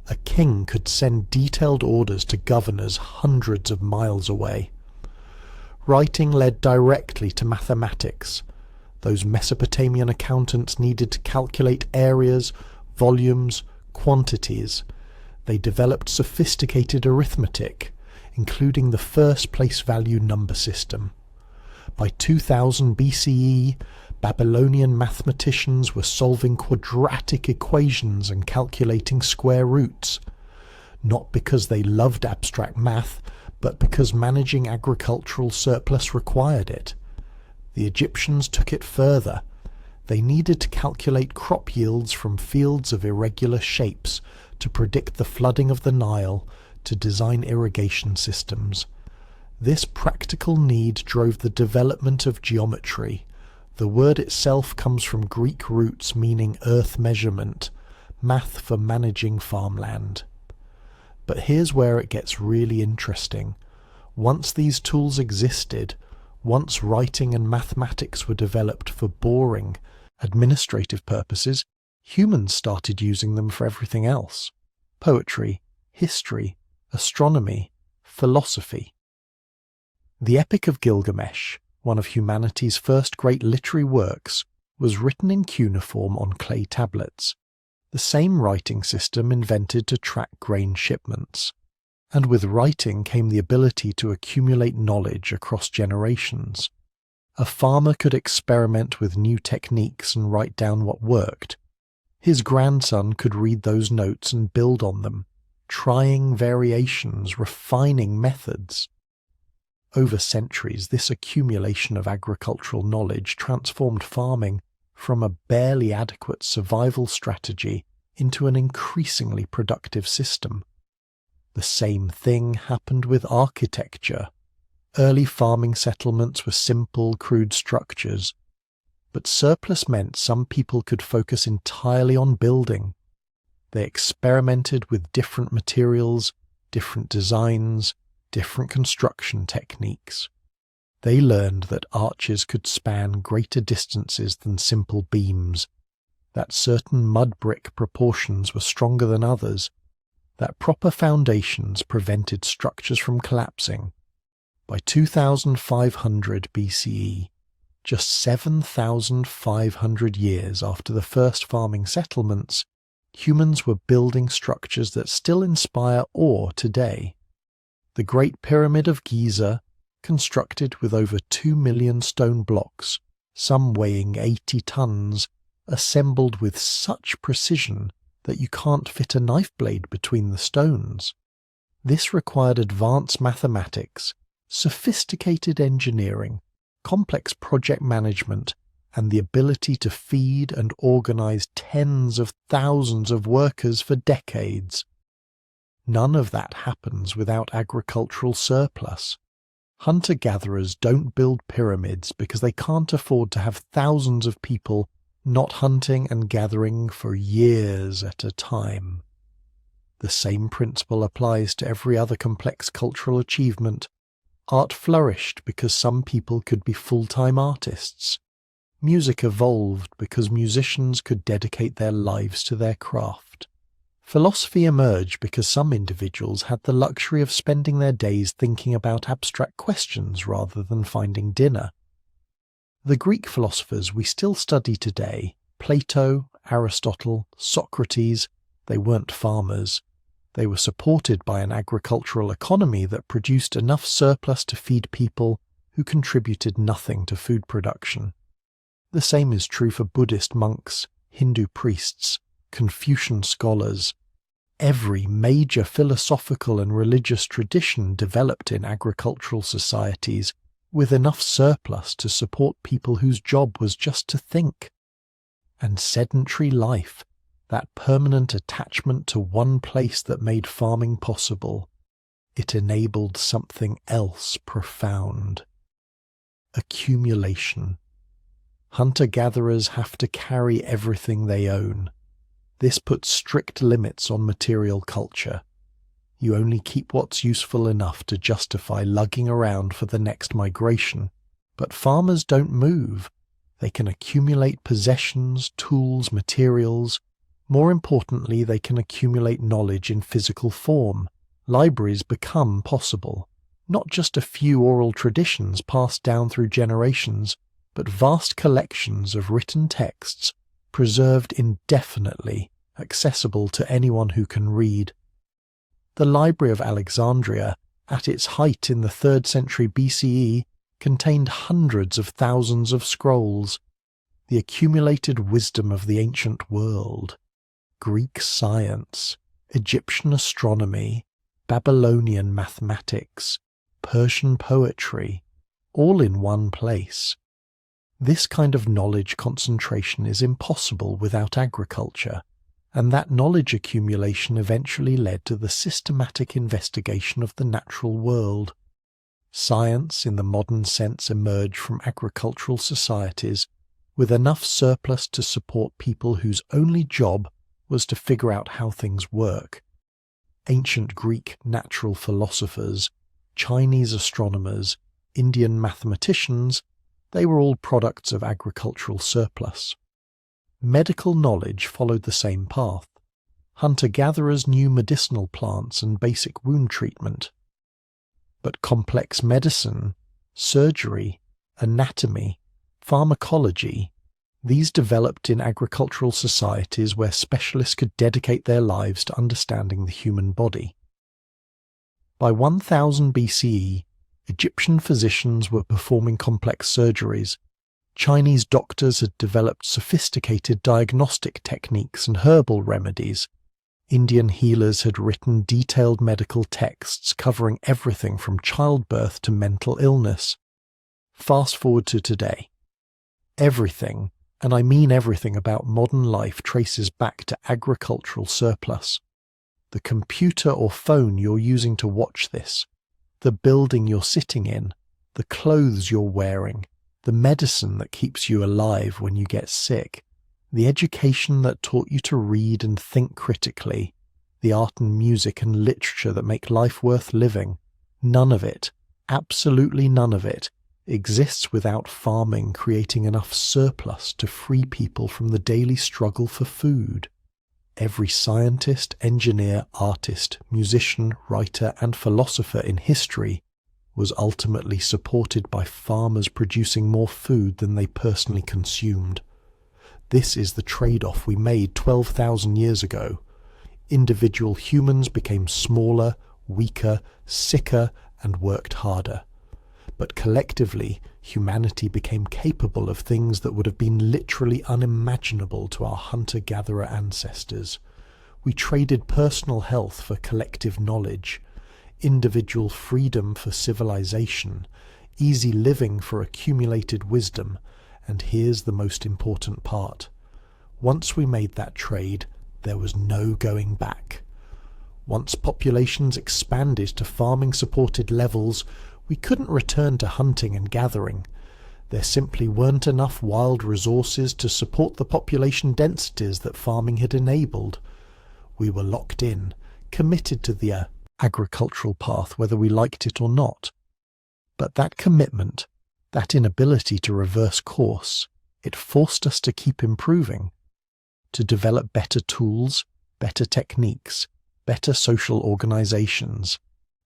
[SPEAKER 1] A king could send detailed orders to governors hundreds of miles away. Writing led directly to mathematics. Those Mesopotamian accountants needed to calculate areas, volumes, quantities. They developed sophisticated arithmetic, including the first place value number system. By 2000 BCE, Babylonian mathematicians were solving quadratic equations and calculating square roots, not because they loved abstract math, but because managing agricultural surplus required it. The Egyptians took it further. They needed to calculate crop yields from fields of irregular shapes, to predict the flooding of the Nile, to design irrigation systems. This practical need drove the development of geometry. The word itself comes from Greek roots meaning earth measurement, math for managing farmland. But here's where it gets really interesting. Once these tools existed, once writing and mathematics were developed for boring, administrative purposes, humans started using them for everything else. Poetry, history, astronomy, philosophy. The Epic of Gilgamesh, one of humanity's first great literary works, was written in cuneiform on clay tablets, the same writing system invented to track grain shipments. And with writing came the ability to accumulate knowledge across generations. A farmer could experiment with new techniques and write down what worked. His grandson could read those notes and build on them, trying variations, refining methods. Over centuries, this accumulation of agricultural knowledge transformed farming from a barely adequate survival strategy into an increasingly productive system. The same thing happened with architecture. Early farming settlements were simple, crude structures, but surplus meant some people could focus entirely on building. They experimented with different materials, different designs, different construction techniques. They learned that arches could span greater distances than simple beams, that certain mud brick proportions were stronger than others, that proper foundations prevented structures from collapsing. By 2500 BCE, just 7,500 years after the first farming settlements, humans were building structures that still inspire awe today. The Great Pyramid of Giza, constructed with over 2 million stone blocks, some weighing 80 tons, assembled with such precision that you can't fit a knife blade between the stones. This required advanced mathematics, sophisticated engineering, complex project management, and the ability to feed and organize tens of thousands of workers for decades. None of that happens without agricultural surplus. Hunter-gatherers don't build pyramids because they can't afford to have thousands of people not hunting and gathering for years at a time. The same principle applies to every other complex cultural achievement. Art flourished because some people could be full-time artists. Music evolved because musicians could dedicate their lives to their craft. Philosophy emerged because some individuals had the luxury of spending their days thinking about abstract questions rather than finding dinner. The Greek philosophers we still study today, Plato, Aristotle, Socrates, they weren't farmers. They were supported by an agricultural economy that produced enough surplus to feed people who contributed nothing to food production. The same is true for Buddhist monks, Hindu priests, Confucian scholars. Every major philosophical and religious tradition developed in agricultural societies with enough surplus to support people whose job was just to think. And sedentary life, that permanent attachment to one place that made farming possible, it enabled something else profound. Accumulation. Hunter-gatherers have to carry everything they own. This puts strict limits on material culture. You only keep what's useful enough to justify lugging around for the next migration. But farmers don't move. They can accumulate possessions, tools, materials. More importantly, they can accumulate knowledge in physical form. Libraries become possible. Not just a few oral traditions passed down through generations, but vast collections of written texts preserved indefinitely, accessible to anyone who can read. The Library of Alexandria, at its height in the 3rd century BCE, contained hundreds of thousands of scrolls, the accumulated wisdom of the ancient world. Greek science, Egyptian astronomy, Babylonian mathematics, Persian poetry, all in one place. This kind of knowledge concentration is impossible without agriculture, and that knowledge accumulation eventually led to the systematic investigation of the natural world. Science, in the modern sense, emerged from agricultural societies with enough surplus to support people whose only job was to figure out how things work. Ancient Greek natural philosophers, Chinese astronomers, Indian mathematicians, they were all products of agricultural surplus. Medical knowledge followed the same path. Hunter-gatherers knew medicinal plants and basic wound treatment. But complex medicine, surgery, anatomy, pharmacology, these developed in agricultural societies where specialists could dedicate their lives to understanding the human body. By 1000 BCE, Egyptian physicians were performing complex surgeries. Chinese doctors had developed sophisticated diagnostic techniques and herbal remedies. Indian healers had written detailed medical texts covering everything from childbirth to mental illness. Fast forward to today. Everything, And I mean everything about modern life traces back to agricultural surplus. The computer or phone you're using to watch this, the building you're sitting in, the clothes you're wearing, the medicine that keeps you alive when you get sick, the education that taught you to read and think critically, the art and music and literature that make life worth living, none of it, absolutely none of it, exists without farming creating enough surplus to free people from the daily struggle for food. Every scientist, engineer, artist, musician, writer, and philosopher in history was ultimately supported by farmers producing more food than they personally consumed. This is the trade-off we made 12,000 years ago. Individual humans became smaller, weaker, sicker, and worked harder. But collectively, humanity became capable of things that would have been literally unimaginable to our hunter-gatherer ancestors. We traded personal health for collective knowledge, individual freedom for civilization, easy living for accumulated wisdom, and here's the most important part. Once we made that trade, there was no going back. Once populations expanded to farming-supported levels, we couldn't return to hunting and gathering. There simply weren't enough wild resources to support the population densities that farming had enabled. We were locked in, committed to the agricultural path whether we liked it or not. But that commitment, that inability to reverse course, it forced us to keep improving, to develop better tools, better techniques, better social organizations.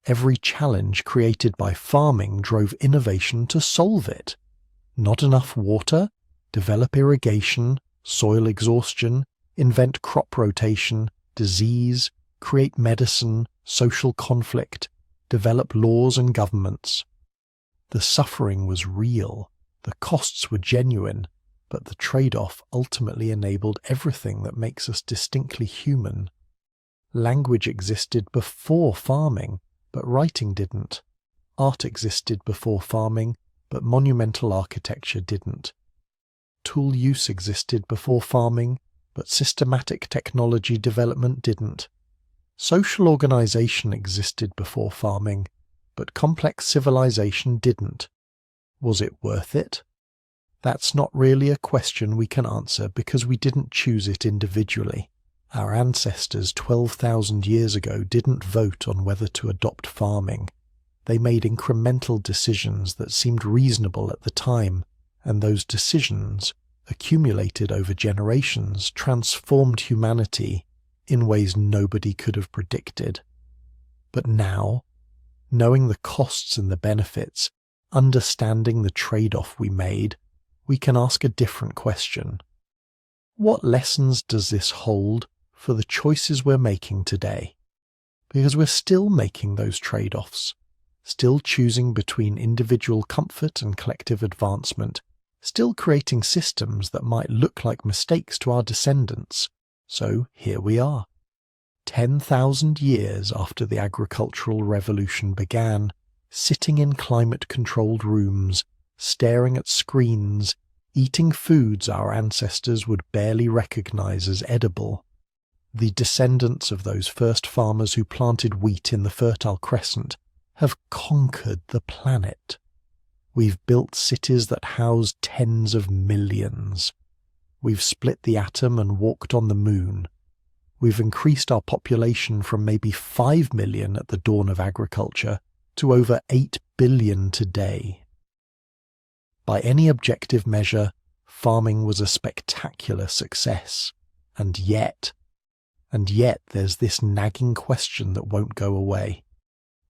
[SPEAKER 1] Every challenge created by farming drove innovation to solve it. Not enough water? Develop irrigation, soil exhaustion, invent crop rotation, disease, create medicine, social conflict, develop laws and governments. The suffering was real, the costs were genuine, but the trade-off ultimately enabled everything that makes us distinctly human. Language existed before farming, but writing didn't. Art existed before farming, but monumental architecture didn't. Tool use existed before farming, but systematic technology development didn't. Social organization existed before farming, but complex civilization didn't. Was it worth it? That's not really a question we can answer because we didn't choose it individually. Our ancestors 12,000 years ago didn't vote on whether to adopt farming. They made incremental decisions that seemed reasonable at the time, and those decisions, accumulated over generations, transformed humanity in ways nobody could have predicted. But now, knowing the costs and the benefits, understanding the trade-off we made, we can ask a different question. What lessons does this hold for the choices we're making today? Because we're still making those trade-offs, still choosing between individual comfort and collective advancement, still creating systems that might look like mistakes to our descendants. So here we are, 10,000 years after the agricultural revolution began, sitting in climate-controlled rooms, staring at screens, eating foods our ancestors would barely recognize as edible. The descendants of those first farmers who planted wheat in the Fertile Crescent have conquered the planet. We've built cities that house tens of millions. We've split the atom and walked on the moon. We've increased our population from maybe 5 million at the dawn of agriculture to over 8 billion today. By any objective measure, farming was a spectacular success. And yet there's this nagging question that won't go away.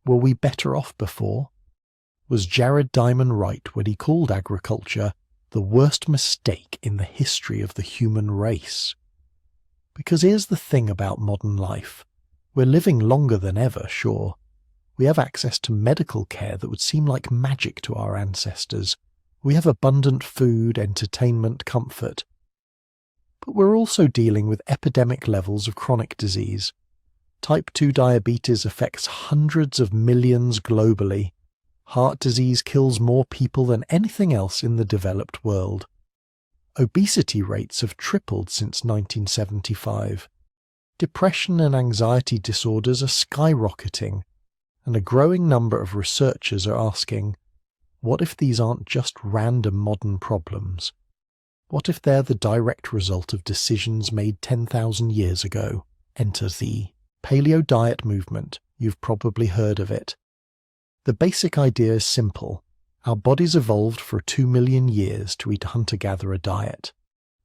[SPEAKER 1] Were we better off before? Was Jared Diamond right when he called agriculture the worst mistake in the history of the human race? Because here's the thing about modern life. We're living longer than ever, sure. We have access to medical care that would seem like magic to our ancestors. We have abundant food, entertainment, comfort. But we're also dealing with epidemic levels of chronic disease. Type 2 diabetes affects hundreds of millions globally. Heart disease kills more people than anything else in the developed world. Obesity rates have tripled since 1975. Depression and anxiety disorders are skyrocketing, and a growing number of researchers are asking, what if these aren't just random modern problems? What if they're the direct result of decisions made 10,000 years ago? Enter the paleo diet movement. You've probably heard of it. The basic idea is simple. Our bodies evolved for 2 million years to eat a hunter-gatherer diet.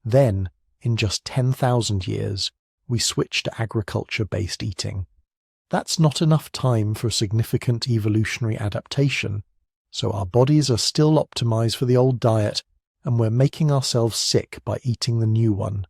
[SPEAKER 1] Then, in just 10,000 years, we switched to agriculture-based eating. That's not enough time for significant evolutionary adaptation, so our bodies are still optimized for the old diet, and we're making ourselves sick by eating the new one.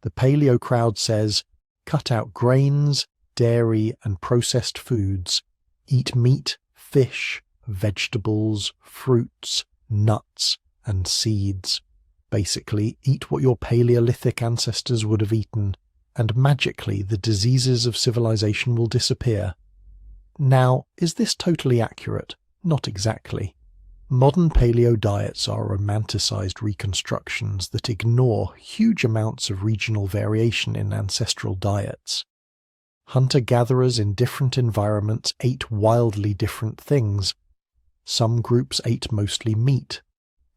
[SPEAKER 1] The paleo crowd says, cut out grains, dairy, and processed foods. Eat meat, fish, vegetables, fruits, nuts, and seeds. Basically, eat what your Paleolithic ancestors would have eaten, and magically the diseases of civilization will disappear. Now, is this totally accurate? Not exactly. Modern paleo diets are romanticized reconstructions that ignore huge amounts of regional variation in ancestral diets. Hunter-gatherers in different environments ate wildly different things. Some groups ate mostly meat.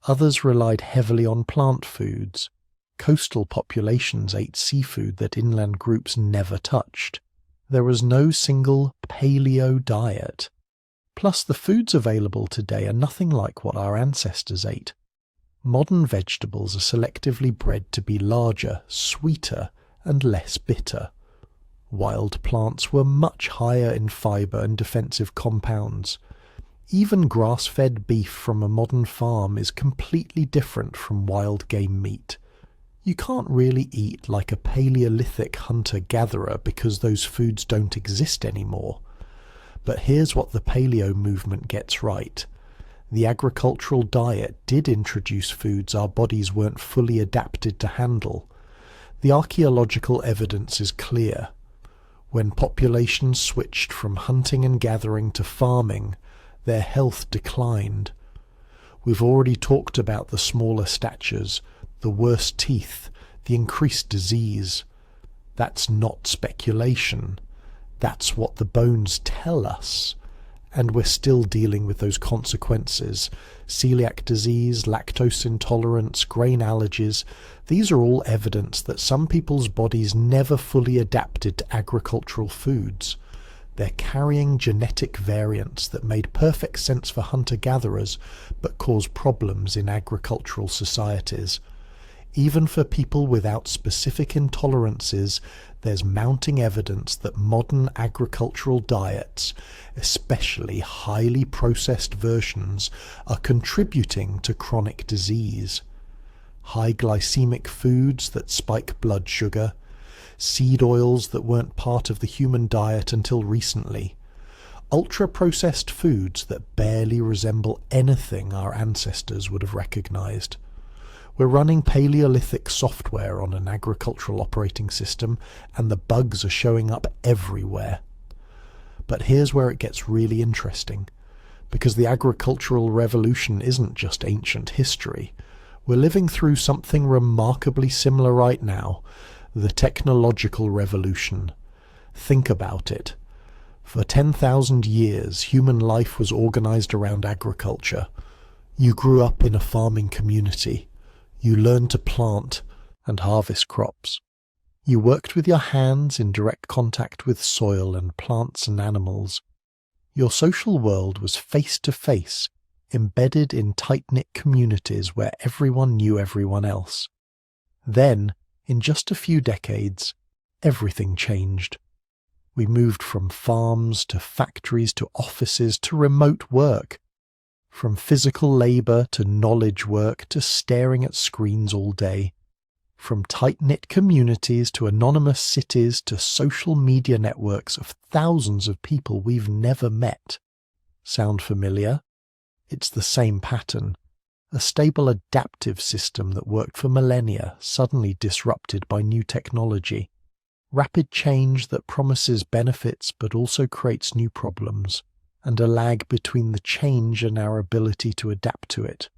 [SPEAKER 1] Others relied heavily on plant foods. Coastal populations ate seafood that inland groups never touched. There was no single paleo diet. Plus, the foods available today are nothing like what our ancestors ate. Modern vegetables are selectively bred to be larger, sweeter, and less bitter. Wild plants were much higher in fiber and defensive compounds. Even grass-fed beef from a modern farm is completely different from wild game meat. You can't really eat like a Paleolithic hunter-gatherer because those foods don't exist anymore. But here's what the paleo movement gets right. The agricultural diet did introduce foods our bodies weren't fully adapted to handle. The archaeological evidence is clear. When populations switched from hunting and gathering to farming, their health declined. We've already talked about the smaller statures, the worse teeth, the increased disease. That's not speculation. That's what the bones tell us. And we're still dealing with those consequences. Celiac disease, lactose intolerance, grain allergies, these are all evidence that some people's bodies never fully adapted to agricultural foods. They're carrying genetic variants that made perfect sense for hunter-gatherers but cause problems in agricultural societies. Even for people without specific intolerances, there's mounting evidence that modern agricultural diets, especially highly processed versions, are contributing to chronic disease. High glycemic foods that spike blood sugar, seed oils that weren't part of the human diet until recently, ultra-processed foods that barely resemble anything our ancestors would have recognized. We're running Paleolithic software on an agricultural operating system, and the bugs are showing up everywhere. But here's where it gets really interesting, because the agricultural revolution isn't just ancient history. We're living through something remarkably similar right now, the technological revolution. Think about it. For 10,000 years, human life was organized around agriculture. You grew up in a farming community. You learned to plant and harvest crops. You worked with your hands in direct contact with soil and plants and animals. Your social world was face-to-face, embedded in tight-knit communities where everyone knew everyone else. Then, in just a few decades, everything changed. We moved from farms to factories to offices to remote work. From physical labour to knowledge work to staring at screens all day. From tight-knit communities to anonymous cities to social media networks of thousands of people we've never met. Sound familiar? It's the same pattern. A stable adaptive system that worked for millennia suddenly disrupted by new technology. Rapid change that promises benefits but also creates new problems. And a lag between the change and our ability to adapt to it.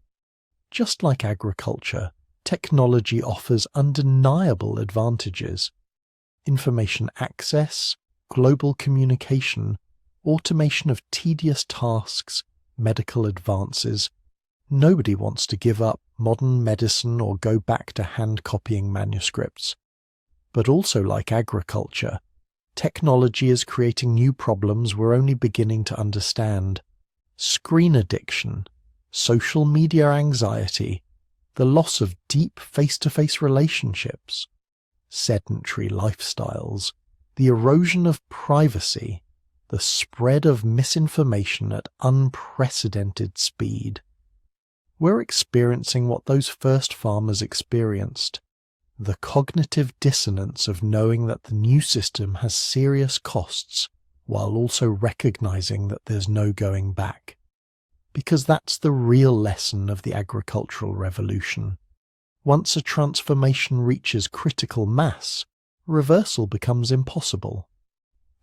[SPEAKER 1] Just like agriculture, technology offers undeniable advantages. Information access, global communication, automation of tedious tasks, medical advances. Nobody wants to give up modern medicine or go back to hand-copying manuscripts. But also like agriculture, technology is creating new problems we're only beginning to understand. Screen addiction, social media anxiety, the loss of deep face-to-face relationships, sedentary lifestyles, the erosion of privacy, the spread of misinformation at unprecedented speed. We're experiencing what those first farmers experienced, the cognitive dissonance of knowing that the new system has serious costs while also recognizing that there's no going back. Because that's the real lesson of the agricultural revolution. Once a transformation reaches critical mass, reversal becomes impossible.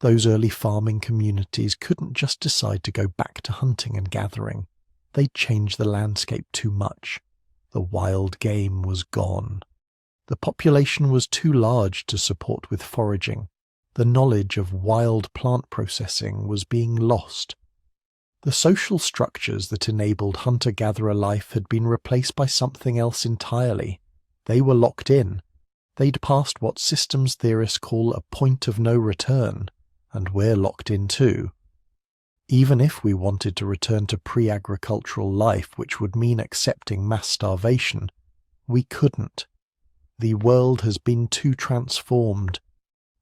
[SPEAKER 1] Those early farming communities couldn't just decide to go back to hunting and gathering. They'd changed the landscape too much. The wild game was gone. The population was too large to support with foraging. The knowledge of wild plant processing was being lost. The social structures that enabled hunter-gatherer life had been replaced by something else entirely. They were locked in. They'd passed what systems theorists call a point of no return, and we're locked in too. Even if we wanted to return to pre-agricultural life, which would mean accepting mass starvation, we couldn't. The world has been too transformed.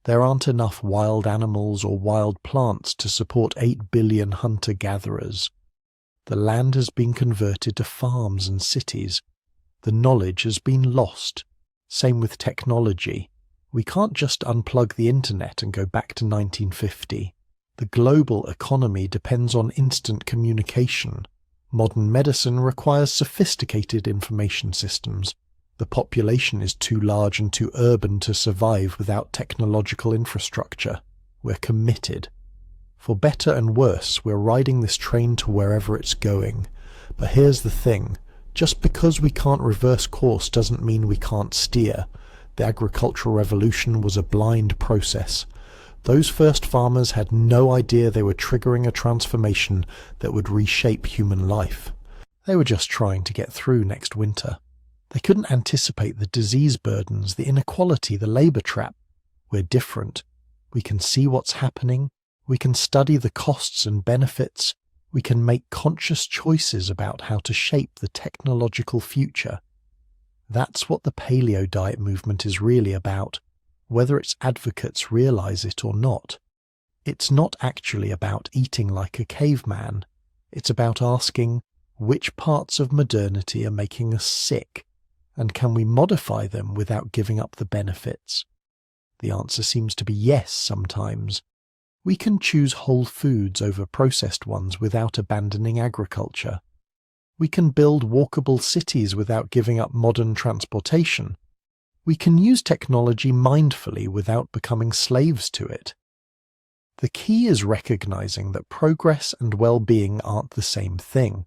[SPEAKER 1] There aren't enough wild animals or wild plants to support 8 billion hunter-gatherers. The land has been converted to farms and cities. The knowledge has been lost. Same with technology. We can't just unplug the internet and go back to 1950. The global economy depends on instant communication. Modern medicine requires sophisticated information systems. The population is too large and too urban to survive without technological infrastructure. We're committed. For better and worse, we're riding this train to wherever it's going. But here's the thing. Just because we can't reverse course doesn't mean we can't steer. The agricultural revolution was a blind process. Those first farmers had no idea they were triggering a transformation that would reshape human life. They were just trying to get through next winter. They couldn't anticipate the disease burdens, the inequality, the labour trap. We're different. We can see what's happening. We can study the costs and benefits. We can make conscious choices about how to shape the technological future. That's what the paleo diet movement is really about, whether its advocates realise it or not. It's not actually about eating like a caveman. It's about asking, which parts of modernity are making us sick, and can we modify them without giving up the benefits? The answer seems to be yes sometimes. We can choose whole foods over processed ones without abandoning agriculture. We can build walkable cities without giving up modern transportation. We can use technology mindfully without becoming slaves to it. The key is recognizing that progress and well-being aren't the same thing.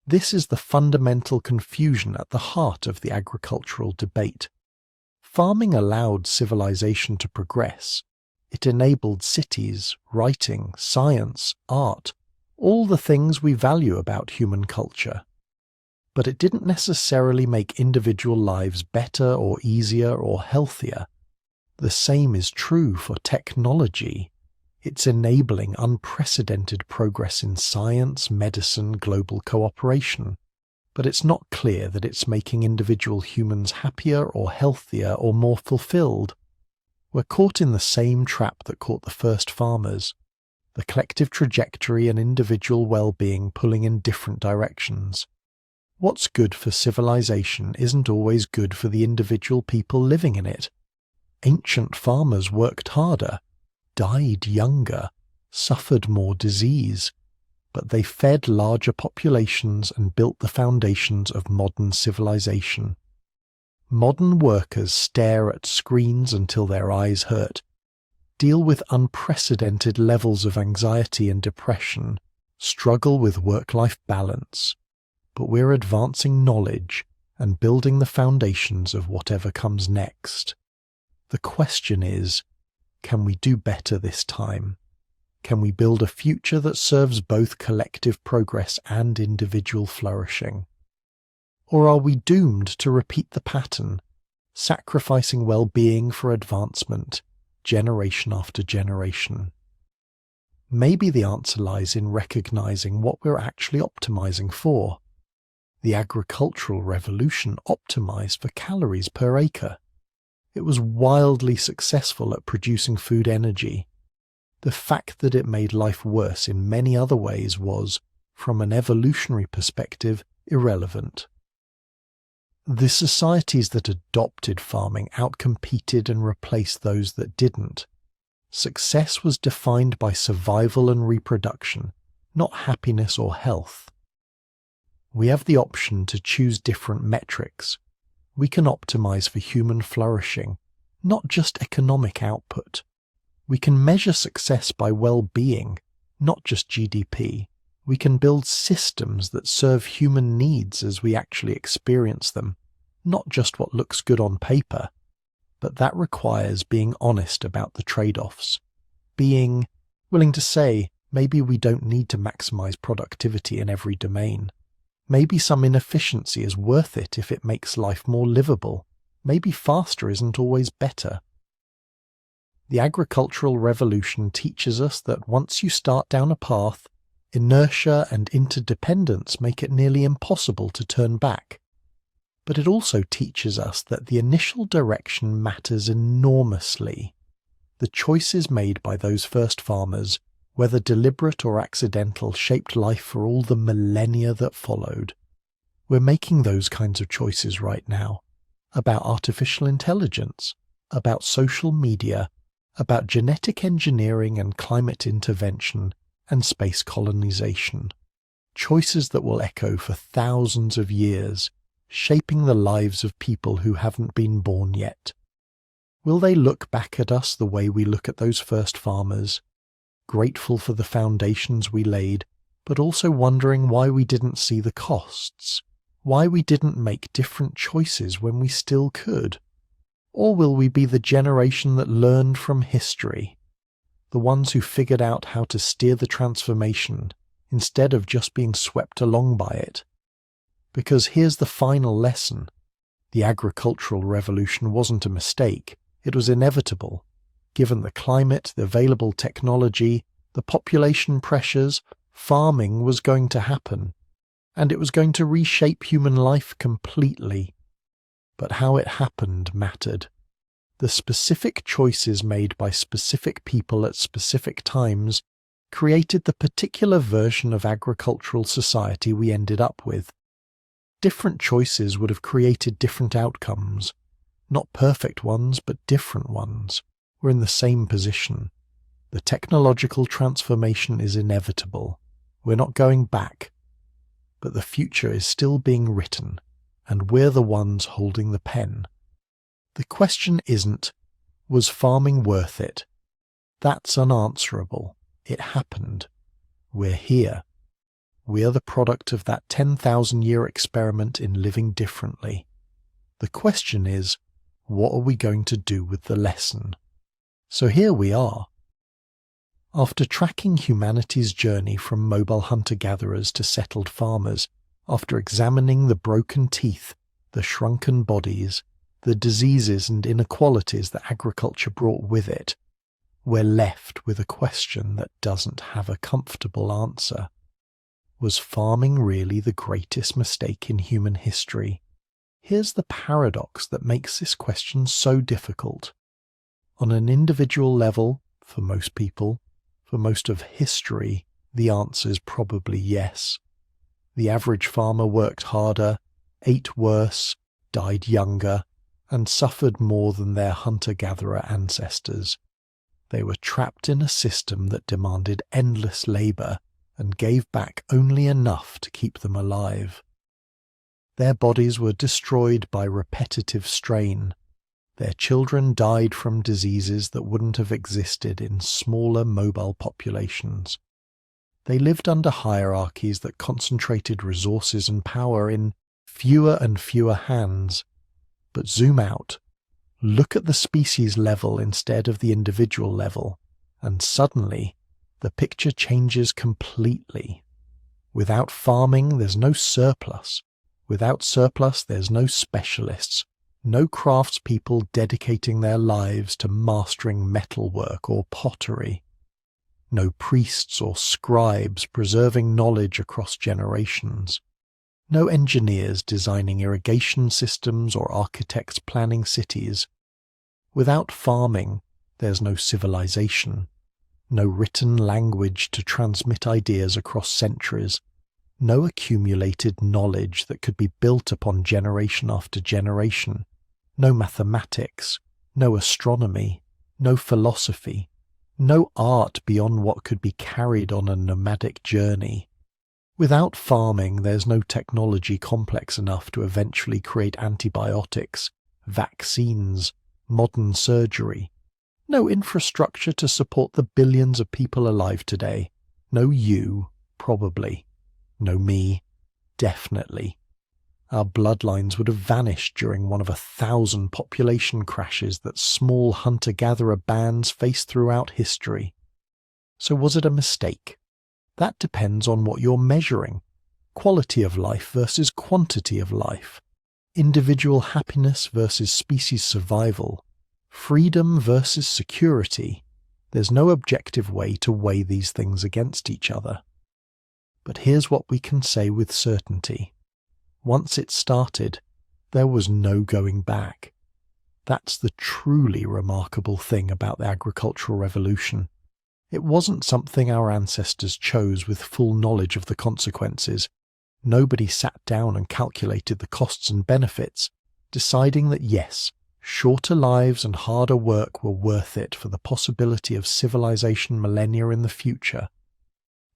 [SPEAKER 1] This is the fundamental confusion at the heart of the agricultural debate. Farming allowed civilization to progress. It enabled cities, writing, science, art, all the things we value about human culture. But it didn't necessarily make individual lives better or easier or healthier. The same is true for technology. It's enabling unprecedented progress in science, medicine, global cooperation. But it's not clear that it's making individual humans happier or healthier or more fulfilled. We're caught in the same trap that caught the first farmers. The collective trajectory and individual well-being pulling in different directions. What's good for civilization isn't always good for the individual people living in it. Ancient farmers worked harder, died younger, suffered more disease, but they fed larger populations and built the foundations of modern civilization. Modern workers stare at screens until their eyes hurt, deal with unprecedented levels of anxiety and depression, struggle with work-life balance. But we're advancing knowledge, and building the foundations of whatever comes next. The question is, can we do better this time? Can we build a future that serves both collective progress and individual flourishing? Or are we doomed to repeat the pattern, sacrificing well-being for advancement, generation after generation? Maybe the answer lies in recognizing what we're actually optimizing for. The agricultural revolution optimized for calories per acre. It was wildly successful at producing food energy. The fact that it made life worse in many other ways was, from an evolutionary perspective, irrelevant. The societies that adopted farming outcompeted and replaced those that didn't. Success was defined by survival and reproduction, not happiness or health. We have the option to choose different metrics. We can optimize for human flourishing, not just economic output. We can measure success by well-being, not just GDP. We can build systems that serve human needs as we actually experience them, not just what looks good on paper. But that requires being honest about the trade-offs, being willing to say, maybe we don't need to maximize productivity in every domain. Maybe some inefficiency is worth it if it makes life more livable. Maybe faster isn't always better. The agricultural revolution teaches us that once you start down a path, inertia and interdependence make it nearly impossible to turn back. But it also teaches us that the initial direction matters enormously. The choices made by those first farmers, whether deliberate or accidental, shaped life for all the millennia that followed. We're making those kinds of choices right now, about artificial intelligence, about social media, about genetic engineering and climate intervention, and space colonization. Choices that will echo for thousands of years, shaping the lives of people who haven't been born yet. Will they look back at us the way we look at those first farmers, grateful for the foundations we laid, but also wondering why we didn't see the costs, why we didn't make different choices when we still could? Or will we be the generation that learned from history, the ones who figured out how to steer the transformation instead of just being swept along by it? Because here's the final lesson. The agricultural revolution wasn't a mistake. It was inevitable. Given the climate, the available technology, the population pressures, farming was going to happen. And it was going to reshape human life completely. But how it happened mattered. The specific choices made by specific people at specific times created the particular version of agricultural society we ended up with. Different choices would have created different outcomes. Not perfect ones, but different ones. We're in the same position. The technological transformation is inevitable. We're not going back. But the future is still being written, and we're the ones holding the pen. The question isn't, was farming worth it? That's unanswerable. It happened. We're here. We are the product of that 10,000-year experiment in living differently. The question is, what are we going to do with the lesson? So here we are. After tracking humanity's journey from mobile hunter-gatherers to settled farmers, after examining the broken teeth, the shrunken bodies, the diseases and inequalities that agriculture brought with it, we're left with a question that doesn't have a comfortable answer. Was farming really the greatest mistake in human history? Here's the paradox that makes this question so difficult. On an individual level, for most people, for most of history, the answer is probably yes. The average farmer worked harder, ate worse, died younger, and suffered more than their hunter-gatherer ancestors. They were trapped in a system that demanded endless labor and gave back only enough to keep them alive. Their bodies were destroyed by repetitive strain. Their children died from diseases that wouldn't have existed in smaller mobile populations. They lived under hierarchies that concentrated resources and power in fewer and fewer hands. But zoom out, look at the species level instead of the individual level, and suddenly the picture changes completely. Without farming, there's no surplus. Without surplus, there's no specialists, no craftspeople dedicating their lives to mastering metalwork or pottery. No priests or scribes preserving knowledge across generations. No engineers designing irrigation systems or architects planning cities. Without farming, there's no civilization, no written language to transmit ideas across centuries, no accumulated knowledge that could be built upon generation after generation, no mathematics, no astronomy, no philosophy, no art beyond what could be carried on a nomadic journey. Without farming, there's no technology complex enough to eventually create antibiotics, vaccines, modern surgery. No infrastructure to support the billions of people alive today. No you, probably. No me, definitely. Our bloodlines would have vanished during one of 1,000 population crashes that small hunter-gatherer bands face throughout history. So was it a mistake? That depends on what you're measuring. Quality of life versus quantity of life. Individual happiness versus species survival. Freedom versus security. There's no objective way to weigh these things against each other. But here's what we can say with certainty. Once it started, there was no going back. That's the truly remarkable thing about the agricultural revolution. It wasn't something our ancestors chose with full knowledge of the consequences. Nobody sat down and calculated the costs and benefits, deciding that yes, shorter lives and harder work were worth it for the possibility of civilization millennia in the future.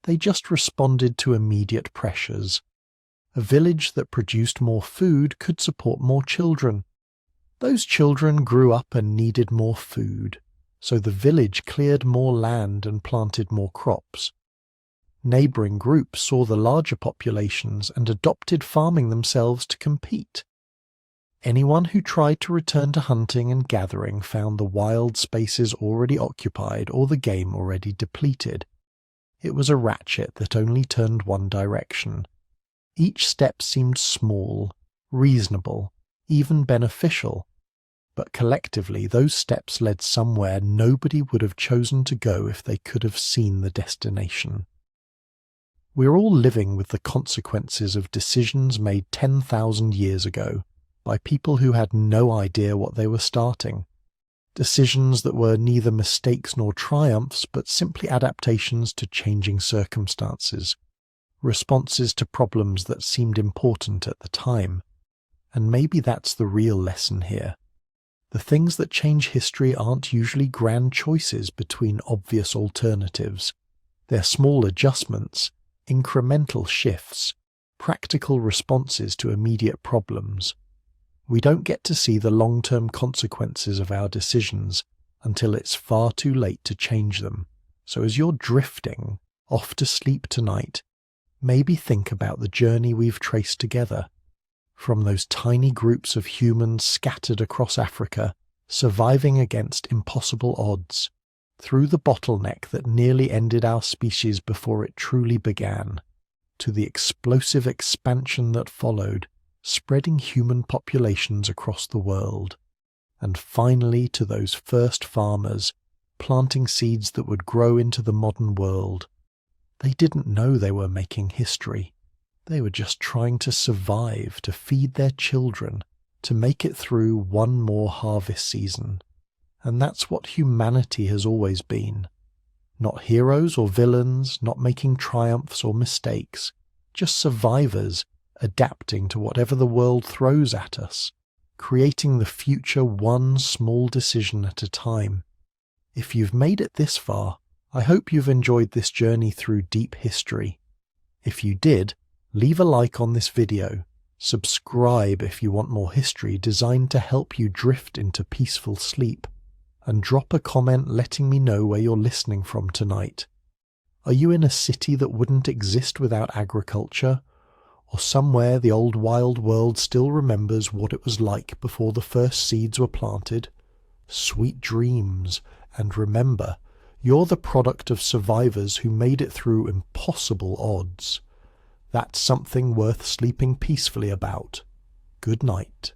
[SPEAKER 1] They just responded to immediate pressures. A village that produced more food could support more children. Those children grew up and needed more food, so the village cleared more land and planted more crops. Neighbouring groups saw the larger populations and adopted farming themselves to compete. Anyone who tried to return to hunting and gathering found the wild spaces already occupied or the game already depleted. It was a ratchet that only turned one direction. Each step seemed small, reasonable, even beneficial, but collectively those steps led somewhere nobody would have chosen to go if they could have seen the destination. We're all living with the consequences of decisions made 10,000 years ago by people who had no idea what they were starting. Decisions that were neither mistakes nor triumphs, but simply adaptations to changing circumstances, responses to problems that seemed important at the time. And maybe that's the real lesson here. The things that change history aren't usually grand choices between obvious alternatives. They're small adjustments, incremental shifts, practical responses to immediate problems. We don't get to see the long-term consequences of our decisions until it's far too late to change them. So as you're drifting off to sleep tonight, maybe think about the journey we've traced together. From those tiny groups of humans scattered across Africa, surviving against impossible odds, through the bottleneck that nearly ended our species before it truly began, to the explosive expansion that followed, spreading human populations across the world, and finally to those first farmers planting seeds that would grow into the modern world. They didn't know they were making history. They were just trying to survive, to feed their children, to make it through one more harvest season. And that's what humanity has always been. Not heroes or villains, not making triumphs or mistakes, just survivors adapting to whatever the world throws at us, creating the future one small decision at a time. If you've made it this far, I hope you've enjoyed this journey through deep history. If you did, leave a like on this video, subscribe if you want more history designed to help you drift into peaceful sleep, and drop a comment letting me know where you're listening from tonight. Are you in a city that wouldn't exist without agriculture? Or somewhere the old wild world still remembers what it was like before the first seeds were planted. Sweet dreams, and remember, you're the product of survivors who made it through impossible odds. That's something worth sleeping peacefully about. Good night.